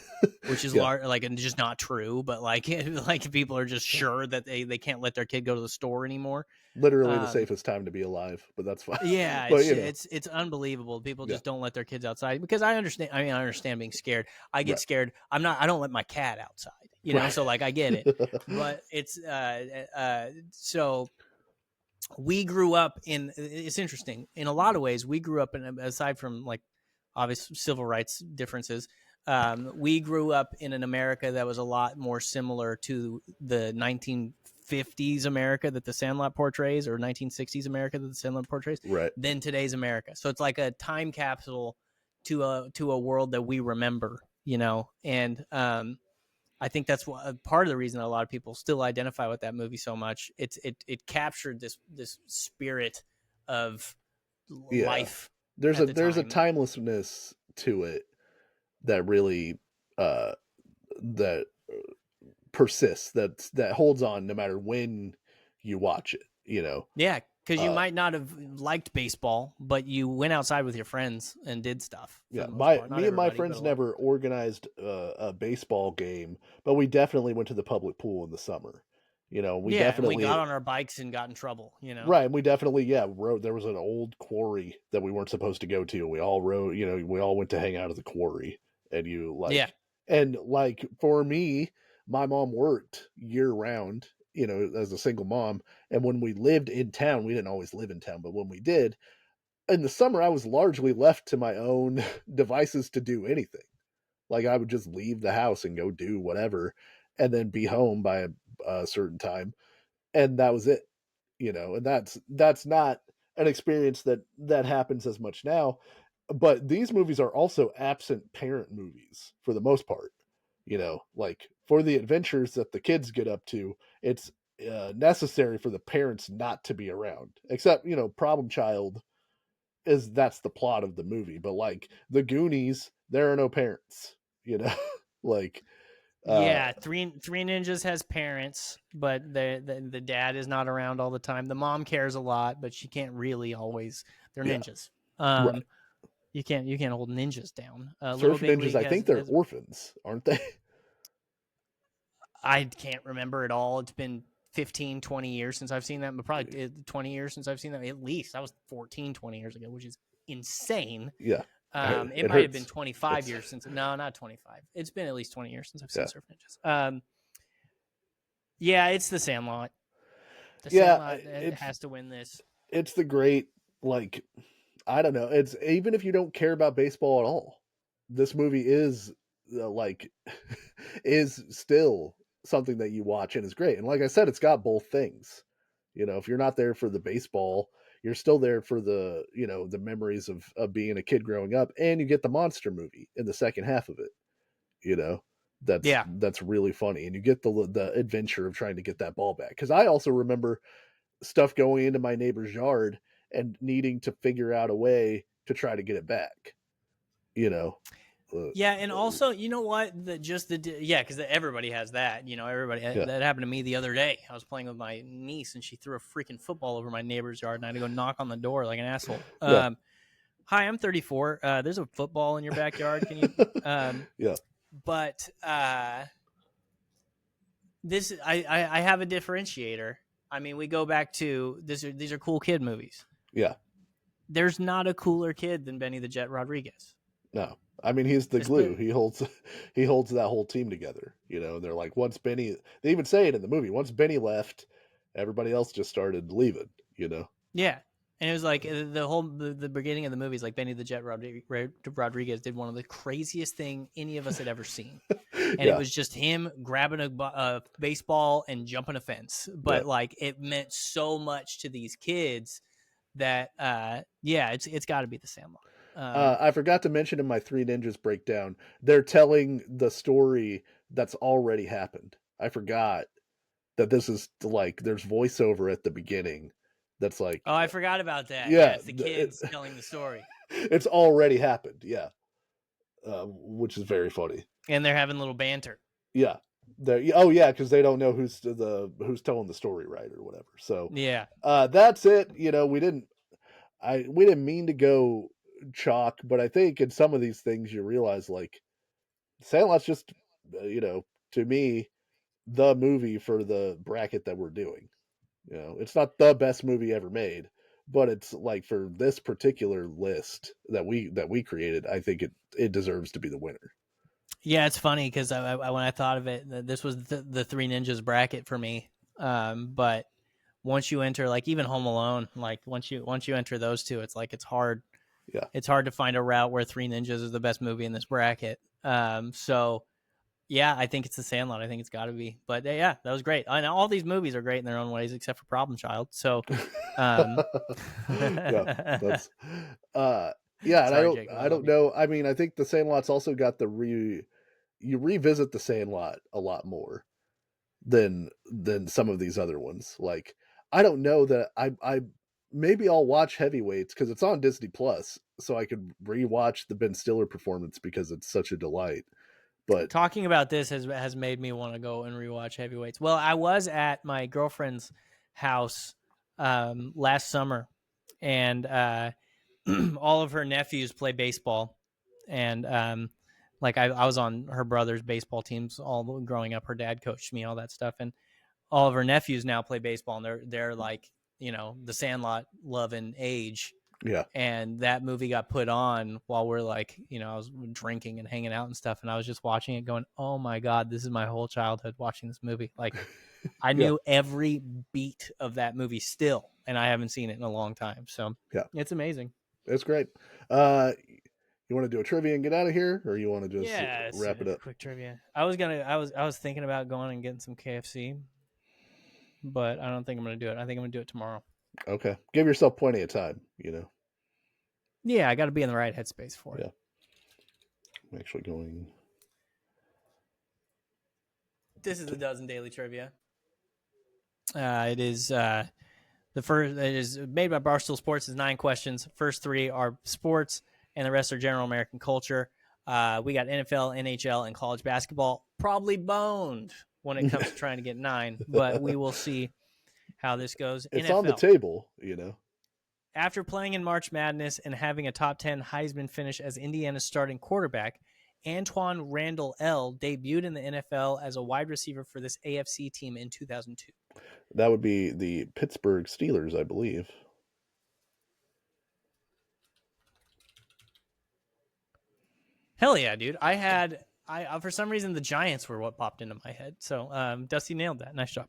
Which is Yeah. like just not true, but like like people are just sure that they can't let their kid go to the store anymore. Literally the Um, safest time to be alive, but that's fine. yeah, But it's unbelievable. People yeah. just don't let their kids outside because I understand. I mean, I understand being scared. I get Right. scared. I don't let my cat outside. Right. So like I get it, but it's so we grew up in. It's interesting in a lot of ways. We grew up in, aside from like obvious civil rights differences. We grew up in an America that was a lot more similar to the 1950s America that The Sandlot portrays, or 1960s America that The Sandlot portrays, Right. than today's America. So it's like a time capsule to a world that we remember, and I think that's part of the reason that a lot of people still identify with that movie so much. It captured this spirit of Yeah. life There's at a the there's a time. timelessness to it that really uh that persists, that holds on no matter when you watch it. Yeah, because you Uh might not have liked baseball, but you went outside with your friends and did stuff for yeah, the most my part. Not me and my everybody, but friends a lot. never organized a baseball game, but we definitely went to the public pool in the summer. We Yeah, and we got definitely on our bikes and got in trouble. right, and we definitely, yeah, rode. There was an old quarry that we weren't supposed to go to. We all rode, we all went to hang out at the quarry, and Yeah, for me, my mom worked year round, as a single mom, and when we lived in town, we didn't always live in town, but when we did, in the summer, I was largely left to my own devices to do anything. Like I would just leave the house and go do whatever, and then be home by a certain time, and that was it. And that's not an experience that happens as much now. But these movies are also absent parent movies for the most part. Like for the adventures that the kids get up to, it's necessary for the parents not to be around. Except Problem Child that's the plot of the movie. But like the Goonies, there are no parents. Like uh yeah. Three Ninjas has parents, but the dad is not around all the time. The mom cares a lot, but she can't really always. They're yeah, ninjas. right. You can't hold ninjas down. Little Surf Big Ninjas, League I has think they're has orphans, aren't they? I can't remember at all. It's been 15, 20 years since I've seen that, but probably 20 years since I've seen that. At least that was 14, 20 years ago, which is insane. Yeah. It It might have been hurts. 25 It's years since. No, not 25. It's been at least 20 years since I've seen yeah. Surf Ninjas. Yeah, it's The Sandlot. The Yeah, Sandlot has to win this. it's the great, like, I don't know. It's even if you don't care about baseball at all, this movie is like is still something that you watch and is great. And like I said, it's got both things. If you're not there for the baseball, you're still there for the memories of being a kid growing up, and you get the monster movie in the second half of it. You know, Yeah. that's really funny, and you get the adventure of trying to get that ball back. Because I also remember stuff going into my neighbor's yard and needing to figure out a way to try to get it back. You know, uh, Yeah, and also, you know what? Yeah, because everybody has that. Everybody yeah, that happened to me the other day. I was playing with my niece, and she threw a freaking football over my neighbor's yard, and I had to go knock on the door like an asshole. yeah, Hi, I'm 34. There's a football in your backyard. Can you? yeah, But I have a differentiator. I mean, we go back to these are cool kid movies. Yeah. There's not a cooler kid than Benny the Jet Rodriguez. No. I mean, he's the It's glue. He holds he holds that whole team together. You know, they're like, once Benny, they even say it in the movie, once Benny left, everybody else just started leaving, you know. Yeah. And it was like the beginning of the movie is like Benny the Jet Rodriguez did one of the craziest thing any of us had ever seen. And it Yeah. was just him grabbing a baseball and jumping a fence. But Yeah. like it meant so much to these kids that yeah, it's got to be the Sandlot. I forgot to mention in my Three Ninjas breakdown, they're telling the story that's already happened. I forgot that this is like there's voiceover at the beginning. That's like, Oh, I forgot about that. Yeah, yeah, it's the kids telling the story, it's already happened. Yeah, which is very funny. and they're having a little banter. Yeah, oh yeah, because they don't know who's telling the story, right, or whatever. So Yeah, that's it. You know, we didn't mean to go chalk, but I think in some of these things you realize like Sandlot's just you know, to me, the movie for the bracket that we're doing. You know, it's not the best movie ever made, but it's like for this particular list that we created, I think it deserves to be the winner. yeah. It's funny because when I thought of it, this was the Three Ninjas bracket for me. But once you enter like even Home Alone, like once you enter those two, it's like it's hard. Yeah. It's hard to find a route where Three Ninjas is the best movie in this bracket. So yeah, I think it's The Sandlot. I think it's got to be. But yeah, that was great. I know all these movies are great in their own ways, except for Problem Child. So, Yeah, that's yeah, and sorry, Jacob. I I love don't you. know. I mean, I think the Sandlot's also got you revisit the Sandlot a lot more than some of these other ones. Like I don't know that I maybe I'll watch Heavyweights because it's on Disney Plus, so I could rewatch the Ben Stiller performance because it's such a delight. But Talking about this has made me want to go and rewatch Heavyweights. Well, I was at my girlfriend's house last summer, and all of her nephews play baseball, and like I was on her brother's baseball teams all growing up. Her dad coached me, all that stuff, and all of her nephews now play baseball, and they're like the Sandlot loving age. yeah, And that movie got put on while we're like, I was drinking and hanging out and stuff, and I was just watching it, going, "Oh my god, this is my whole childhood watching this movie." Like, I yeah, knew every beat of that movie still, and I haven't seen it in a long time. So yeah, it's amazing. it's great. You want to do a trivia and get out of here, or you want to just Yeah, it's wrap it a up? quick trivia. I was thinking about going and getting some KFC, but I don't think I'm gonna do it. I think I'm gonna do it tomorrow. Okay, give yourself plenty of time. You know. Yeah, I got to be in the right headspace for it. Yeah, I'm actually going. This is the Dozen Daily Trivia. It is the first. It is made by Barstool Sports. It's 9 questions. First 3 are sports, and the rest are general American culture. We got NFL, NHL, and college basketball. Probably boned when it comes to trying to get 9, but we will see how this goes. It's NFL. on the table, you know. After playing in March Madness and having a top 10 Heisman finish as Indiana's starting quarterback, Antoine Randall L. debuted in the NFL as a wide receiver for this AFC team in 2002. That would be the Pittsburgh Steelers, I believe. Hell yeah, dude. I for some reason the Giants were what popped into my head. So Dusty nailed that. Nice job.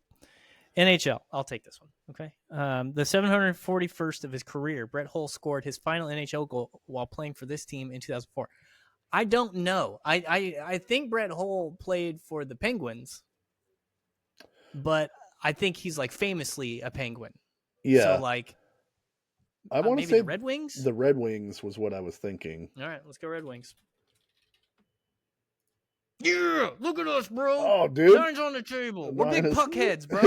NHL. I'll take this one. Okay. The 741st of his career, Brett Hull scored his final NHL goal while playing for this team in 2004. I don't know. I think Brett Hull played for the Penguins, but I think he's like famously a Penguin. Yeah. So like, I want to maybe say the Red Wings. The Red Wings was what I was thinking. All right, let's go Red Wings. Yeah, look at us, bro. Oh, dude. 9's on the table. We're big puck heads, bro.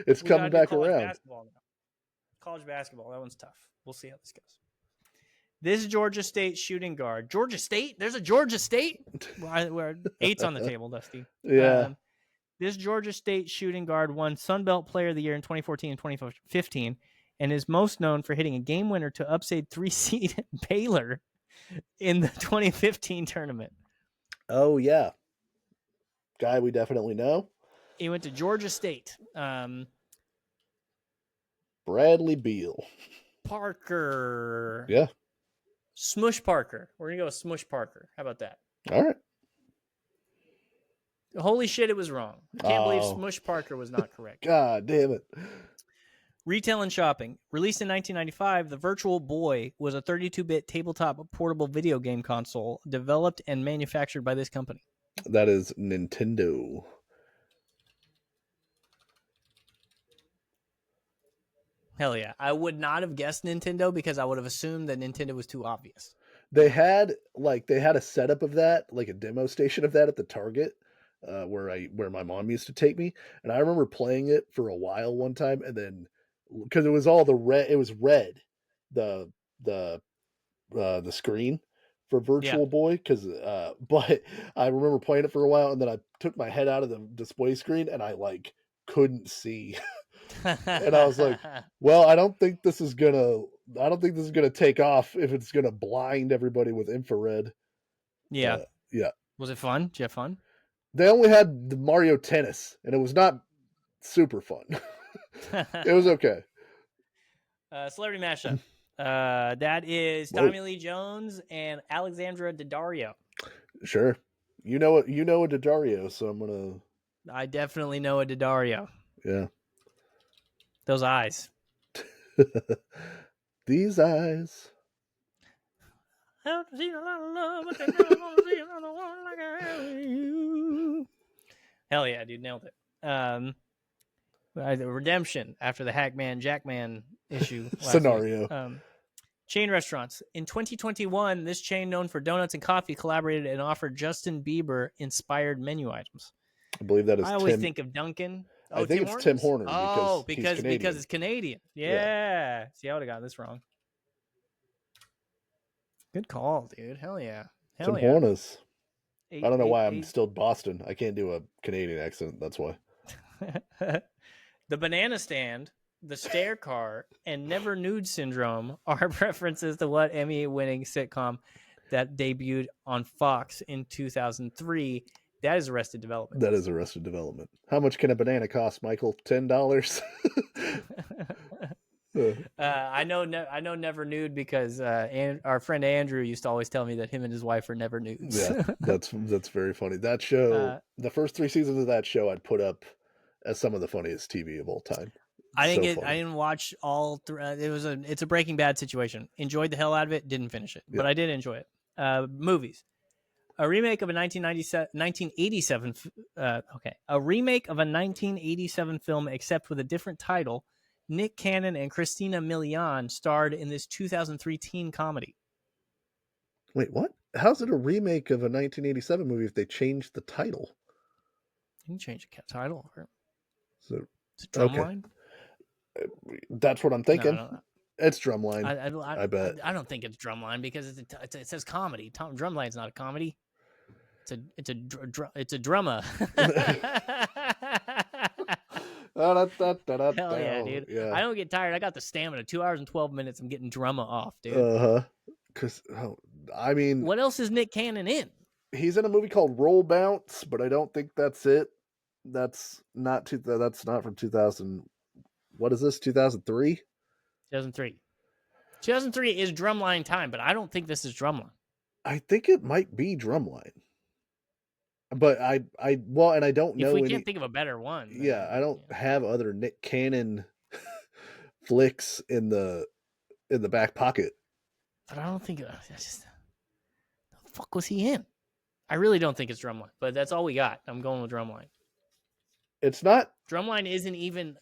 It's coming back around. Basketball now. College basketball. That one's tough. We'll see how this goes. This Georgia State shooting guard. Georgia State? There's a Georgia State? We're 8's on the table, Dusty. Yeah. This Georgia State shooting guard won Sun Belt Player of the Year in 2014 and 2015 and is most known for hitting a game winner to upset 3-seed Baylor in the 2015 tournament. Oh, yeah. Guy we definitely know. He went to Georgia State. Bradley Beal. Parker. Yeah. Smush Parker. We're going to go with Smush Parker. How about that? All right. Holy shit, it was wrong. I can't believe Smush Parker was not correct. God damn it. Retail and shopping. Released in 1995, the Virtual Boy was a 32-bit tabletop portable video game console developed and manufactured by this company. That is Nintendo. Hell yeah. I would not have guessed Nintendo because I would have assumed that Nintendo was too obvious. They had a setup of that, like a demo station of that at the Target, where my mom used to take me, and I remember playing it for a while one time, and then because it was all it was red, the screen for Virtual Boy, but I remember playing it for a while, and then I took my head out of the display screen, and I couldn't see. And I was like, well, I don't think this is gonna take off if it's gonna blind everybody with infrared. Yeah. Yeah. Was it fun? Did you have fun? They only had the Mario Tennis, and it was not super fun. It was okay. Celebrity mashup. That is Tommy Lee Jones and Alexandra Daddario. Sure. You know a Daddario, so I'm gonna. I definitely know a Daddario. Yeah. Those eyes. These eyes. I don't see a lot of love, but they never gonna see another one like I have you. Hell yeah, dude, nailed it. Redemption after the Hackman Jackman issue scenario. Chain restaurants. In 2021, this chain, known for donuts and coffee, collaborated and offered Justin Bieber inspired menu items. I believe that is. I always think of Dunkin'. I think it's Tim Hortons. Because it's Canadian. Yeah. See, I would have gotten this wrong. Good call, dude. Hell yeah. Tim Hortons. I don't know why I'm still Boston. I can't do a Canadian accent. That's why. The banana stand, the stair car, and Never Nude Syndrome are references to what Emmy-winning sitcom that debuted on Fox in 2003. That is Arrested Development. That is Arrested Development. How much can a banana cost, Michael? $10? I know Never Nude because our friend Andrew used to always tell me that him and his wife are never nudes. Yeah, that's very funny. That show, the first 3 seasons of that show, I'd put up as some of the funniest TV of all time. I didn't watch all. It's a Breaking Bad situation. Enjoyed the hell out of it. Didn't finish it, but I did enjoy it. Movies. A remake of a 1987. A remake of a 1987 film, except with a different title. Nick Cannon and Christina Milian starred in this 2003 teen comedy. Wait, what? How's it a remake of a 1987 movie if they changed the title? You can change the title. So it's Drumline. That's what I'm thinking. No. It's Drumline. I bet. I don't think it's Drumline because it says comedy. Drumline's not a comedy. It's a drummer. Hell yeah, dude. Yeah. I don't get tired. I got the stamina. 2 hours and 12 minutes. I'm getting drummer off, dude. Because I mean, what else is Nick Cannon in? He's in a movie called Roll Bounce, but I don't think that's it. That's not from 2000. What is this? 2003? 2003. 2003 is Drumline time, but I don't think this is Drumline. I think it might be Drumline. But I don't know. If we can't think of a better one. Yeah, I don't have other Nick Cannon flicks in the back pocket. But I don't think the fuck was he in? I really don't think it's Drumline, but that's all we got. I'm going with Drumline. It's not. Drumline isn't even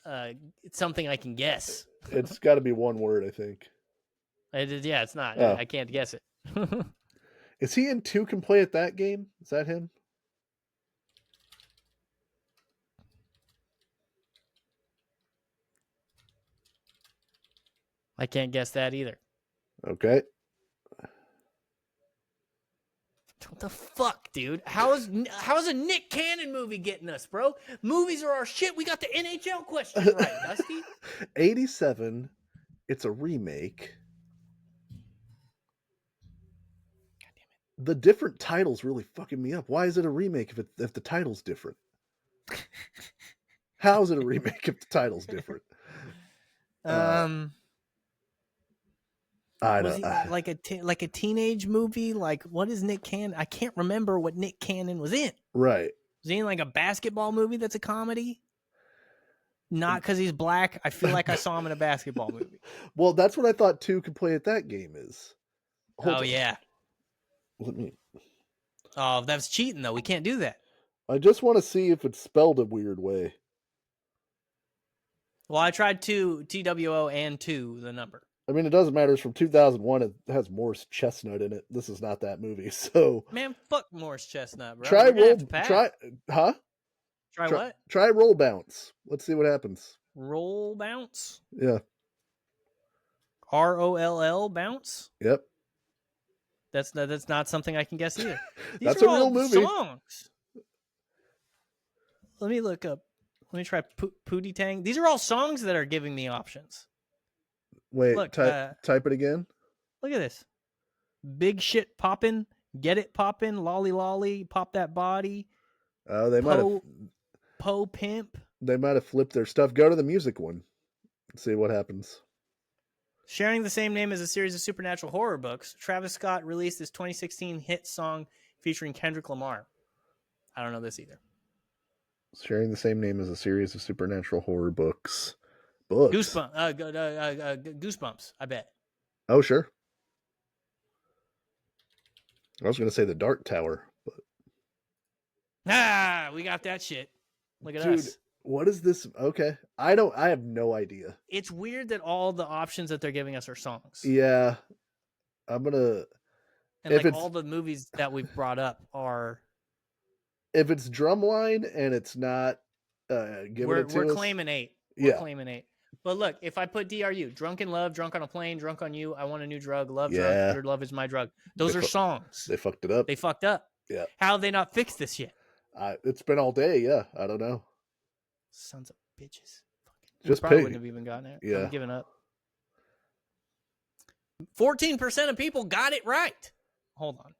something I can guess. It's got to be one word, I think. It's not. Oh. I can't guess it. Is he in Two Can Play at That Game? Is that him? I can't guess that either. Okay. What the fuck, dude? How's a Nick Cannon movie getting us, bro? Movies are our shit. We got the NHL question right, Dusty. 87. It's a remake. God damn it. The different titles really fucking me up. Why is it a remake if the title's different? How is it a remake if the title's different? I Was don't. he like a teenage movie? Like, what is Nick Cannon? I can't remember what Nick Cannon was in. Right. Was he in like a basketball movie that's a comedy? Not because he's black. I feel like I saw him in a basketball movie. Well, that's what I thought 2 could play at that game is. Hold on. Yeah. Let me. Oh, that's cheating though. We can't do that. I just want to see if it's spelled a weird way. Well, I tried 2 TWO and 2 the number. I mean, it doesn't matter. It's from 2001. It has Morris Chestnut in it. This is not that movie. So, man, fuck Morris Chestnut, bro. Try what? Try roll bounce. Let's see what happens. Roll bounce. Yeah. ROLL bounce. Yep. That's not something I can guess either. That's a real movie. Songs. Let me look up. Let me try Pootie Tang. These are all songs that are giving me options. Wait, look, type it again. Look at this. Big shit poppin', get it poppin', lolly lolly, pop that body. Oh, they might have Po pimp. They might have flipped their stuff. Go to the music one. Let's see what happens. Sharing the same name as a series of supernatural horror books, Travis Scott released his 2016 hit song featuring Kendrick Lamar. I don't know this either. Sharing the same name as a series of supernatural horror books. Goosebumps, I bet. Oh, sure. I was going to say the Dark Tower, but we got that shit. Look at us. What is this? Okay. I have no idea. It's weird that all the options that they're giving us are songs. Yeah. I'm going to... And like all the movies that we've brought up are... If it's Drumline and it's not we're claiming 8. We're claiming 8. But look, if I put DRU, Drunk in Love, Drunk on a Plane, Drunk on You, I Want a New Drug, Love Drunk, Your Love is My Drug. Those are songs. They fucked it up. They fucked up. Yeah. How have they not fixed this yet? It's been all day, yeah. I don't know. Sons of bitches. Just probably wouldn't have even gotten it. Yeah. I'm giving up. 14% of people got it right. Hold on.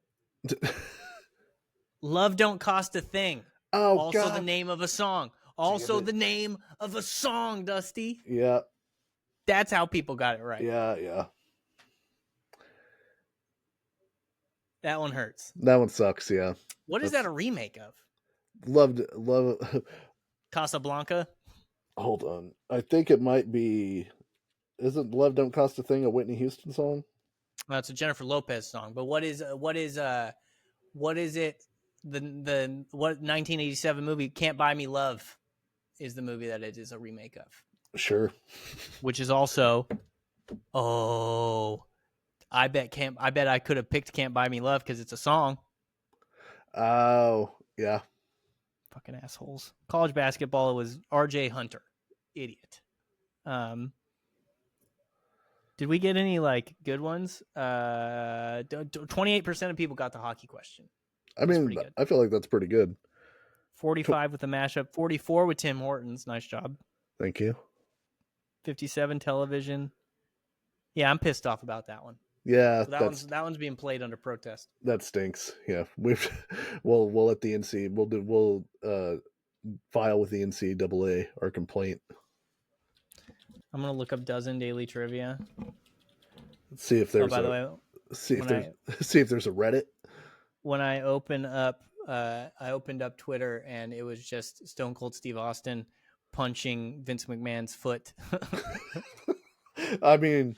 Love Don't Cost a Thing. Oh, also God. the name of a song. Also the name of a song, Dusty. Yeah. That's how people got it right. Yeah. That one hurts. That one sucks, yeah. What is that a remake of? Love Casablanca? Hold on. I think it might be... Isn't Love Don't Cost a Thing a Whitney Houston song? Well, it's a Jennifer Lopez song. But what is it? The 1987 movie Can't Buy Me Love is the movie that it is a remake of. Sure. Which is also, I bet I could have picked Can't Buy Me Love because it's a song. Oh, yeah. Fucking assholes. College basketball was R.J. Hunter. Idiot. Did we get any like good ones? 28% of people got the hockey question. I mean, I feel like that's pretty good. 45 with the mashup. 44 with Tim Hortons. Nice job. Thank you. 57 television. Yeah, I'm pissed off about that one. Yeah, so that one's being played under protest. That stinks. Yeah, we'll let the NC we'll file with the NCAA our complaint. I'm gonna look up dozen daily trivia. Let's see if there's see if there's a Reddit. When I opened up Twitter and it was just Stone Cold Steve Austin punching Vince McMahon's foot. I mean,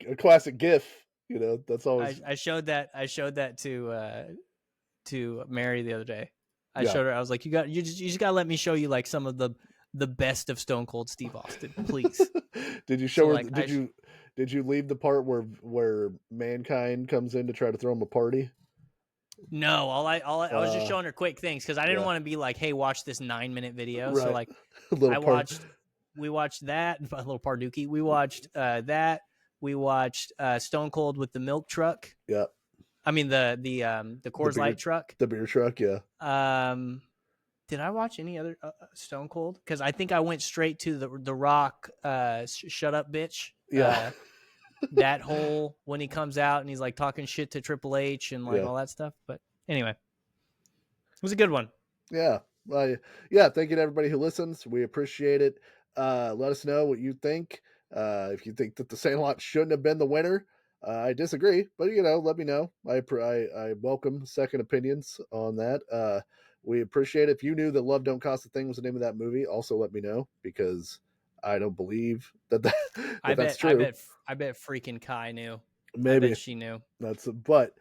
a classic GIF. You know, that's always. I showed that to Mary the other day. I showed her. I was like, you just gotta let me show you like some of the best of Stone Cold Steve Austin, please. Did you show her? Like, did you leave the part where Mankind comes in to try to throw him a party? No, I was just showing her quick things because I didn't want to be like, hey, watch this 9-minute video. Right. So like, we watched that a little Pardookie. We watched that. We watched Stone Cold with the milk truck. Yeah. I mean the Coors Light truck. The beer truck, yeah. Did I watch any other Stone Cold? Because I think I went straight to the Rock. Shut up, bitch. Yeah. That whole when he comes out and he's like talking shit to Triple H and like all that stuff. But anyway, it was a good one. Yeah. Yeah, thank you to everybody who listens. We appreciate it. Let us know what you think. If you think that the Sandlot shouldn't have been the winner, I disagree, but let me know. I welcome second opinions on that. We appreciate it. If you knew that Love Don't Cost a Thing was the name of that movie, also let me know, because I don't believe that's true. I bet freaking Kai knew. I Maybe bet she knew. but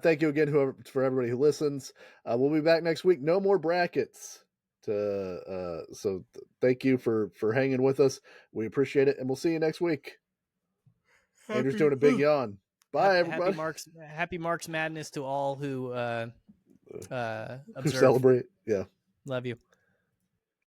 thank you again, for everybody who listens. We'll be back next week. No more brackets. Thank you for hanging with us. We appreciate it, and we'll see you next week. Andrew's doing a big yawn. Bye, everybody. Happy Mark's Madness to all who Who observe. celebrate? Yeah. Love you.